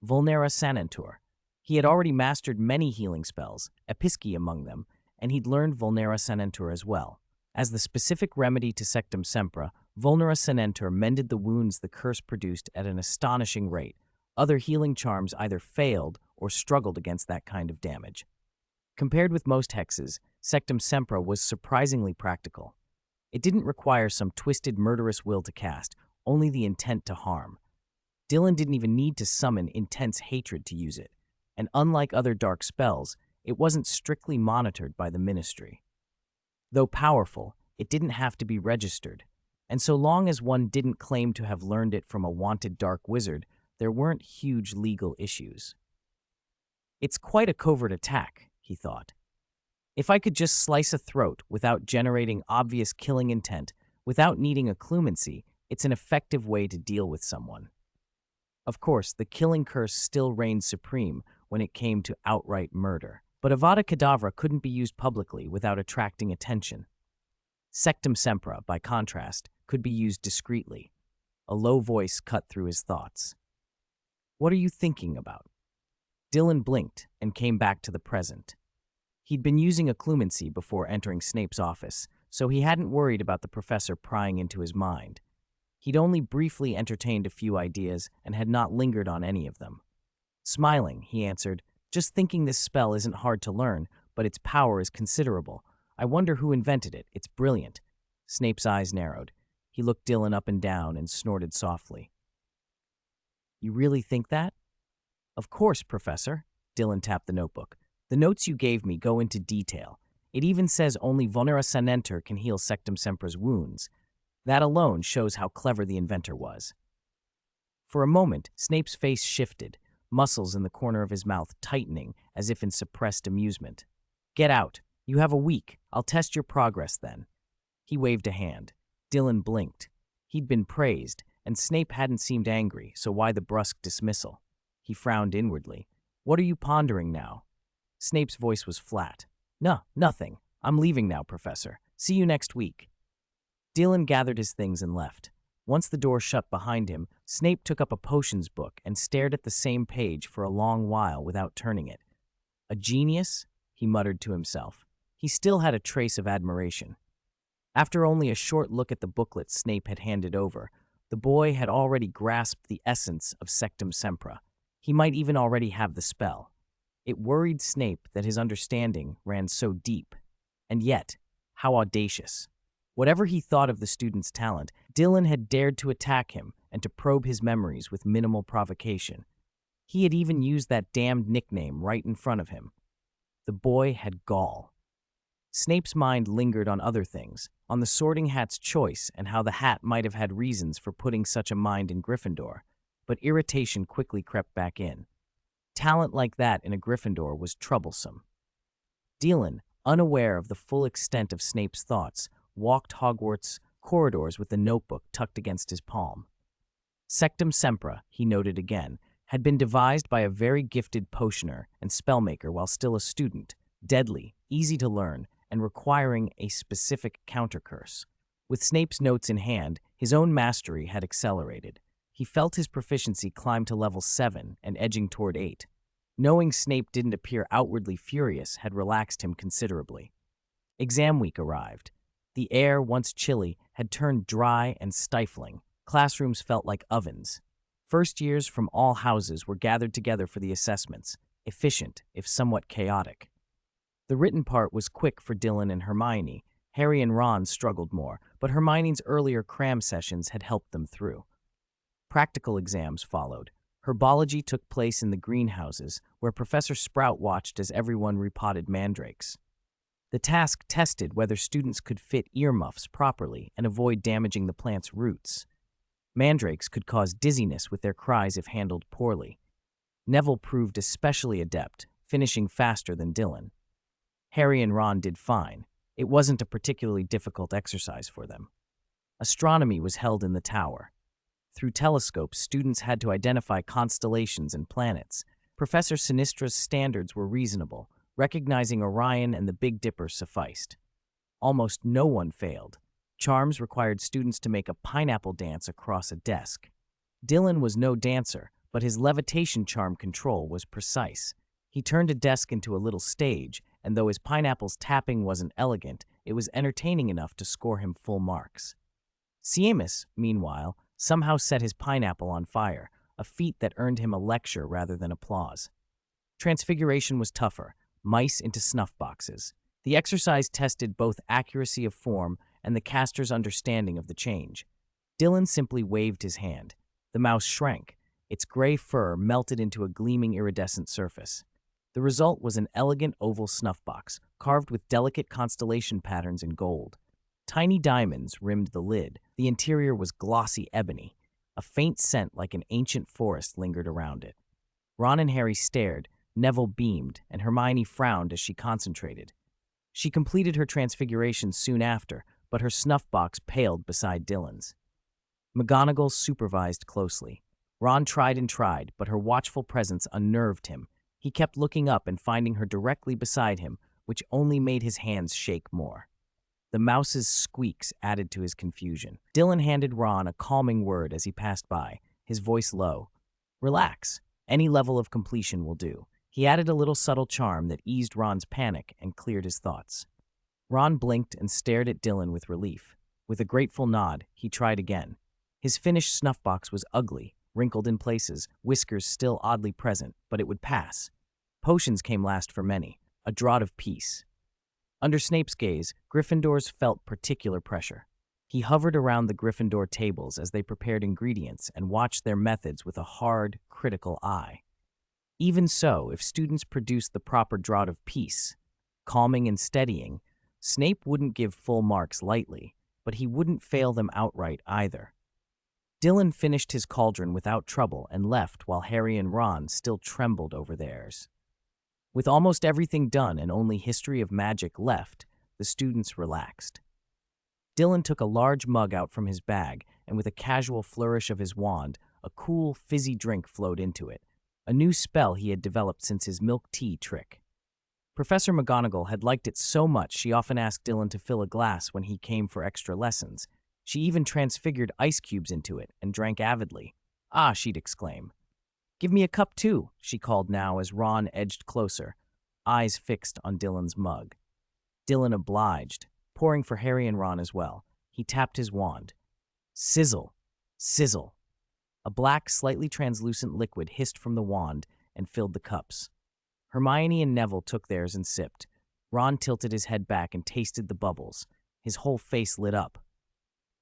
Vulnera Sanentur. He had already mastered many healing spells, Episci among them, and he'd learned Vulnera Sanentur as well. As the specific remedy to Sectum Sempra, Vulnera Sanentur mended the wounds the curse produced at an astonishing rate. Other healing charms either failed or struggled against that kind of damage. Compared with most hexes, Sectum Sempra was surprisingly practical. It didn't require some twisted murderous will to cast, only the intent to harm. Dylan didn't even need to summon intense hatred to use it, and unlike other dark spells, it wasn't strictly monitored by the Ministry. Though powerful, it didn't have to be registered, and so long as one didn't claim to have learned it from a wanted dark wizard, there weren't huge legal issues. It's quite a covert attack, he thought. If I could just slice a throat without generating obvious killing intent, without needing occlumency, it's an effective way to deal with someone. Of course, the killing curse still reigned supreme when it came to outright murder, but Avada Kedavra couldn't be used publicly without attracting attention. Sectum Sempra, by contrast, could be used discreetly. A low voice cut through his thoughts. What are you thinking about? Dylan blinked and came back to the present. He'd been using occlumency before entering Snape's office, so he hadn't worried about the professor prying into his mind. He'd only briefly entertained a few ideas and had not lingered on any of them. Smiling, he answered, "Just thinking this spell isn't hard to learn, but its power is considerable. I wonder who invented it. It's brilliant." Snape's eyes narrowed. He looked Dylan up and down and snorted softly. "You really think that?" "Of course, Professor." Dylan tapped the notebook. "The notes you gave me go into detail. It even says only Vulnera Sanentur can heal Sectum Sempra's wounds. That alone shows how clever the inventor was." For a moment, Snape's face shifted, muscles in the corner of his mouth tightening as if in suppressed amusement. "Get out. You have a week. I'll test your progress then." He waved a hand. Dylan blinked. He'd been praised, and Snape hadn't seemed angry, so why the brusque dismissal? He frowned inwardly. "What are you pondering now?" Snape's voice was flat. Nothing. I'm leaving now, Professor. See you next week." Dylan gathered his things and left. Once the door shut behind him, Snape took up a potions book and stared at the same page for a long while without turning it. "A genius?" he muttered to himself. He still had a trace of admiration. After only a short look at the booklet Snape had handed over, the boy had already grasped the essence of Sectum Sempra. He might even already have the spell. It worried Snape that his understanding ran so deep. And yet, how audacious. Whatever he thought of the student's talent, Dylan had dared to attack him and to probe his memories with minimal provocation. He had even used that damned nickname right in front of him. The boy had gall. Snape's mind lingered on other things, on the Sorting Hat's choice and how the Hat might have had reasons for putting such a mind in Gryffindor, but irritation quickly crept back in. Talent like that in a Gryffindor was troublesome. Dylan, unaware of the full extent of Snape's thoughts, walked Hogwarts corridors with the notebook tucked against his palm. Sectum Sempra, he noted again, had been devised by a very gifted potioner and spellmaker while still a student, deadly, easy to learn, and requiring a specific countercurse. With Snape's notes in hand, his own mastery had accelerated. He felt his proficiency climb to level 7 and edging toward 8. Knowing Snape didn't appear outwardly furious had relaxed him considerably. Exam week arrived. The air, once chilly, had turned dry and stifling. Classrooms felt like ovens. First years from all houses were gathered together for the assessments, efficient, if somewhat chaotic. The written part was quick for Dylan and Hermione. Harry and Ron struggled more, but Hermione's earlier cram sessions had helped them through. Practical exams followed. Herbology took place in the greenhouses, where Professor Sprout watched as everyone repotted mandrakes. The task tested whether students could fit earmuffs properly and avoid damaging the plant's roots. Mandrakes could cause dizziness with their cries if handled poorly. Neville proved especially adept, finishing faster than Dylan. Harry and Ron did fine. It wasn't a particularly difficult exercise for them. Astronomy was held in the tower. Through telescopes, students had to identify constellations and planets. Professor Sinistra's standards were reasonable. Recognizing Orion and the Big Dipper sufficed. Almost no one failed. Charms required students to make a pineapple dance across a desk. Dylan was no dancer, but his levitation charm control was precise. He turned a desk into a little stage, and though his pineapple's tapping wasn't elegant, it was entertaining enough to score him full marks. Seamus, meanwhile, somehow set his pineapple on fire, a feat that earned him a lecture rather than applause. Transfiguration was tougher, mice into snuff boxes. The exercise tested both accuracy of form and the caster's understanding of the change. Dylan simply waved his hand. The mouse shrank. Its gray fur melted into a gleaming iridescent surface. The result was an elegant oval snuff box, carved with delicate constellation patterns in gold. Tiny diamonds rimmed the lid. The interior was glossy ebony. A faint scent like an ancient forest lingered around it. Ron and Harry stared. Neville beamed, and Hermione frowned as she concentrated. She completed her transfiguration soon after, but her snuff box paled beside Dylan's. McGonagall supervised closely. Ron tried and tried, but her watchful presence unnerved him. He kept looking up and finding her directly beside him, which only made his hands shake more. The mouse's squeaks added to his confusion. Dylan handed Ron a calming word as he passed by, his voice low. "Relax. Any level of completion will do." He added a little subtle charm that eased Ron's panic and cleared his thoughts. Ron blinked and stared at Dylan with relief. With a grateful nod, he tried again. His finished snuff box was ugly, wrinkled in places, whiskers still oddly present, but it would pass. Potions came last for many, a draught of peace. Under Snape's gaze, Gryffindors felt particular pressure. He hovered around the Gryffindor tables as they prepared ingredients and watched their methods with a hard, critical eye. Even so, if students produced the proper draught of peace, calming and steadying, Snape wouldn't give full marks lightly, but he wouldn't fail them outright either. Dylan finished his cauldron without trouble and left while Harry and Ron still trembled over theirs. With almost everything done and only History of Magic left, the students relaxed. Dylan took a large mug out from his bag, and with a casual flourish of his wand, a cool, fizzy drink flowed into it, a new spell he had developed since his milk tea trick. Professor McGonagall had liked it so much she often asked Dylan to fill a glass when he came for extra lessons. She even transfigured ice cubes into it and drank avidly. "Ah," she'd exclaim. "Give me a cup too," she called now as Ron edged closer, eyes fixed on Dylan's mug. Dylan obliged, pouring for Harry and Ron as well. He tapped his wand. Sizzle, sizzle. A black, slightly translucent liquid hissed from the wand and filled the cups. Hermione and Neville took theirs and sipped. Ron tilted his head back and tasted the bubbles. His whole face lit up.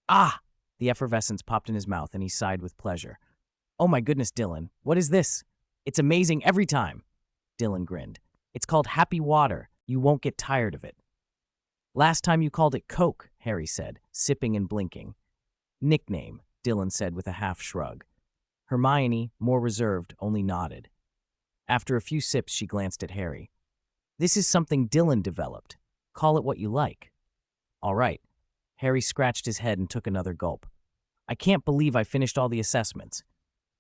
"Ah!" The effervescence popped in his mouth and he sighed with pleasure. "Oh my goodness, Dylan, what is this? It's amazing every time." Dylan grinned. "It's called Happy Water. You won't get tired of it." "Last time you called it Coke," Harry said, sipping and blinking. "Nickname," Dylan said with a half shrug. Hermione, more reserved, only nodded. After a few sips, she glanced at Harry. "This is something Dylan developed. Call it what you like." "All right." Harry scratched his head and took another gulp. "I can't believe I finished all the assessments."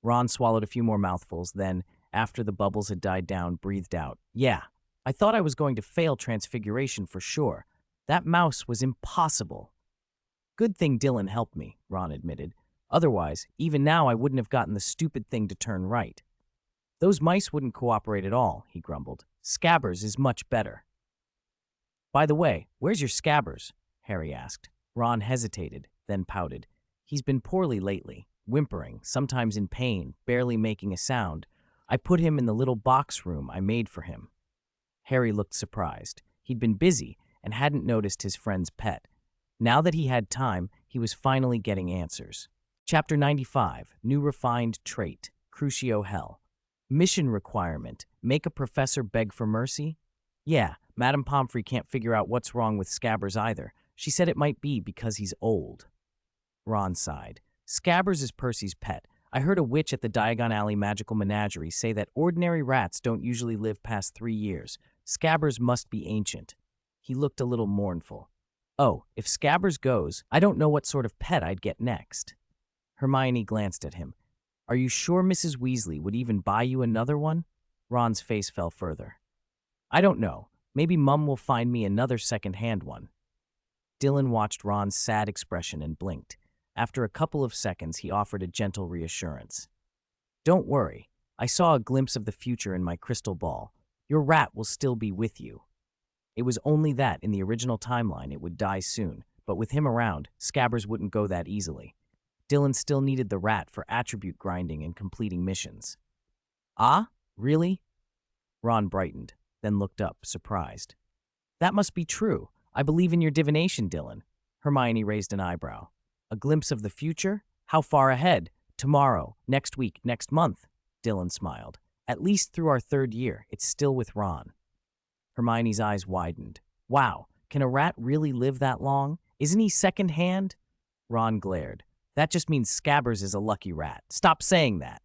Ron swallowed a few more mouthfuls, then, after the bubbles had died down, breathed out. "Yeah, I thought I was going to fail Transfiguration for sure. That mouse was impossible." "Good thing Dylan helped me," Ron admitted. "Otherwise, even now I wouldn't have gotten the stupid thing to turn right." "Those mice wouldn't cooperate at all," he grumbled. "Scabbers is much better." "By the way, where's your Scabbers?" Harry asked. Ron hesitated, then pouted. "He's been poorly lately, whimpering, sometimes in pain, barely making a sound. I put him in the little box room I made for him." Harry looked surprised. He'd been busy and hadn't noticed his friend's pet. Now that he had time, he was finally getting answers. Chapter 95, New Refined Trait, Crucio Hell. Mission requirement, make a professor beg for mercy? Yeah, Madame Pomfrey can't figure out what's wrong with Scabbers either. She said it might be because he's old. Ron sighed. Scabbers is Percy's pet. I heard a witch at the Diagon Alley Magical Menagerie say that ordinary rats don't usually live past 3 years. Scabbers must be ancient. He looked a little mournful. Oh, if Scabbers goes, I don't know what sort of pet I'd get next. Hermione glanced at him. Are you sure Mrs. Weasley would even buy you another one? Ron's face fell further. I don't know. Maybe Mum will find me another second-hand one. Dylan watched Ron's sad expression and blinked. After a couple of seconds, he offered a gentle reassurance. Don't worry. I saw a glimpse of the future in my crystal ball. Your rat will still be with you. It was only that in the original timeline it would die soon, but with him around, Scabbers wouldn't go that easily. Dylan still needed the rat for attribute grinding and completing missions. Ah, really? Ron brightened, then looked up, surprised. That must be true. I believe in your divination, Dylan. Hermione raised an eyebrow. A glimpse of the future? How far ahead? Tomorrow, next week, next month? Dylan smiled. At least through our 3rd year, it's still with Ron. Hermione's eyes widened. Wow, can a rat really live that long? Isn't he second-hand? Ron glared. That just means Scabbers is a lucky rat. Stop saying that.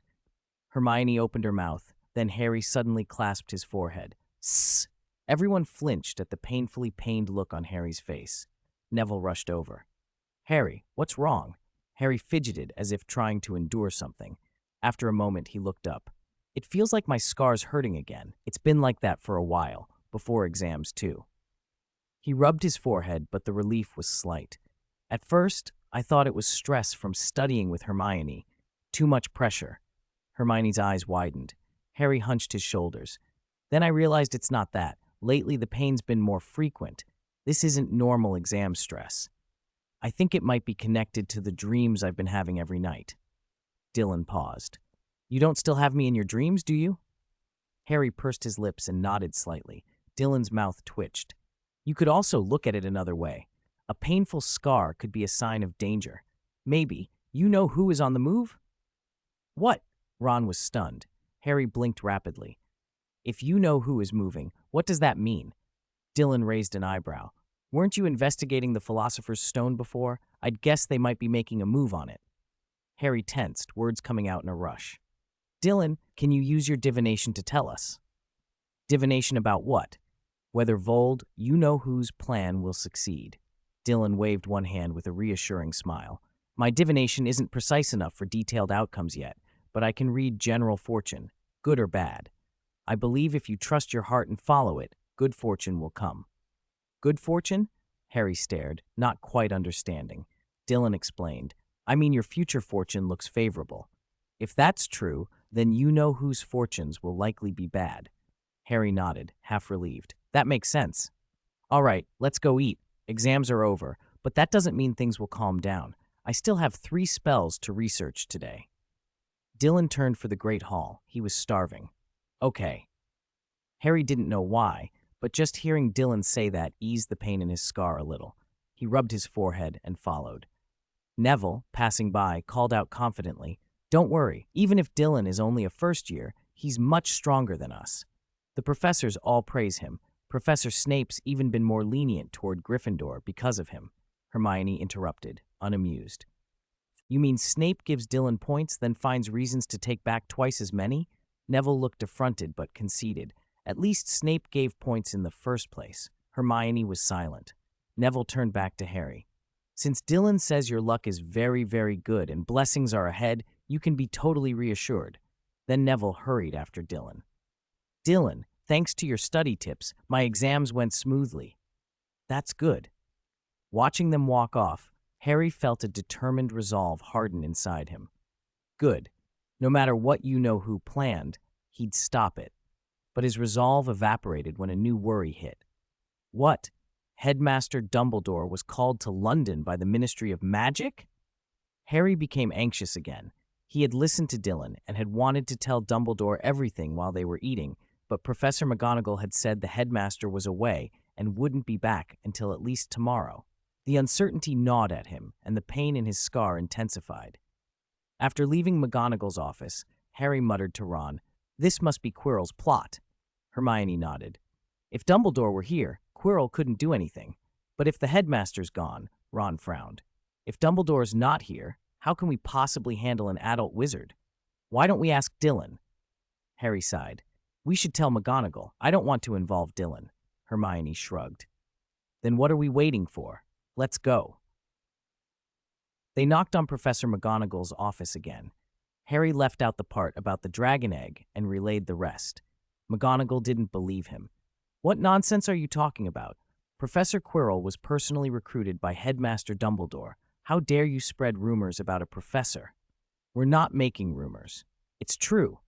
Hermione opened her mouth, then Harry suddenly clasped his forehead. Sss! Everyone flinched at the painfully pained look on Harry's face. Neville rushed over. Harry, what's wrong? Harry fidgeted as if trying to endure something. After a moment, he looked up. It feels like my scar's hurting again. It's been like that for a while, before exams too. He rubbed his forehead, but the relief was slight. At first, I thought it was stress from studying with Hermione. Too much pressure. Hermione's eyes widened. Harry hunched his shoulders. Then I realized it's not that. Lately, the pain's been more frequent. This isn't normal exam stress. I think it might be connected to the dreams I've been having every night. Dylan paused. You don't still have me in your dreams, do you? Harry pursed his lips and nodded slightly. Dylan's mouth twitched. You could also look at it another way. A painful scar could be a sign of danger. Maybe. You know who is on the move? What? Ron was stunned. Harry blinked rapidly. If you know who is moving, what does that mean? Dylan raised an eyebrow. Weren't you investigating the Philosopher's Stone before? I'd guess they might be making a move on it. Harry tensed, words coming out in a rush. Dylan, can you use your divination to tell us? Divination about what? Whether Vold, you know whose plan will succeed. Dylan waved one hand with a reassuring smile. My divination isn't precise enough for detailed outcomes yet, but I can read general fortune, good or bad. I believe if you trust your heart and follow it, good fortune will come. Good fortune? Harry stared, not quite understanding. Dylan explained, I mean your future fortune looks favorable. If that's true, then you know whose fortunes will likely be bad. Harry nodded, half relieved. That makes sense. All right, let's go eat. Exams are over, but that doesn't mean things will calm down. I still have 3 spells to research today. Dylan turned for the Great Hall. He was starving. Okay. Harry didn't know why, but just hearing Dylan say that eased the pain in his scar a little. He rubbed his forehead and followed. Neville, passing by, called out confidently, Don't worry, even if Dylan is only a first year, he's much stronger than us. The professors all praise him. Professor Snape's even been more lenient toward Gryffindor because of him. Hermione interrupted, unamused. You mean Snape gives Dylan points, then finds reasons to take back twice as many? Neville looked affronted but conceded. At least Snape gave points in the first place. Hermione was silent. Neville turned back to Harry. Since Dylan says your luck is very, very good and blessings are ahead, you can be totally reassured. Then Neville hurried after Dylan. Dylan, thanks to your study tips, my exams went smoothly. That's good. Watching them walk off, Harry felt a determined resolve harden inside him. Good. No matter what you know who planned, he'd stop it. But his resolve evaporated when a new worry hit. What? Headmaster Dumbledore was called to London by the Ministry of Magic? Harry became anxious again. He had listened to Dylan and had wanted to tell Dumbledore everything while they were eating, but Professor McGonagall had said the headmaster was away and wouldn't be back until at least tomorrow. The uncertainty gnawed at him, and the pain in his scar intensified. After leaving McGonagall's office, Harry muttered to Ron, "This must be Quirrell's plot." Hermione nodded. "If Dumbledore were here, Quirrell couldn't do anything. But if the headmaster's gone," Ron frowned. "If Dumbledore's not here, how can we possibly handle an adult wizard? Why don't we ask Dylan?" Harry sighed. "We should tell McGonagall. I don't want to involve Dylan." Hermione shrugged. "Then what are we waiting for? Let's go." They knocked on Professor McGonagall's office again. Harry left out the part about the dragon egg and relayed the rest. McGonagall didn't believe him. "What nonsense are you talking about? Professor Quirrell was personally recruited by Headmaster Dumbledore. How dare you spread rumors about a professor?" "We're not making rumors. It's true."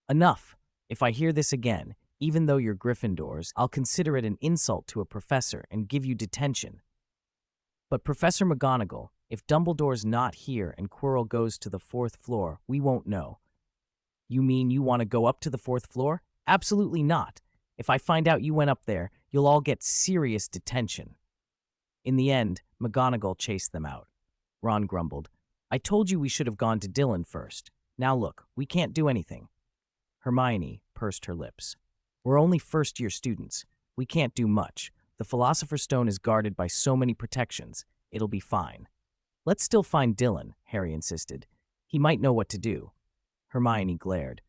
"Enough. If I hear this again, even though you're Gryffindors, I'll consider it an insult to a professor and give you detention." "But Professor McGonagall, if Dumbledore's not here and Quirrell goes to the 4th floor, we won't know." "You mean you want to go up to the 4th floor? Absolutely not. If I find out you went up there, you'll all get serious detention." In the end, McGonagall chased them out. Ron grumbled, "I told you we should have gone to Dylan first. Now look, we can't do anything." Hermione pursed her lips. "We're only first-year students. We can't do much. The Philosopher's Stone is guarded by so many protections. It'll be fine." "Let's still find Dylan," Harry insisted. "He might know what to do." Hermione glared.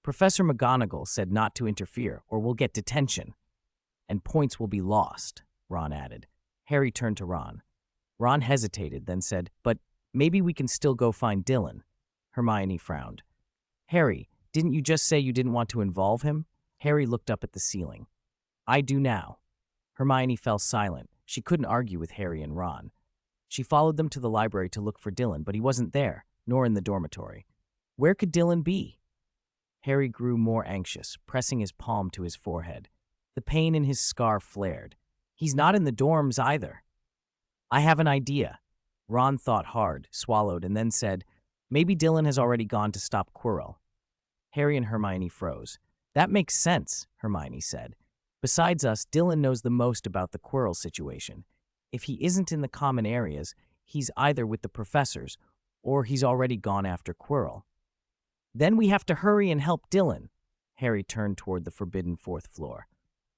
"Professor McGonagall said not to interfere, or we'll get detention." "And points will be lost," Ron added. Harry turned to Ron. Ron hesitated, then said, "But maybe we can still go find Dylan." Hermione frowned. "Harry, didn't you just say you didn't want to involve him?" Harry looked up at the ceiling. "I do now." Hermione fell silent. She couldn't argue with Harry and Ron. She followed them to the library to look for Dylan, but he wasn't there, nor in the dormitory. Where could Dylan be? Harry grew more anxious, pressing his palm to his forehead. The pain in his scar flared. "He's not in the dorms either." "I have an idea." Ron thought hard, swallowed, and then said, "Maybe Dylan has already gone to stop Quirrell." Harry and Hermione froze. "That makes sense," Hermione said. "Besides us, Dylan knows the most about the Quirrell situation. If he isn't in the common areas, he's either with the professors, or he's already gone after Quirrell." "Then we have to hurry and help Dylan." Harry turned toward the forbidden 4th floor.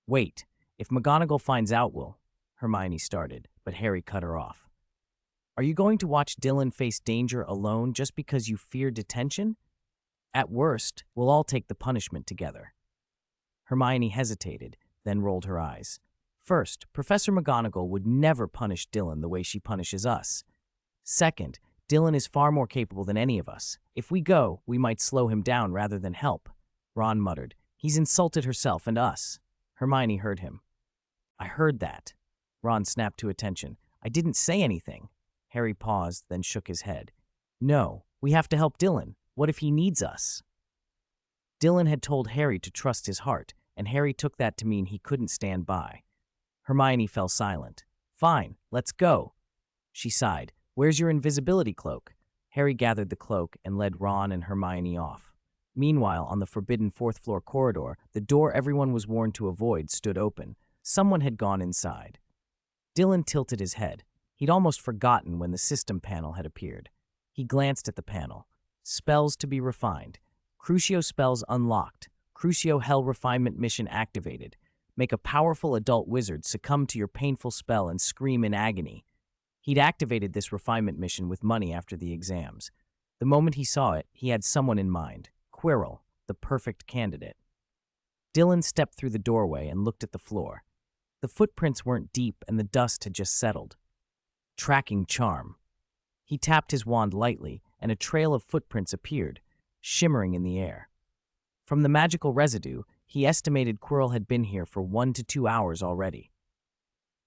"Wait, if McGonagall finds out, Hermione started, but Harry cut her off. "Are you going to watch Dylan face danger alone just because you fear detention? At worst, we'll all take the punishment together." Hermione hesitated, then rolled her eyes. "First, Professor McGonagall would never punish Dylan the way she punishes us. Second, Dylan is far more capable than any of us. If we go, we might slow him down rather than help." Ron muttered, "He's insulted herself and us." Hermione heard him. "I heard that." Ron snapped to attention. "I didn't say anything." Harry paused, then shook his head. "No, we have to help Dylan. What if he needs us?" Dylan had told Harry to trust his heart, and Harry took that to mean he couldn't stand by. Hermione fell silent. "Fine, let's go." She sighed. "Where's your invisibility cloak?" Harry gathered the cloak and led Ron and Hermione off. Meanwhile, on the forbidden 4th floor corridor, the door everyone was warned to avoid stood open. Someone had gone inside. Dylan tilted his head. He'd almost forgotten when the system panel had appeared. He glanced at the panel. Spells to be refined. Crucio spells unlocked. Crucio Hell refinement mission activated. Make a powerful adult wizard succumb to your painful spell and scream in agony. He'd activated this refinement mission with money after the exams. The moment he saw it, he had someone in mind. Quirrell, the perfect candidate. Dylan stepped through the doorway and looked at the floor. The footprints weren't deep and the dust had just settled. Tracking charm. He tapped his wand lightly, and a trail of footprints appeared, shimmering in the air. From the magical residue, he estimated Quirrell had been here for 1 to 2 hours already.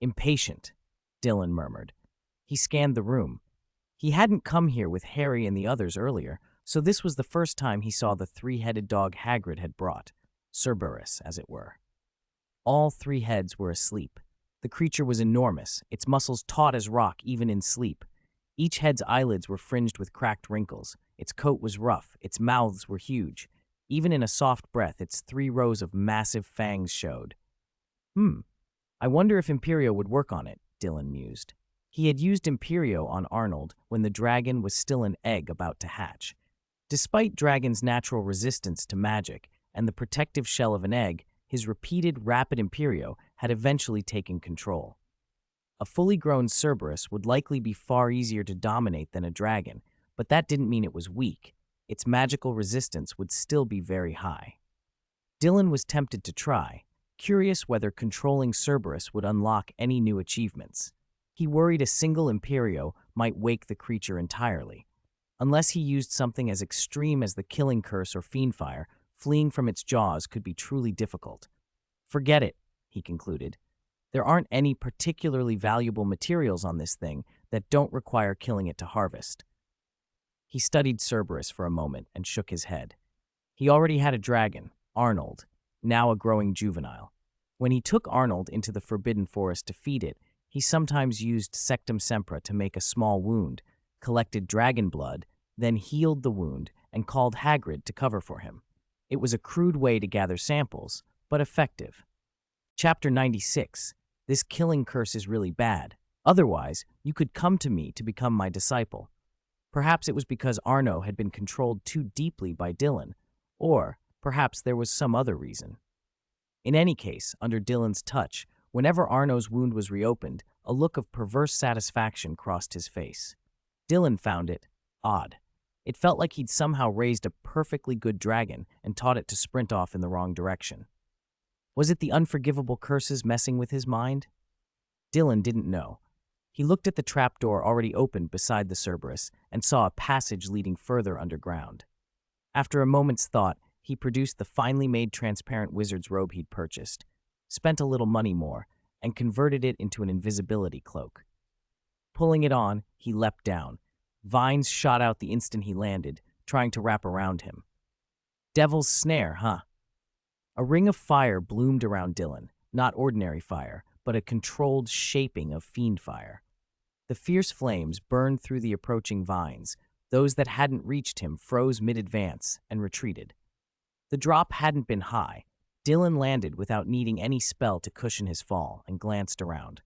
"Impatient," Dylan murmured. He scanned the room. He hadn't come here with Harry and the others earlier, so this was the first time he saw the 3-headed dog Hagrid had brought, Cerberus, as it were. All 3 heads were asleep. The creature was enormous, its muscles taut as rock even in sleep. Each head's eyelids were fringed with cracked wrinkles. Its coat was rough, its mouths were huge. Even in a soft breath, its 3 rows of massive fangs showed. I wonder if Imperio would work on it," Dylan mused. He had used Imperio on Arnold when the dragon was still an egg about to hatch. Despite dragon's natural resistance to magic and the protective shell of an egg, his repeated rapid Imperio had eventually taken control. A fully grown Cerberus would likely be far easier to dominate than a dragon, but that didn't mean it was weak. Its magical resistance would still be very high. Dylan was tempted to try, curious whether controlling Cerberus would unlock any new achievements. He worried a single Imperio might wake the creature entirely. Unless he used something as extreme as the killing curse or fiendfire, fleeing from its jaws could be truly difficult. Forget it, he concluded. There aren't any particularly valuable materials on this thing that don't require killing it to harvest. He studied Cerberus for a moment and shook his head. He already had a dragon, Arnold, now a growing juvenile. When he took Arnold into the Forbidden Forest to feed it, he sometimes used Sectum Sempra to make a small wound, collected dragon blood, then healed the wound and called Hagrid to cover for him. It was a crude way to gather samples, but effective. Chapter 96. This killing curse is really bad. Otherwise, you could come to me to become my disciple. Perhaps it was because Arno had been controlled too deeply by Dylan, or perhaps there was some other reason. In any case, under Dylan's touch, whenever Arno's wound was reopened, a look of perverse satisfaction crossed his face. Dylan found it odd. It felt like he'd somehow raised a perfectly good dragon and taught it to sprint off in the wrong direction. Was it the unforgivable curses messing with his mind? Dylan didn't know. He looked at the trapdoor already opened beside the Cerberus and saw a passage leading further underground. After a moment's thought, he produced the finely made transparent wizard's robe he'd purchased, spent a little money more, and converted it into an invisibility cloak. Pulling it on, he leapt down. Vines shot out the instant he landed, trying to wrap around him. Devil's snare, huh? A ring of fire bloomed around Dylan, not ordinary fire, but a controlled shaping of fiend fire. The fierce flames burned through the approaching vines. Those that hadn't reached him froze mid-advance and retreated. The drop hadn't been high. Dylan landed without needing any spell to cushion his fall and glanced around.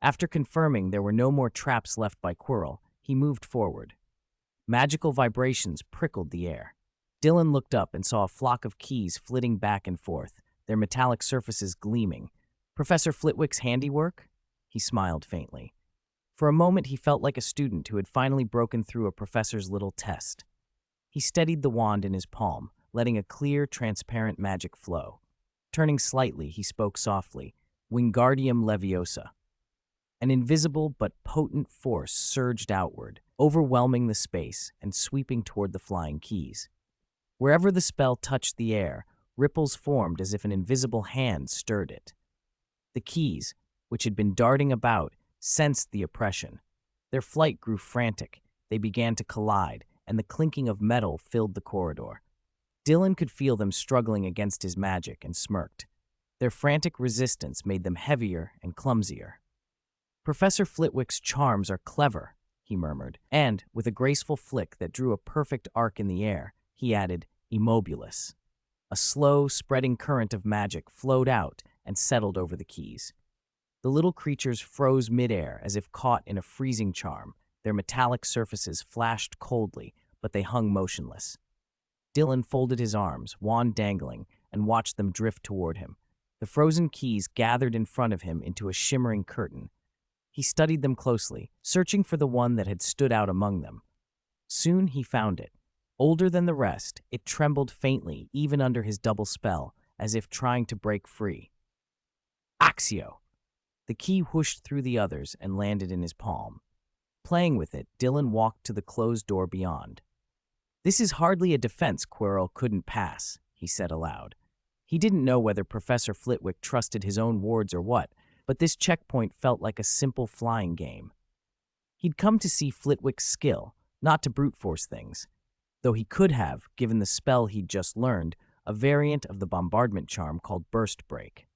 After confirming there were no more traps left by Quirrell, he moved forward. Magical vibrations prickled the air. Dylan looked up and saw a flock of keys flitting back and forth, their metallic surfaces gleaming. Professor Flitwick's handiwork? He smiled faintly. For a moment he felt like a student who had finally broken through a professor's little test. He steadied the wand in his palm, letting a clear, transparent magic flow. Turning slightly, he spoke softly, Wingardium Leviosa. An invisible but potent force surged outward, overwhelming the space and sweeping toward the flying keys. Wherever the spell touched the air, ripples formed as if an invisible hand stirred it. The keys, which had been darting about, sensed the oppression. Their flight grew frantic. They began to collide, and the clinking of metal filled the corridor. Dylan could feel them struggling against his magic and smirked. Their frantic resistance made them heavier and clumsier. Professor Flitwick's charms are clever, he murmured, and, with a graceful flick that drew a perfect arc in the air, he added, Immobilis. A slow, spreading current of magic flowed out and settled over the keys. The little creatures froze midair as if caught in a freezing charm. Their metallic surfaces flashed coldly, but they hung motionless. Dylan folded his arms, wand dangling, and watched them drift toward him. The frozen keys gathered in front of him into a shimmering curtain. He studied them closely, searching for the one that had stood out among them. Soon he found it. Older than the rest, it trembled faintly even under his double spell, as if trying to break free. Accio! The key whooshed through the others and landed in his palm. Playing with it, Dylan walked to the closed door beyond. This is hardly a defense Quirrell couldn't pass, he said aloud. He didn't know whether Professor Flitwick trusted his own wards or what, but this checkpoint felt like a simple flying game. He'd come to see Flitwick's skill, not to brute force things, though he could have, given the spell he'd just learned, a variant of the bombardment charm called Burst Break.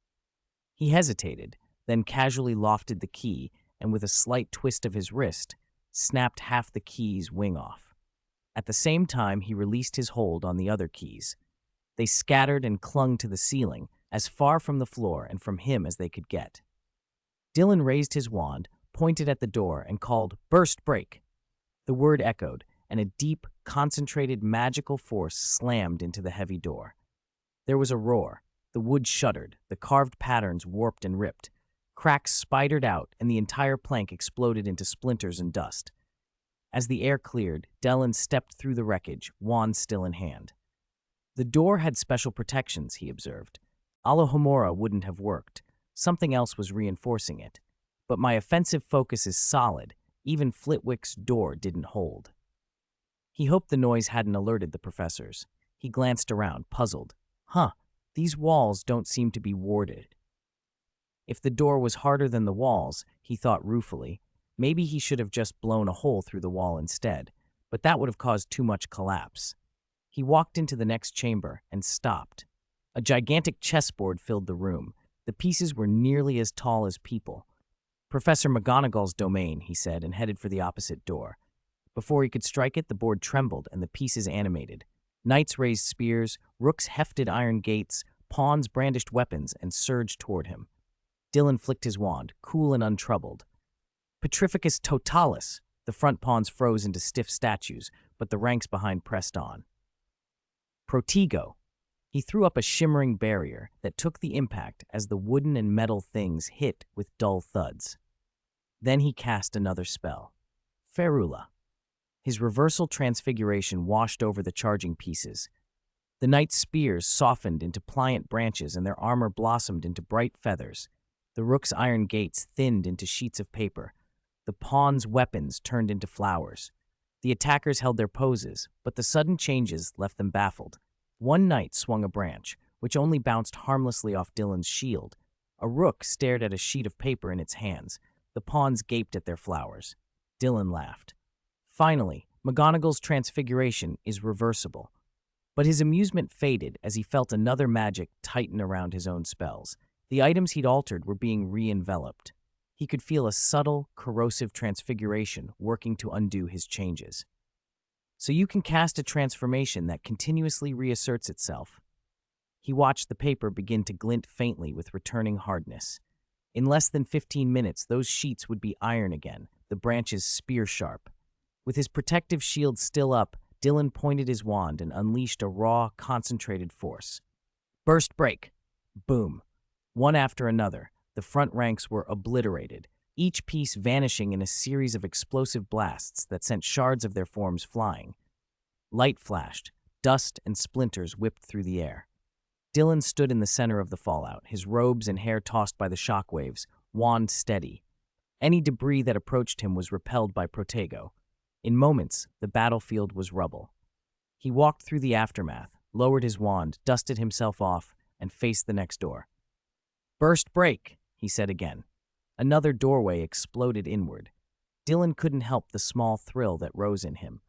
He hesitated, then casually lofted the key and with a slight twist of his wrist, snapped half the key's wing off. At the same time, he released his hold on the other keys. They scattered and clung to the ceiling, as far from the floor and from him as they could get. Dylan raised his wand, pointed at the door and called, "Burst break!" The word echoed, and a deep, concentrated magical force slammed into the heavy door. There was a roar. The wood shuddered, the carved patterns warped and ripped. Cracks spidered out, and the entire plank exploded into splinters and dust. As the air cleared, Dylan stepped through the wreckage, wand still in hand. The door had special protections, he observed. Alohomora wouldn't have worked. Something else was reinforcing it. But my offensive focus is solid. Even Flitwick's door didn't hold. He hoped the noise hadn't alerted the professors. He glanced around, puzzled. These walls don't seem to be warded. If the door was harder than the walls, he thought ruefully, maybe he should have just blown a hole through the wall instead, but that would have caused too much collapse. He walked into the next chamber and stopped. A gigantic chessboard filled the room. The pieces were nearly as tall as people. Professor McGonagall's domain, he said, and headed for the opposite door. Before he could strike it, the board trembled and the pieces animated. Knights raised spears, rooks hefted iron gates, pawns brandished weapons and surged toward him. Dylan flicked his wand, cool and untroubled. Petrificus totalis! The front pawns froze into stiff statues, but the ranks behind pressed on. Protego! He threw up a shimmering barrier that took the impact as the wooden and metal things hit with dull thuds. Then he cast another spell. Ferula. His reversal transfiguration washed over the charging pieces. The knights' spears softened into pliant branches and their armor blossomed into bright feathers. The rook's iron gates thinned into sheets of paper. The pawns' weapons turned into flowers. The attackers held their poses, but the sudden changes left them baffled. One knight swung a branch, which only bounced harmlessly off Dylan's shield. A rook stared at a sheet of paper in its hands. The pawns gaped at their flowers. Dylan laughed. Finally, McGonagall's transfiguration is reversible. But his amusement faded as he felt another magic tighten around his own spells. The items he'd altered were being re-enveloped. He could feel a subtle, corrosive transfiguration working to undo his changes. So you can cast a transformation that continuously reasserts itself. He watched the paper begin to glint faintly with returning hardness. In less than 15 minutes, those sheets would be iron again, the branches spear-sharp. With his protective shield still up, Dylan pointed his wand and unleashed a raw, concentrated force. Burst break! Boom! One after another, the front ranks were obliterated, each piece vanishing in a series of explosive blasts that sent shards of their forms flying. Light flashed, dust and splinters whipped through the air. Dylan stood in the center of the fallout, his robes and hair tossed by the shockwaves, wand steady. Any debris that approached him was repelled by Protego. In moments, the battlefield was rubble. He walked through the aftermath, lowered his wand, dusted himself off, and faced the next door. Burst break, he said again. Another doorway exploded inward. Dylan couldn't help the small thrill that rose in him.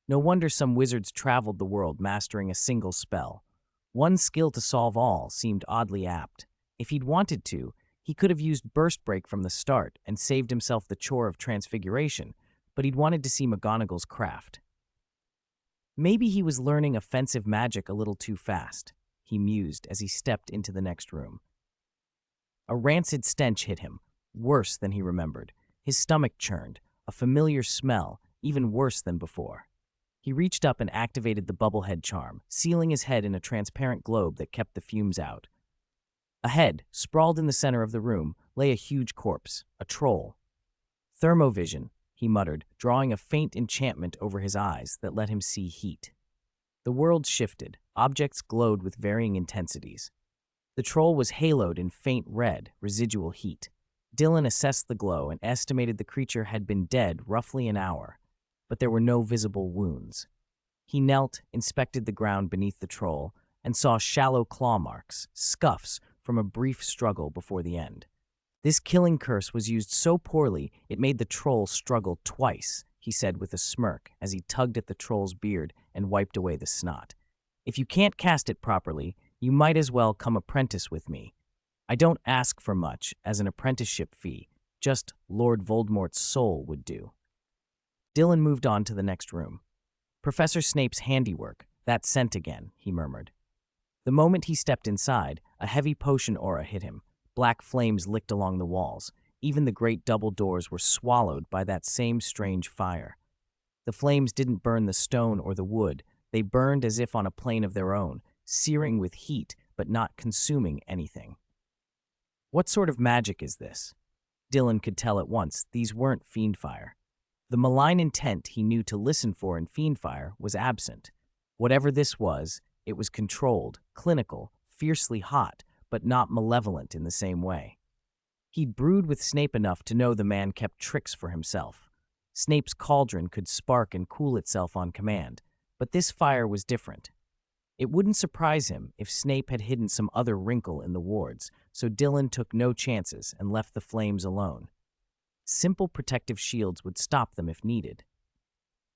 No wonder some wizards traveled the world mastering a single spell. One skill to solve all seemed oddly apt. If he'd wanted to, he could have used Burst Break from the start and saved himself the chore of transfiguration, but he'd wanted to see McGonagall's craft. Maybe he was learning offensive magic a little too fast, he mused as he stepped into the next room. A rancid stench hit him, worse than he remembered. His stomach churned, a familiar smell, even worse than before. He reached up and activated the bubblehead charm, sealing his head in a transparent globe that kept the fumes out. Ahead, sprawled in the center of the room, lay a huge corpse, a troll. Thermovision, he muttered, drawing a faint enchantment over his eyes that let him see heat. The world shifted, objects glowed with varying intensities. The troll was haloed in faint red, residual heat. Dylan assessed the glow and estimated the creature had been dead roughly an hour, but there were no visible wounds. He knelt, inspected the ground beneath the troll, and saw shallow claw marks, scuffs from a brief struggle before the end. This killing curse was used so poorly it made the troll struggle twice, he said with a smirk as he tugged at the troll's beard and wiped away the snot. If you can't cast it properly, you might as well come apprentice with me. I don't ask for much as an apprenticeship fee, just Lord Voldemort's soul would do. Dylan moved on to the next room. Professor Snape's handiwork, that scent again, he murmured. The moment he stepped inside, a heavy potion aura hit him. Black flames licked along the walls. Even the great double doors were swallowed by that same strange fire. The flames didn't burn the stone or the wood. They burned as if on a plane of their own, searing with heat but not consuming anything. What sort of magic is this? Dylan could tell at once these weren't fiendfire. The malign intent he knew to listen for in fiendfire was absent. Whatever this was, it was controlled, clinical, fiercely hot, but not malevolent in the same way. He'd brewed with Snape enough to know the man kept tricks for himself. Snape's cauldron could spark and cool itself on command, but this fire was different. It wouldn't surprise him if Snape had hidden some other wrinkle in the wards, so Dylan took no chances and left the flames alone. Simple protective shields would stop them if needed.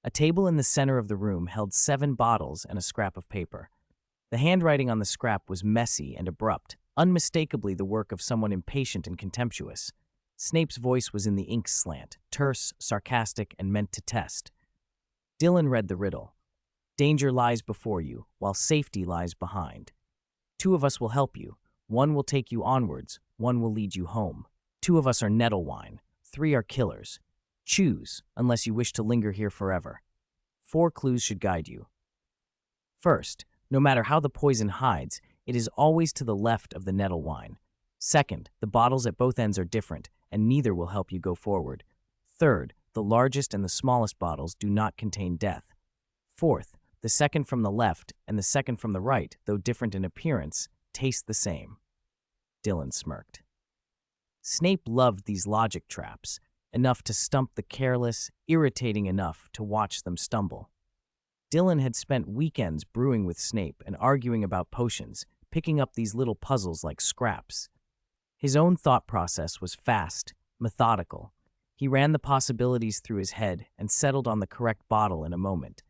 A table in the center of the room held 7 bottles and a scrap of paper. The handwriting on the scrap was messy and abrupt, unmistakably the work of someone impatient and contemptuous. Snape's voice was in the ink slant, terse, sarcastic, and meant to test. Dylan read the riddle. Danger lies before you, while safety lies behind. 2 of us will help you. 1 will take you onwards, 1 will lead you home. 2 of us are nettle wine, 3 are killers. Choose, unless you wish to linger here forever. 4 clues should guide you. First, no matter how the poison hides, it is always to the left of the nettle wine. Second, the bottles at both ends are different, and neither will help you go forward. Third, the largest and the smallest bottles do not contain death. Fourth, the second from the left and the second from the right, though different in appearance, taste the same. Dylan smirked. Snape loved these logic traps, enough to stump the careless, irritating enough to watch them stumble. Dylan had spent weekends brewing with Snape and arguing about potions, picking up these little puzzles like scraps. His own thought process was fast, methodical. He ran the possibilities through his head and settled on the correct bottle in a moment.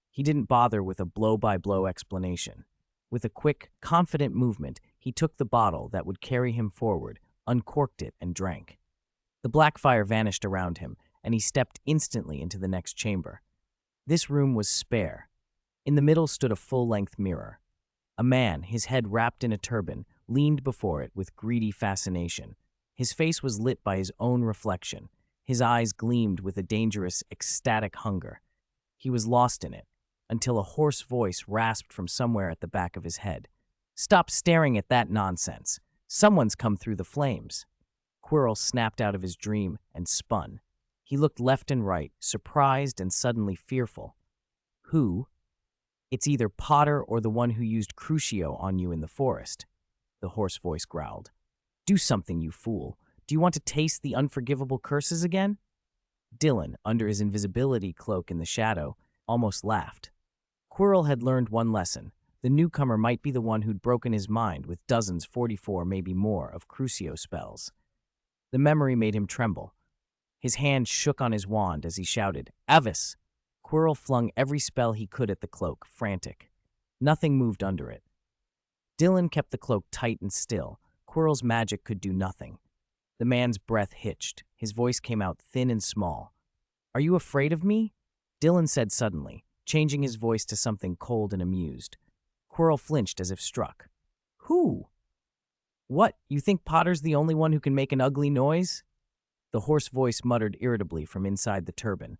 He didn't bother with a blow-by-blow explanation. With a quick, confident movement, he took the bottle that would carry him forward, uncorked it, and drank. The black fire vanished around him, and he stepped instantly into the next chamber. This room was spare. In the middle stood a full-length mirror. A man, his head wrapped in a turban, leaned before it with greedy fascination. His face was lit by his own reflection. His eyes gleamed with a dangerous, ecstatic hunger. He was lost in it, until a hoarse voice rasped from somewhere at the back of his head. "Stop staring at that nonsense. Someone's come through the flames." Quirrell snapped out of his dream and spun. He looked left and right, surprised and suddenly fearful. "Who?" "It's either Potter or the one who used Crucio on you in the forest," the hoarse voice growled. "Do something, you fool. Do you want to taste the unforgivable curses again?" Dylan, under his invisibility cloak in the shadow, almost laughed. Quirrell had learned one lesson. The newcomer might be the one who'd broken his mind with dozens, 44, maybe more, of Crucio spells. The memory made him tremble. His hand shook on his wand as he shouted, "Avis!" Quirrell flung every spell he could at the cloak, frantic. Nothing moved under it. Dylan kept the cloak tight and still. Quirrell's magic could do nothing. The man's breath hitched. His voice came out thin and small. "Are you afraid of me?" Dylan said suddenly, changing his voice to something cold and amused. Quirrell flinched as if struck. "Who?" "What, you think Potter's the only one who can make an ugly noise?" The hoarse voice muttered irritably from inside the turban.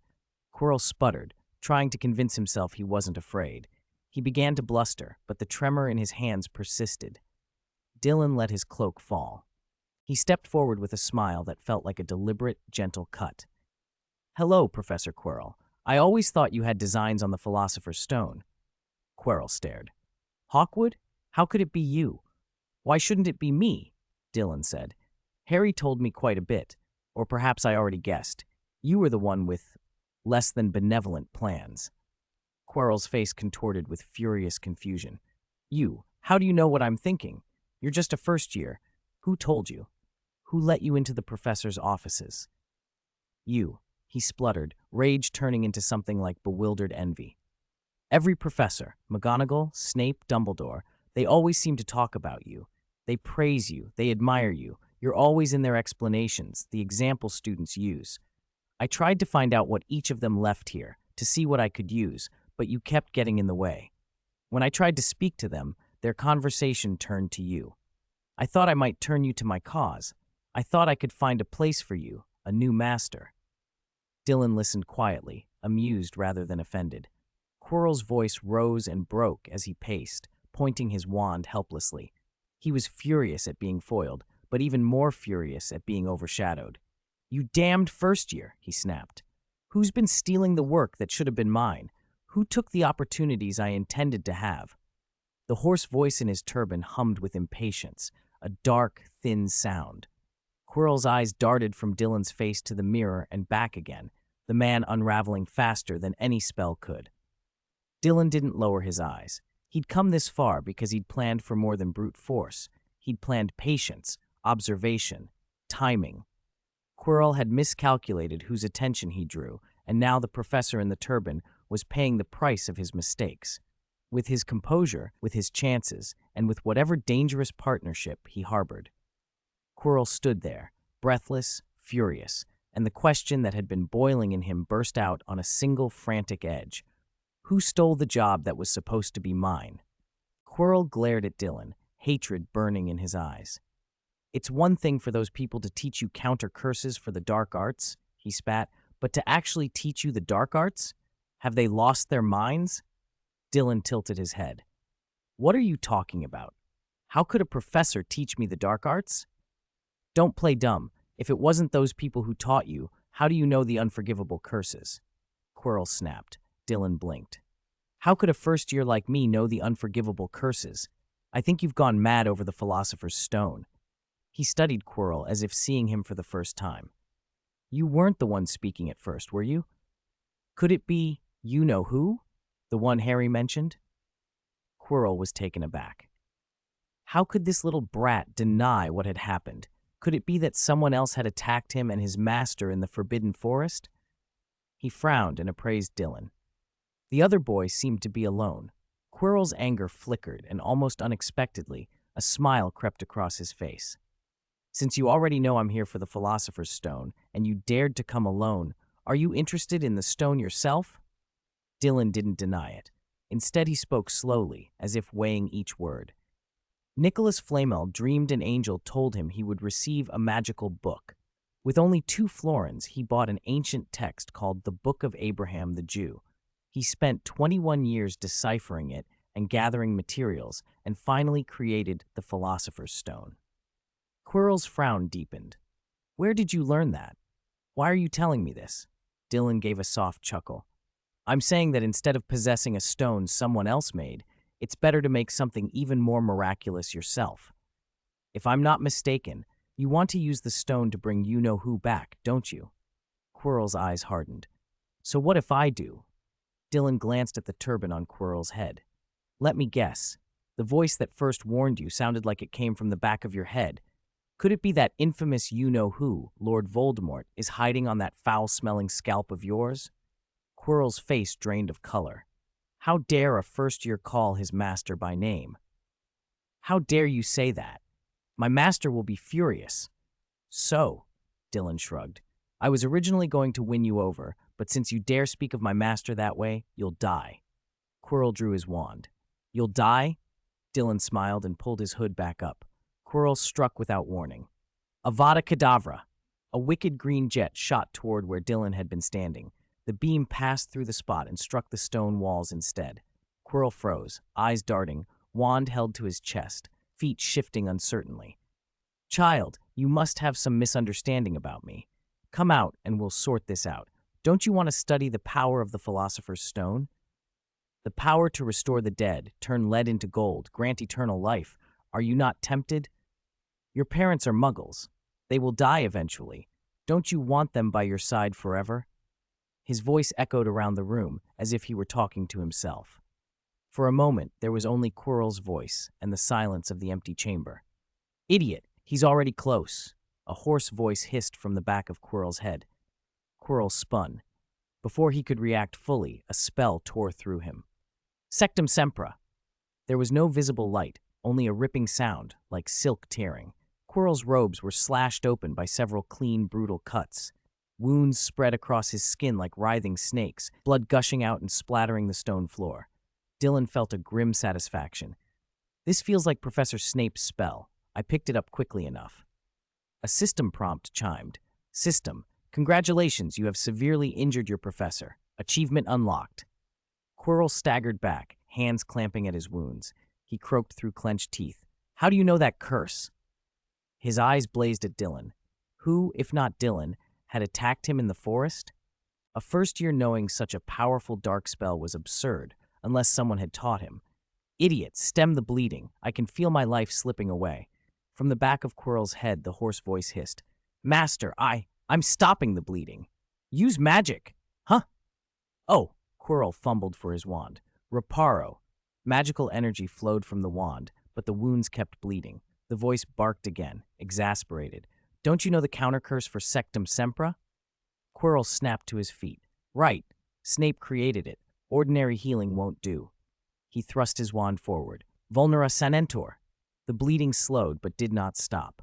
Quirrell sputtered, trying to convince himself he wasn't afraid. He began to bluster, but the tremor in his hands persisted. Dylan let his cloak fall. He stepped forward with a smile that felt like a deliberate, gentle cut. "Hello, Professor Quirrell. I always thought you had designs on the Philosopher's Stone." Quirrell stared. "Hawkwood? How could it be you?" "Why shouldn't it be me?" Dylan said. "Harry told me quite a bit, or perhaps I already guessed. You were the one with less than benevolent plans." Quirrell's face contorted with furious confusion. "You? How do you know what I'm thinking? You're just a first year. Who told you? Who let you into the professor's offices?" "You," he spluttered, rage turning into something like bewildered envy. "Every professor, McGonagall, Snape, Dumbledore, they always seem to talk about you. They praise you, they admire you. You're always in their explanations, the example students use. I tried to find out what each of them left here, to see what I could use, but you kept getting in the way. When I tried to speak to them, their conversation turned to you. I thought I might turn you to my cause. I thought I could find a place for you, a new master." Dylan listened quietly, amused rather than offended. Quirrell's voice rose and broke as he paced, pointing his wand helplessly. He was furious at being foiled, but even more furious at being overshadowed. "You damned first year," he snapped. "Who's been stealing the work that should have been mine? Who took the opportunities I intended to have?" The hoarse voice in his turban hummed with impatience, a dark, thin sound. Quirrell's eyes darted from Dylan's face to the mirror and back again, the man unraveling faster than any spell could. Dylan didn't lower his eyes. He'd come this far because he'd planned for more than brute force. He'd planned patience, observation, timing. Quirrell had miscalculated whose attention he drew, and now the professor in the turban was paying the price of his mistakes. With his composure, with his chances, and with whatever dangerous partnership he harbored. Quirrell stood there, breathless, furious, and the question that had been boiling in him burst out on a single frantic edge. Who stole the job that was supposed to be mine? Quirrell glared at Dylan, hatred burning in his eyes. "It's one thing for those people to teach you counter curses for the dark arts," he spat, "but to actually teach you the dark arts? Have they lost their minds?" Dylan tilted his head. "What are you talking about? How could a professor teach me the dark arts?" "Don't play dumb. If it wasn't those people who taught you, how do you know the unforgivable curses?" Quirrell snapped. Dylan blinked. "How could a first year like me know the unforgivable curses? I think you've gone mad over the philosopher's stone." He studied Quirrell as if seeing him for the first time. "You weren't the one speaking at first, were you? Could it be you-know-who? The one Harry mentioned?" Quirrell was taken aback. How could this little brat deny what had happened? Could it be that someone else had attacked him and his master in the Forbidden Forest? He frowned and appraised Dylan. The other boy seemed to be alone. Quirrell's anger flickered, and almost unexpectedly, a smile crept across his face. "Since you already know I'm here for the Philosopher's Stone, and you dared to come alone, are you interested in the stone yourself?" Dylan didn't deny it. Instead, he spoke slowly, as if weighing each word. Nicholas Flamel dreamed an angel told him he would receive a magical book. With only 2 florins, he bought an ancient text called the Book of Abraham the Jew. He spent 21 years deciphering it and gathering materials, and finally created the Philosopher's Stone. Quirrell's frown deepened. "Where did you learn that? Why are you telling me this?" Dylan gave a soft chuckle. "I'm saying that instead of possessing a stone someone else made, it's better to make something even more miraculous yourself. If I'm not mistaken, you want to use the stone to bring you-know-who back, don't you?" Quirrell's eyes hardened. "So what if I do?" Dylan glanced at the turban on Quirrell's head. "Let me guess. The voice that first warned you sounded like it came from the back of your head. Could it be that infamous you-know-who, Lord Voldemort, is hiding on that foul-smelling scalp of yours?" Quirrell's face drained of color. How dare a first-year call his master by name? "How dare you say that? My master will be furious." "So," Dylan shrugged, "I was originally going to win you over, but since you dare speak of my master that way, you'll die." Quirrell drew his wand. "You'll die?" Dylan smiled and pulled his hood back up. Quirrell struck without warning. Avada Kedavra! A wicked green jet shot toward where Dylan had been standing. The beam passed through the spot and struck the stone walls instead. Quirrell froze, eyes darting, wand held to his chest, feet shifting uncertainly. "Child, you must have some misunderstanding about me. Come out and we'll sort this out. Don't you want to study the power of the Philosopher's Stone? The power to restore the dead, turn lead into gold, grant eternal life. Are you not tempted? Your parents are muggles. They will die eventually. Don't you want them by your side forever?" His voice echoed around the room as if he were talking to himself. For a moment, there was only Quirrell's voice and the silence of the empty chamber. "Idiot! He's already close." A hoarse voice hissed from the back of Quirrell's head. Quirrell spun. Before he could react fully, a spell tore through him. Sectum Sempra! There was no visible light, only a ripping sound, like silk tearing. Quirrell's robes were slashed open by several clean, brutal cuts. Wounds spread across his skin like writhing snakes, blood gushing out and splattering the stone floor. Dylan felt a grim satisfaction. "This feels like Professor Snape's spell. I picked it up quickly enough." A system prompt chimed. System, congratulations, you have severely injured your professor. Achievement unlocked. Quirrell staggered back, hands clamping at his wounds. He croaked through clenched teeth. How do you know that curse? His eyes blazed at Dylan. Who, if not Dylan, had attacked him in the forest? A first year knowing such a powerful dark spell was absurd, unless someone had taught him. Idiot, stem the bleeding. I can feel my life slipping away. From the back of Quirrell's head, the hoarse voice hissed. Master, I'm stopping the bleeding. Use magic. Huh? Oh, Quirrell fumbled for his wand. Reparo. Magical energy flowed from the wand, but the wounds kept bleeding. The voice barked again, exasperated. Don't you know the counter curse for Sectum Sempra? Quirrell snapped to his feet. Right. Snape created it. Ordinary healing won't do. He thrust his wand forward. Vulnera Sanentor. The bleeding slowed, but did not stop.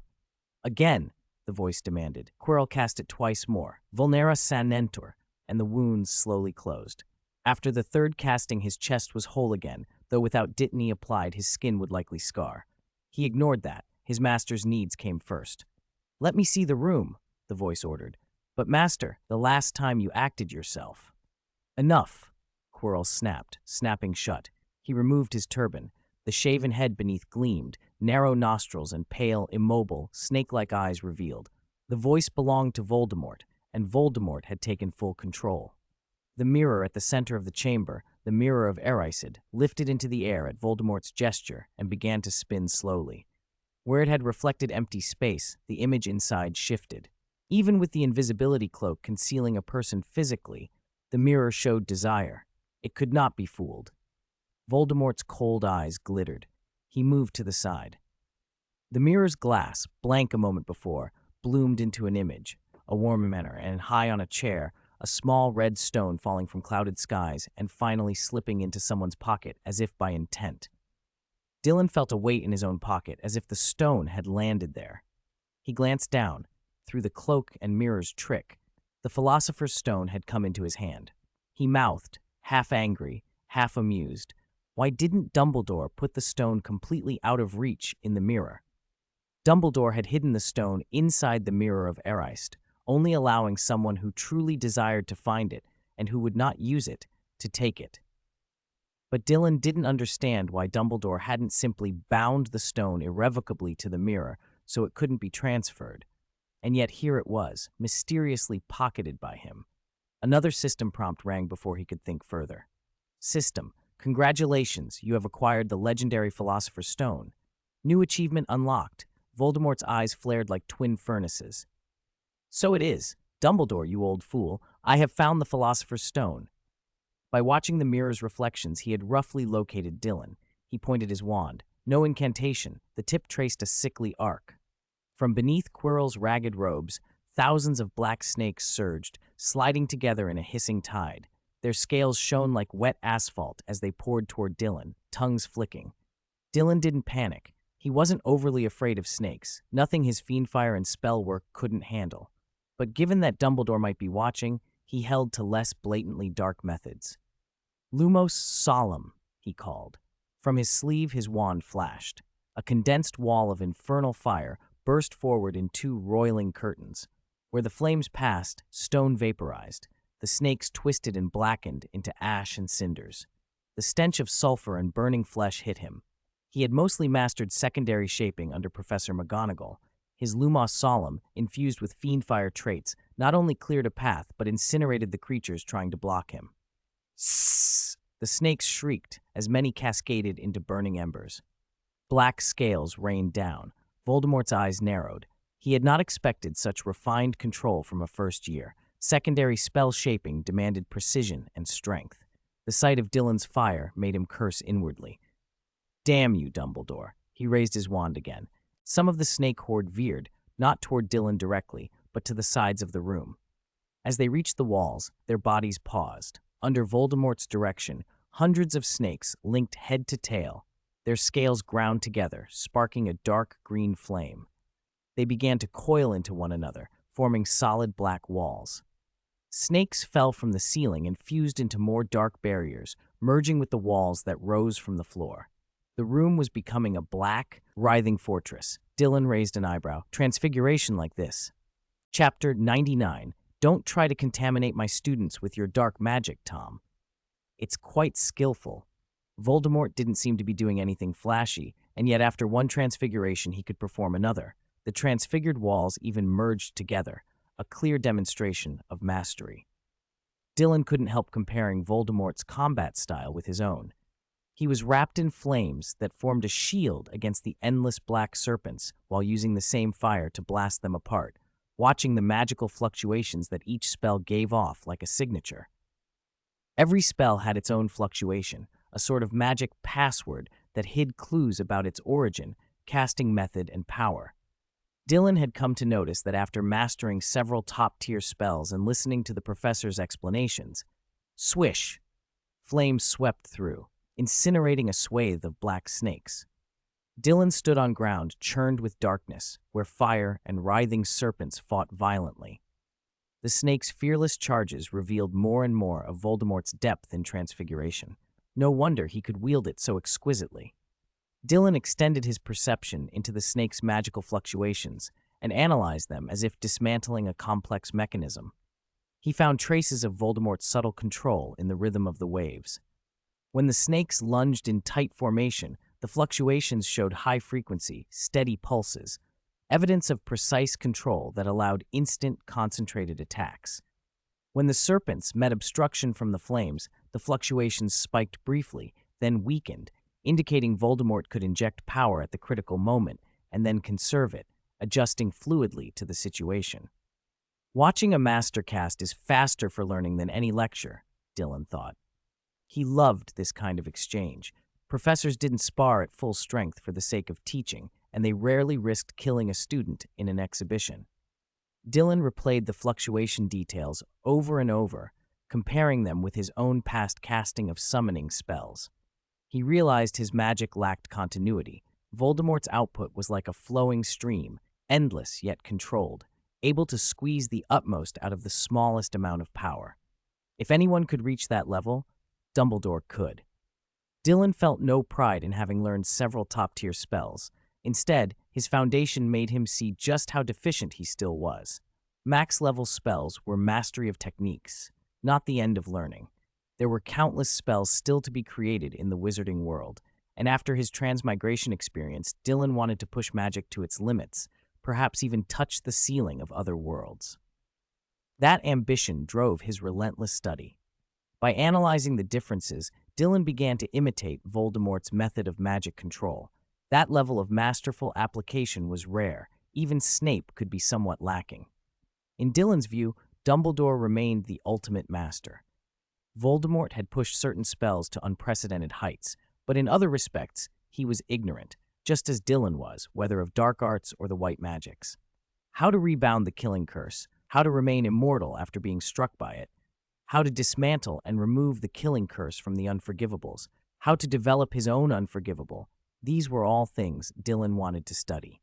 Again, the voice demanded. Quirrell cast it twice more. Vulnera Sanentor, and the wounds slowly closed. After the third casting, his chest was whole again, though without Dittany applied, his skin would likely scar. He ignored that. His master's needs came first. Let me see the room, the voice ordered. But master, the last time you acted yourself. Enough, Quirrell snapped, snapping shut. He removed his turban. The shaven head beneath gleamed, narrow nostrils and pale, immobile, snake-like eyes revealed. The voice belonged to Voldemort, and Voldemort had taken full control. The mirror at the center of the chamber, the mirror of Eraised, lifted into the air at Voldemort's gesture and began to spin slowly. Where it had reflected empty space, the image inside shifted. Even with the invisibility cloak concealing a person physically, the mirror showed desire. It could not be fooled. Voldemort's cold eyes glittered. He moved to the side. The mirror's glass, blank a moment before, bloomed into an image, a warm manner, and high on a chair, a small red stone falling from clouded skies and finally slipping into someone's pocket as if by intent. Dylan felt a weight in his own pocket, as if the stone had landed there. He glanced down. Through the cloak and mirror's trick, the Philosopher's Stone had come into his hand. He mouthed, half angry, half amused. Why didn't Dumbledore put the stone completely out of reach in the mirror? Dumbledore had hidden the stone inside the mirror of Eraised, only allowing someone who truly desired to find it and who would not use it to take it. But Dylan didn't understand why Dumbledore hadn't simply bound the stone irrevocably to the mirror so it couldn't be transferred. And yet here it was, mysteriously pocketed by him. Another system prompt rang before he could think further. System, congratulations, you have acquired the legendary Philosopher's Stone. New achievement unlocked. Voldemort's eyes flared like twin furnaces. So it is. Dumbledore, you old fool, I have found the Philosopher's Stone. By watching the mirror's reflections, he had roughly located Dylan. He pointed his wand. No incantation. The tip traced a sickly arc. From beneath Quirrell's ragged robes, thousands of black snakes surged, sliding together in a hissing tide. Their scales shone like wet asphalt as they poured toward Dylan, tongues flicking. Dylan didn't panic. He wasn't overly afraid of snakes, nothing his fiendfire and spell work couldn't handle. But given that Dumbledore might be watching, he held to less blatantly dark methods. Lumos Solemn, he called. From his sleeve, his wand flashed. A condensed wall of infernal fire burst forward in two roiling curtains. Where the flames passed, stone vaporized. The snakes twisted and blackened into ash and cinders. The stench of sulfur and burning flesh hit him. He had mostly mastered secondary shaping under Professor McGonagall. His Lumos Solemn, infused with fiendfire traits, not only cleared a path, but incinerated the creatures trying to block him. Sssss! The snakes shrieked as many cascaded into burning embers. Black scales rained down. Voldemort's eyes narrowed. He had not expected such refined control from a first year. Secondary spell shaping demanded precision and strength. The sight of Dylan's fire made him curse inwardly. Damn you, Dumbledore. He raised his wand again. Some of the snake horde veered, not toward Dylan directly, but to the sides of the room. As they reached the walls, their bodies paused. Under Voldemort's direction, hundreds of snakes linked head to tail. Their scales ground together, sparking a dark green flame. They began to coil into one another, forming solid black walls. Snakes fell from the ceiling and fused into more dark barriers, merging with the walls that rose from the floor. The room was becoming a black, writhing fortress. Dylan raised an eyebrow. Transfiguration like this. Chapter 99. Don't try to contaminate my students with your dark magic, Tom. It's quite skillful. Voldemort didn't seem to be doing anything flashy, and yet after one transfiguration he could perform another. The transfigured walls even merged together, a clear demonstration of mastery. Dylan couldn't help comparing Voldemort's combat style with his own. He was wrapped in flames that formed a shield against the endless black serpents while using the same fire to blast them apart, watching the magical fluctuations that each spell gave off like a signature. Every spell had its own fluctuation, a sort of magic password that hid clues about its origin, casting method, and power. Dylan had come to notice that after mastering several top-tier spells and listening to the professor's explanations, swish, flames swept through, incinerating a swathe of black snakes. Dylan stood on ground churned with darkness, where fire and writhing serpents fought violently. The snake's fearless charges revealed more and more of Voldemort's depth in transfiguration. No wonder he could wield it so exquisitely. Dylan extended his perception into the snake's magical fluctuations and analyzed them as if dismantling a complex mechanism. He found traces of Voldemort's subtle control in the rhythm of the waves. When the snakes lunged in tight formation, the fluctuations showed high frequency, steady pulses, evidence of precise control that allowed instant, concentrated attacks. When the serpents met obstruction from the flames, the fluctuations spiked briefly, then weakened, indicating Voldemort could inject power at the critical moment and then conserve it, adjusting fluidly to the situation. Watching a mastercast is faster for learning than any lecture, Dylan thought. He loved this kind of exchange. Professors didn't spar at full strength for the sake of teaching, and they rarely risked killing a student in an exhibition. Dylan replayed the fluctuation details over and over, comparing them with his own past casting of summoning spells. He realized his magic lacked continuity. Voldemort's output was like a flowing stream, endless yet controlled, able to squeeze the utmost out of the smallest amount of power. If anyone could reach that level, Dumbledore could. Dylan felt no pride in having learned several top-tier spells. Instead, his foundation made him see just how deficient he still was. Max-level spells were mastery of techniques, not the end of learning. There were countless spells still to be created in the wizarding world, and after his transmigration experience, Dylan wanted to push magic to its limits, perhaps even touch the ceiling of other worlds. That ambition drove his relentless study. By analyzing the differences, Dylan began to imitate Voldemort's method of magic control. That level of masterful application was rare. Even Snape could be somewhat lacking. In Dylan's view, Dumbledore remained the ultimate master. Voldemort had pushed certain spells to unprecedented heights, but in other respects, he was ignorant, just as Dylan was, whether of dark arts or the white magics. How to rebound the killing curse, how to remain immortal after being struck by it, how to dismantle and remove the killing curse from the Unforgivables, how to develop his own Unforgivable, these were all things Dylan wanted to study.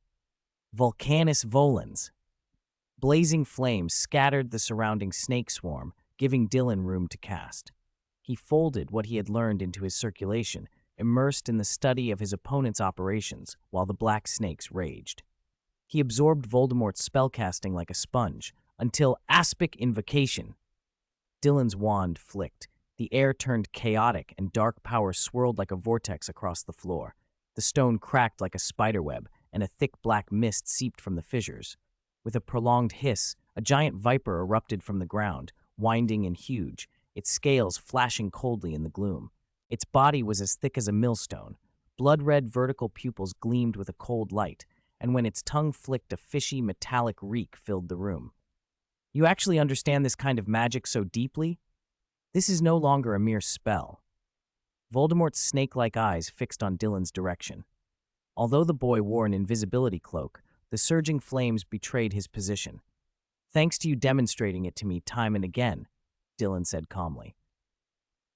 Volcanus volans. Blazing flames scattered the surrounding snake swarm, giving Dylan room to cast. He folded what he had learned into his circulation, immersed in the study of his opponent's operations while the black snakes raged. He absorbed Voldemort's spellcasting like a sponge, until aspic invocation. Dylan's wand flicked. The air turned chaotic and dark power swirled like a vortex across the floor. The stone cracked like a spiderweb, and a thick black mist seeped from the fissures. With a prolonged hiss, a giant viper erupted from the ground, winding and huge, its scales flashing coldly in the gloom. Its body was as thick as a millstone. Blood-red vertical pupils gleamed with a cold light, and when its tongue flicked, a fishy, metallic reek filled the room. You actually understand this kind of magic so deeply? This is no longer a mere spell. Voldemort's snake-like eyes fixed on Dylan's direction. Although the boy wore an invisibility cloak, the surging flames betrayed his position. Thanks to you demonstrating it to me time and again, Dylan said calmly.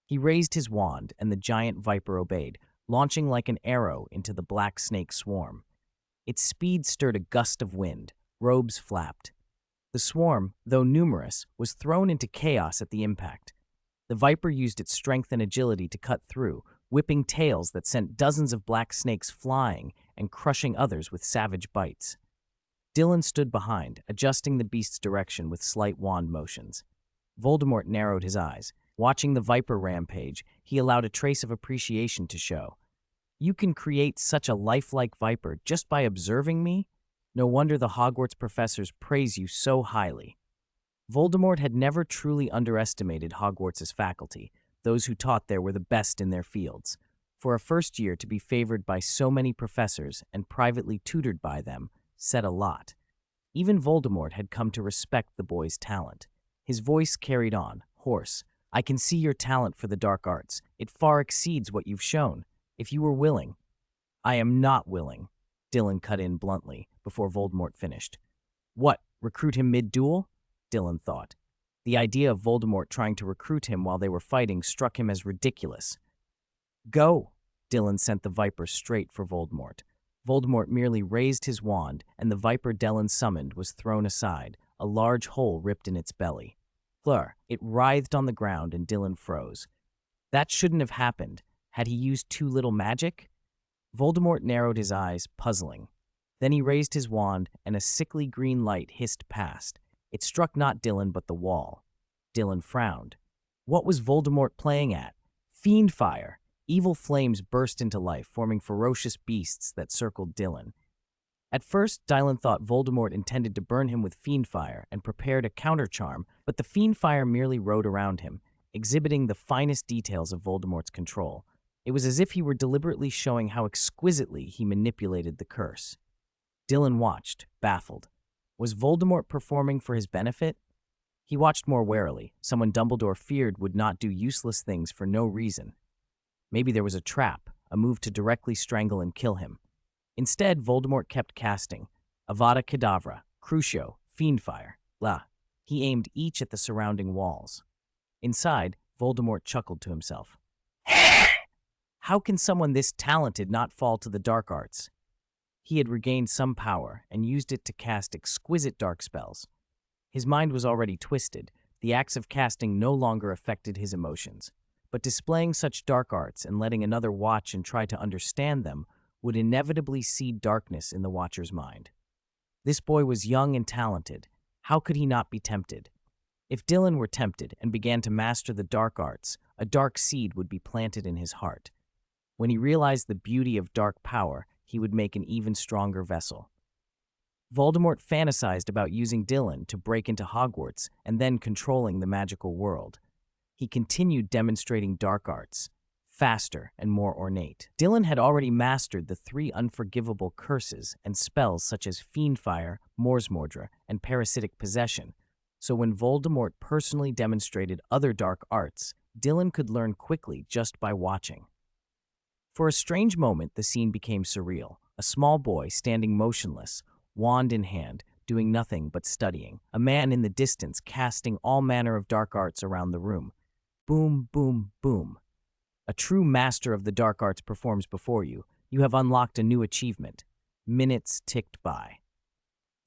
He raised his wand, and the giant viper obeyed, launching like an arrow into the black snake swarm. Its speed stirred a gust of wind. Robes flapped. The swarm, though numerous, was thrown into chaos at the impact. The viper used its strength and agility to cut through, whipping tails that sent dozens of black snakes flying and crushing others with savage bites. Dylan stood behind, adjusting the beast's direction with slight wand motions. Voldemort narrowed his eyes. Watching the viper rampage, he allowed a trace of appreciation to show. You can create such a lifelike viper just by observing me? No wonder the Hogwarts professors praise you so highly. Voldemort had never truly underestimated Hogwarts' faculty. Those who taught there were the best in their fields. For a first year to be favored by so many professors and privately tutored by them said a lot. Even Voldemort had come to respect the boy's talent. His voice carried on, hoarse. I can see your talent for the dark arts. It far exceeds what you've shown. If you were willing. I am not willing, Dylan cut in bluntly before Voldemort finished. What, recruit him mid-duel? Dylan thought. The idea of Voldemort trying to recruit him while they were fighting struck him as ridiculous. Go, Dylan sent the viper straight for Voldemort. Voldemort merely raised his wand, and the viper Dylan summoned was thrown aside, a large hole ripped in its belly. Fleur, it writhed on the ground and Dylan froze. That shouldn't have happened. Had he used too little magic? Voldemort narrowed his eyes, puzzling. Then he raised his wand, and a sickly green light hissed past. It struck not Dylan but the wall. Dylan frowned. What was Voldemort playing at? Fiend fire! Evil flames burst into life, forming ferocious beasts that circled Dylan. At first, Dylan thought Voldemort intended to burn him with fiend fire and prepared a counter-charm, but the fiend fire merely rode around him, exhibiting the finest details of Voldemort's control. It was as if he were deliberately showing how exquisitely he manipulated the curse. Dylan watched, baffled. Was Voldemort performing for his benefit? He watched more warily, someone Dumbledore feared would not do useless things for no reason. Maybe there was a trap, a move to directly strangle and kill him. Instead, Voldemort kept casting. Avada Kedavra, Crucio, Fiendfire, La. He aimed each at the surrounding walls. Inside, Voldemort chuckled to himself. How can someone this talented not fall to the dark arts? He had regained some power and used it to cast exquisite dark spells. His mind was already twisted. The acts of casting no longer affected his emotions. But displaying such dark arts and letting another watch and try to understand them would inevitably seed darkness in the watcher's mind. This boy was young and talented. How could he not be tempted? If Dylan were tempted and began to master the dark arts, a dark seed would be planted in his heart. When he realized the beauty of dark power, he would make an even stronger vessel. Voldemort fantasized about using Dylan to break into Hogwarts and then controlling the magical world. He continued demonstrating dark arts, faster and more ornate. Dylan had already mastered the 3 unforgivable curses and spells such as Fiendfire, Morsmordre, and Parasitic Possession, so when Voldemort personally demonstrated other dark arts, Dylan could learn quickly just by watching. For a strange moment, the scene became surreal. A small boy standing motionless, wand in hand, doing nothing but studying. A man in the distance casting all manner of dark arts around the room. Boom, boom, boom. A true master of the dark arts performs before you. You have unlocked a new achievement. Minutes ticked by.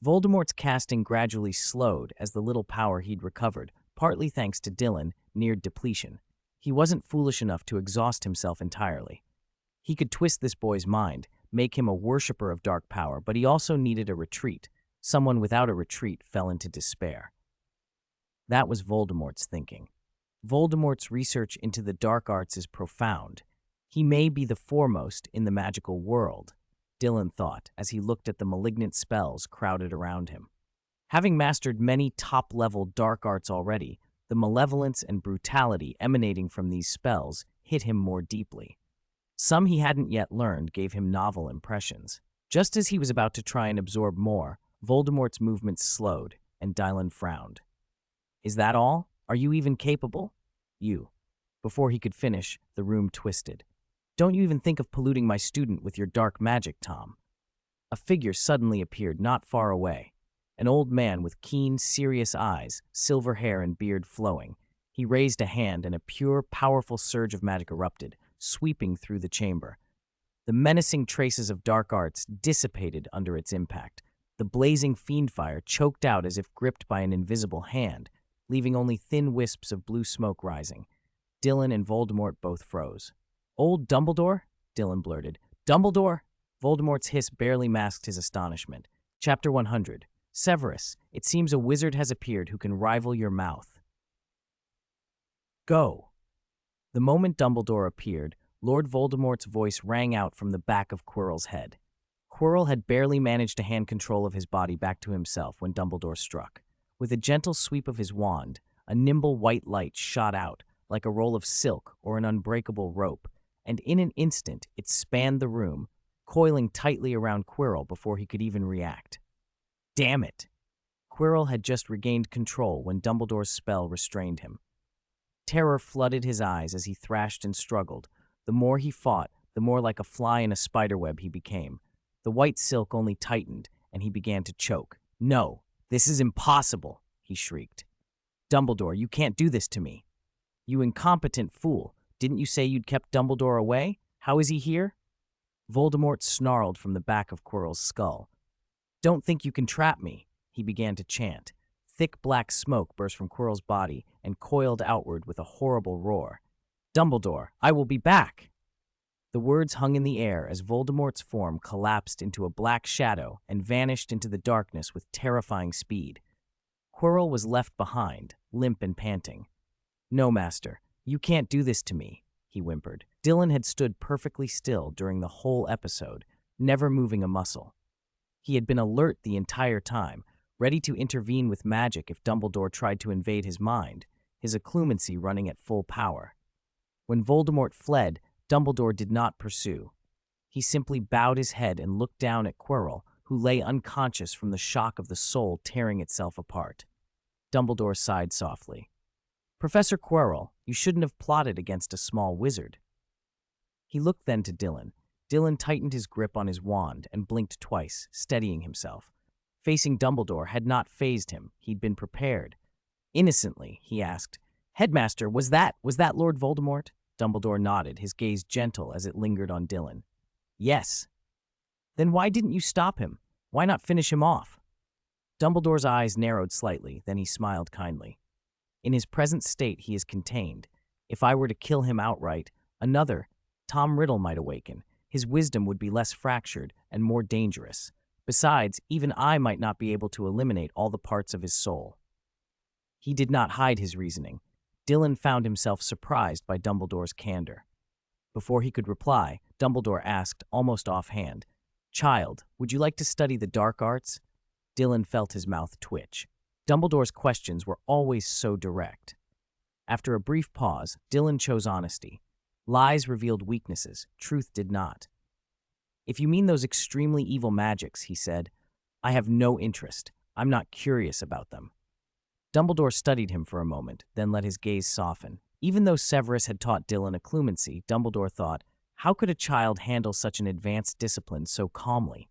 Voldemort's casting gradually slowed as the little power he'd recovered, partly thanks to Dylan, neared depletion. He wasn't foolish enough to exhaust himself entirely. He could twist this boy's mind, make him a worshipper of dark power, but he also needed a retreat. Someone without a retreat fell into despair. That was Voldemort's thinking. Voldemort's research into the dark arts is profound. He may be the foremost in the magical world, Dylan thought as he looked at the malignant spells crowded around him. Having mastered many top-level dark arts already, the malevolence and brutality emanating from these spells hit him more deeply. Some he hadn't yet learned gave him novel impressions. Just as he was about to try and absorb more, Voldemort's movements slowed, and Dylan frowned. Is that all? Are you even capable? You. Before he could finish, the room twisted. Don't you even think of polluting my student with your dark magic, Tom. A figure suddenly appeared not far away. An old man with keen, serious eyes, silver hair and beard flowing. He raised a hand and a pure, powerful surge of magic erupted, sweeping through the chamber. The menacing traces of dark arts dissipated under its impact. The blazing fiendfire choked out as if gripped by an invisible hand, leaving only thin wisps of blue smoke rising. Dylan and Voldemort both froze. Old Dumbledore? Dylan blurted. Dumbledore? Voldemort's hiss barely masked his astonishment. Chapter 100. Severus, it seems a wizard has appeared who can rival your mouth. Go. The moment Dumbledore appeared, Lord Voldemort's voice rang out from the back of Quirrell's head. Quirrell had barely managed to hand control of his body back to himself when Dumbledore struck. With a gentle sweep of his wand, a nimble white light shot out, like a roll of silk or an unbreakable rope, and in an instant it spanned the room, coiling tightly around Quirrell before he could even react. Damn it! Quirrell had just regained control when Dumbledore's spell restrained him. Terror flooded his eyes as he thrashed and struggled. The more he fought, the more like a fly in a spiderweb he became. The white silk only tightened, and he began to choke. No, this is impossible, he shrieked. Dumbledore, you can't do this to me. You incompetent fool. Didn't you say you'd kept Dumbledore away? How is he here? Voldemort snarled from the back of Quirrell's skull. Don't think you can trap me, he began to chant. Thick black smoke burst from Quirrell's body and coiled outward with a horrible roar. Dumbledore, I will be back! The words hung in the air as Voldemort's form collapsed into a black shadow and vanished into the darkness with terrifying speed. Quirrell was left behind, limp and panting. No, Master, you can't do this to me, he whimpered. Dylan had stood perfectly still during the whole episode, never moving a muscle. He had been alert the entire time, ready to intervene with magic if Dumbledore tried to invade his mind, his occlumency running at full power. When Voldemort fled, Dumbledore did not pursue. He simply bowed his head and looked down at Quirrell, who lay unconscious from the shock of the soul tearing itself apart. Dumbledore sighed softly. Professor Quirrell, you shouldn't have plotted against a small wizard. He looked then to Dylan. Dylan tightened his grip on his wand and blinked twice, steadying himself. Facing Dumbledore had not fazed him. He'd been prepared. Innocently, he asked, Headmaster, was that Lord Voldemort? Dumbledore nodded, his gaze gentle as it lingered on Dylan. Yes. Then why didn't you stop him? Why not finish him off? Dumbledore's eyes narrowed slightly, then he smiled kindly. In his present state, he is contained. If I were to kill him outright, another, Tom Riddle, might awaken. His wisdom would be less fractured and more dangerous. Besides, even I might not be able to eliminate all the parts of his soul. He did not hide his reasoning. Dylan found himself surprised by Dumbledore's candor. Before he could reply, Dumbledore asked, almost offhand, Child, would you like to study the dark arts? Dylan felt his mouth twitch. Dumbledore's questions were always so direct. After a brief pause, Dylan chose honesty. Lies revealed weaknesses, truth did not. If you mean those extremely evil magics, he said, I have no interest. I'm not curious about them. Dumbledore studied him for a moment, then let his gaze soften. Even though Severus had taught Dylan occlumency, Dumbledore thought, how could a child handle such an advanced discipline so calmly?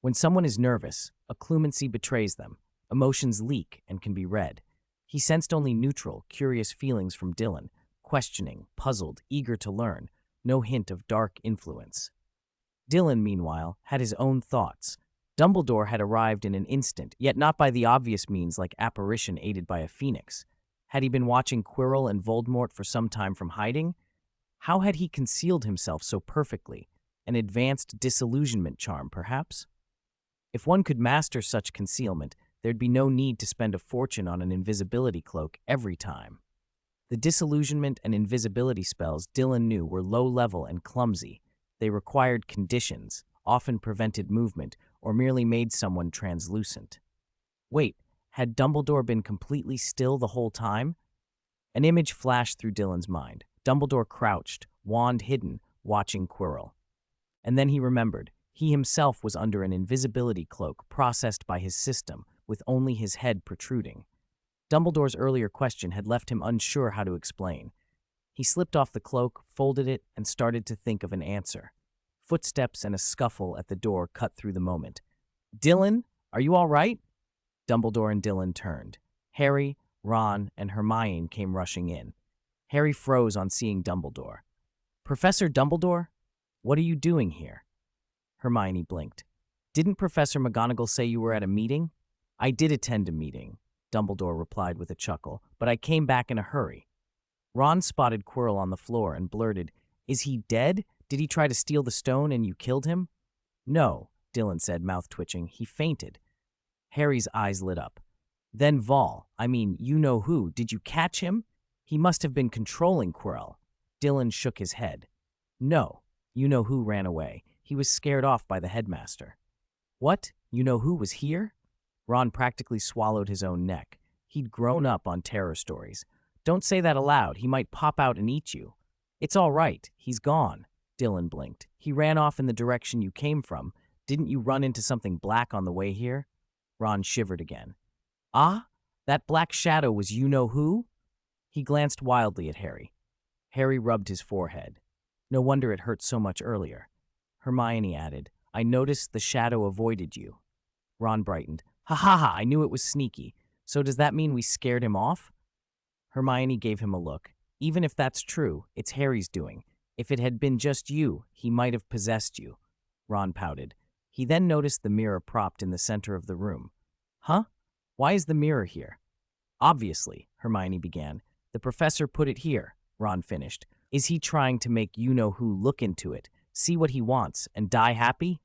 When someone is nervous, occlumency betrays them. Emotions leak and can be read. He sensed only neutral, curious feelings from Dylan, questioning, puzzled, eager to learn, no hint of dark influence. Dylan, meanwhile, had his own thoughts. Dumbledore had arrived in an instant, yet not by the obvious means like apparition aided by a phoenix. Had he been watching Quirrell and Voldemort for some time from hiding? How had he concealed himself so perfectly? An advanced disillusionment charm, perhaps? If one could master such concealment, there'd be no need to spend a fortune on an invisibility cloak every time. The disillusionment and invisibility spells Dylan knew were low-level and clumsy. They required conditions, often prevented movement, or merely made someone translucent. Wait, had Dumbledore been completely still the whole time? An image flashed through Dylan's mind. Dumbledore crouched, wand hidden, watching Quirrell. And then he remembered. He himself was under an invisibility cloak processed by his system, with only his head protruding. Dumbledore's earlier question had left him unsure how to explain. He slipped off the cloak, folded it, and started to think of an answer. Footsteps and a scuffle at the door cut through the moment. Dylan, are you all right? Dumbledore and Dylan turned. Harry, Ron, and Hermione came rushing in. Harry froze on seeing Dumbledore. Professor Dumbledore? What are you doing here? Hermione blinked. Didn't Professor McGonagall say you were at a meeting? I did attend a meeting, Dumbledore replied with a chuckle, but I came back in a hurry. Ron spotted Quirrell on the floor and blurted, Is he dead? Did he try to steal the stone and you killed him? No, Dylan said, mouth twitching. He fainted. Harry's eyes lit up. Then you know who, did you catch him? He must have been controlling Quirrell. Dylan shook his head. No, you know who ran away. He was scared off by the headmaster. What? You know who was here? Ron practically swallowed his own neck. He'd grown up on terror stories. Don't say that aloud. He might pop out and eat you. It's all right. He's gone. Dylan blinked. He ran off in the direction you came from. Didn't you run into something black on the way here? Ron shivered again. Ah? That black shadow was you know who? He glanced wildly at Harry. Harry rubbed his forehead. No wonder it hurt so much earlier. Hermione added, I noticed the shadow avoided you. Ron brightened. Ha ha ha, I knew it was sneaky. So does that mean we scared him off? Hermione gave him a look. Even if that's true, it's Harry's doing. If it had been just you, he might have possessed you. Ron pouted. He then noticed the mirror propped in the center of the room. Huh? Why is the mirror here? Obviously, Hermione began. The professor put it here, Ron finished. Is he trying to make you-know-who look into it, see what he wants, and die happy?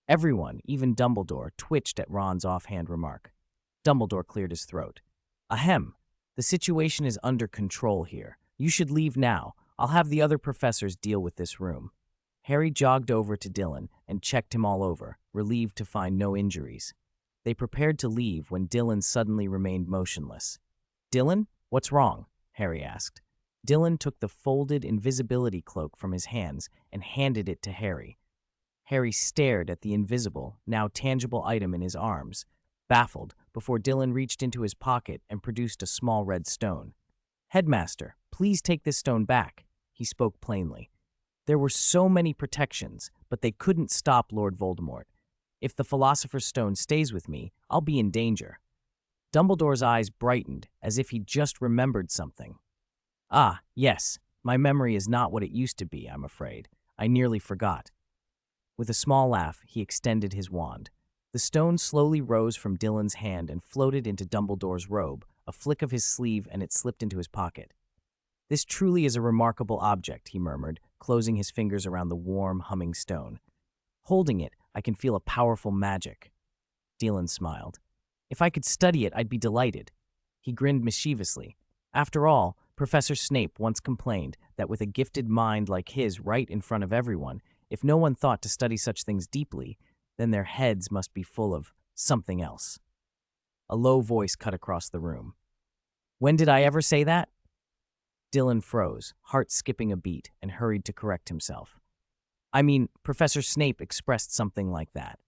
Everyone, even Dumbledore, twitched at Ron's offhand remark. Dumbledore cleared his throat. Ahem. The situation is under control here. You should leave now. I'll have the other professors deal with this room. Harry jogged over to Dylan and checked him all over, relieved to find no injuries. They prepared to leave when Dylan suddenly remained motionless. Dylan, what's wrong? Harry asked. Dylan took the folded invisibility cloak from his hands and handed it to Harry. Harry stared at the invisible, now tangible item in his arms, baffled, before Dylan reached into his pocket and produced a small red stone. Headmaster, please take this stone back, he spoke plainly. There were so many protections, but they couldn't stop Lord Voldemort. If the Philosopher's Stone stays with me, I'll be in danger. Dumbledore's eyes brightened, as if he'd just remembered something. Ah, yes, my memory is not what it used to be, I'm afraid. I nearly forgot. With a small laugh, he extended his wand. The stone slowly rose from Dylan's hand and floated into Dumbledore's robe, a flick of his sleeve, and it slipped into his pocket. This truly is a remarkable object, he murmured, closing his fingers around the warm, humming stone. Holding it, I can feel a powerful magic. Dylan smiled. If I could study it, I'd be delighted. He grinned mischievously. After all, Professor Snape once complained that with a gifted mind like his right in front of everyone, if no one thought to study such things deeply, then their heads must be full of something else. A low voice cut across the room. When did I ever say that? Dylan froze, heart skipping a beat, and hurried to correct himself. Professor Snape expressed something like that.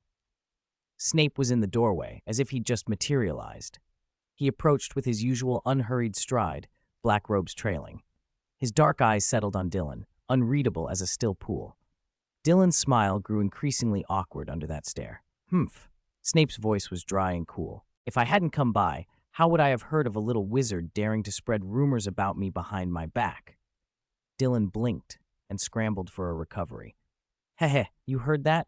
Snape was in the doorway, as if he'd just materialized. He approached with his usual unhurried stride, black robes trailing. His dark eyes settled on Dylan, unreadable as a still pool. Dylan's smile grew increasingly awkward under that stare. Humph. Snape's voice was dry and cool. If I hadn't come by, how would I have heard of a little wizard daring to spread rumors about me behind my back? Dylan blinked and scrambled for a recovery. Heh, you heard that?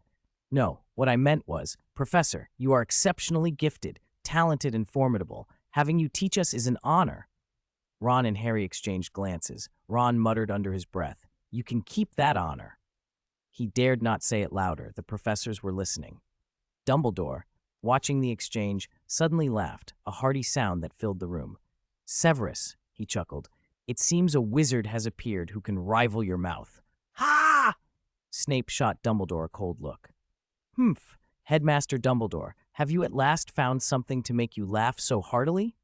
No, what I meant was, Professor, you are exceptionally gifted, talented, and formidable. Having you teach us is an honor. Ron and Harry exchanged glances. Ron muttered under his breath, You can keep that honor. He dared not say it louder. The professors were listening. Dumbledore, watching the exchange, suddenly laughed, a hearty sound that filled the room. Severus, he chuckled, it seems a wizard has appeared who can rival your mouth. Ha! Snape shot Dumbledore a cold look. Humph, Headmaster Dumbledore, have you at last found something to make you laugh so heartily?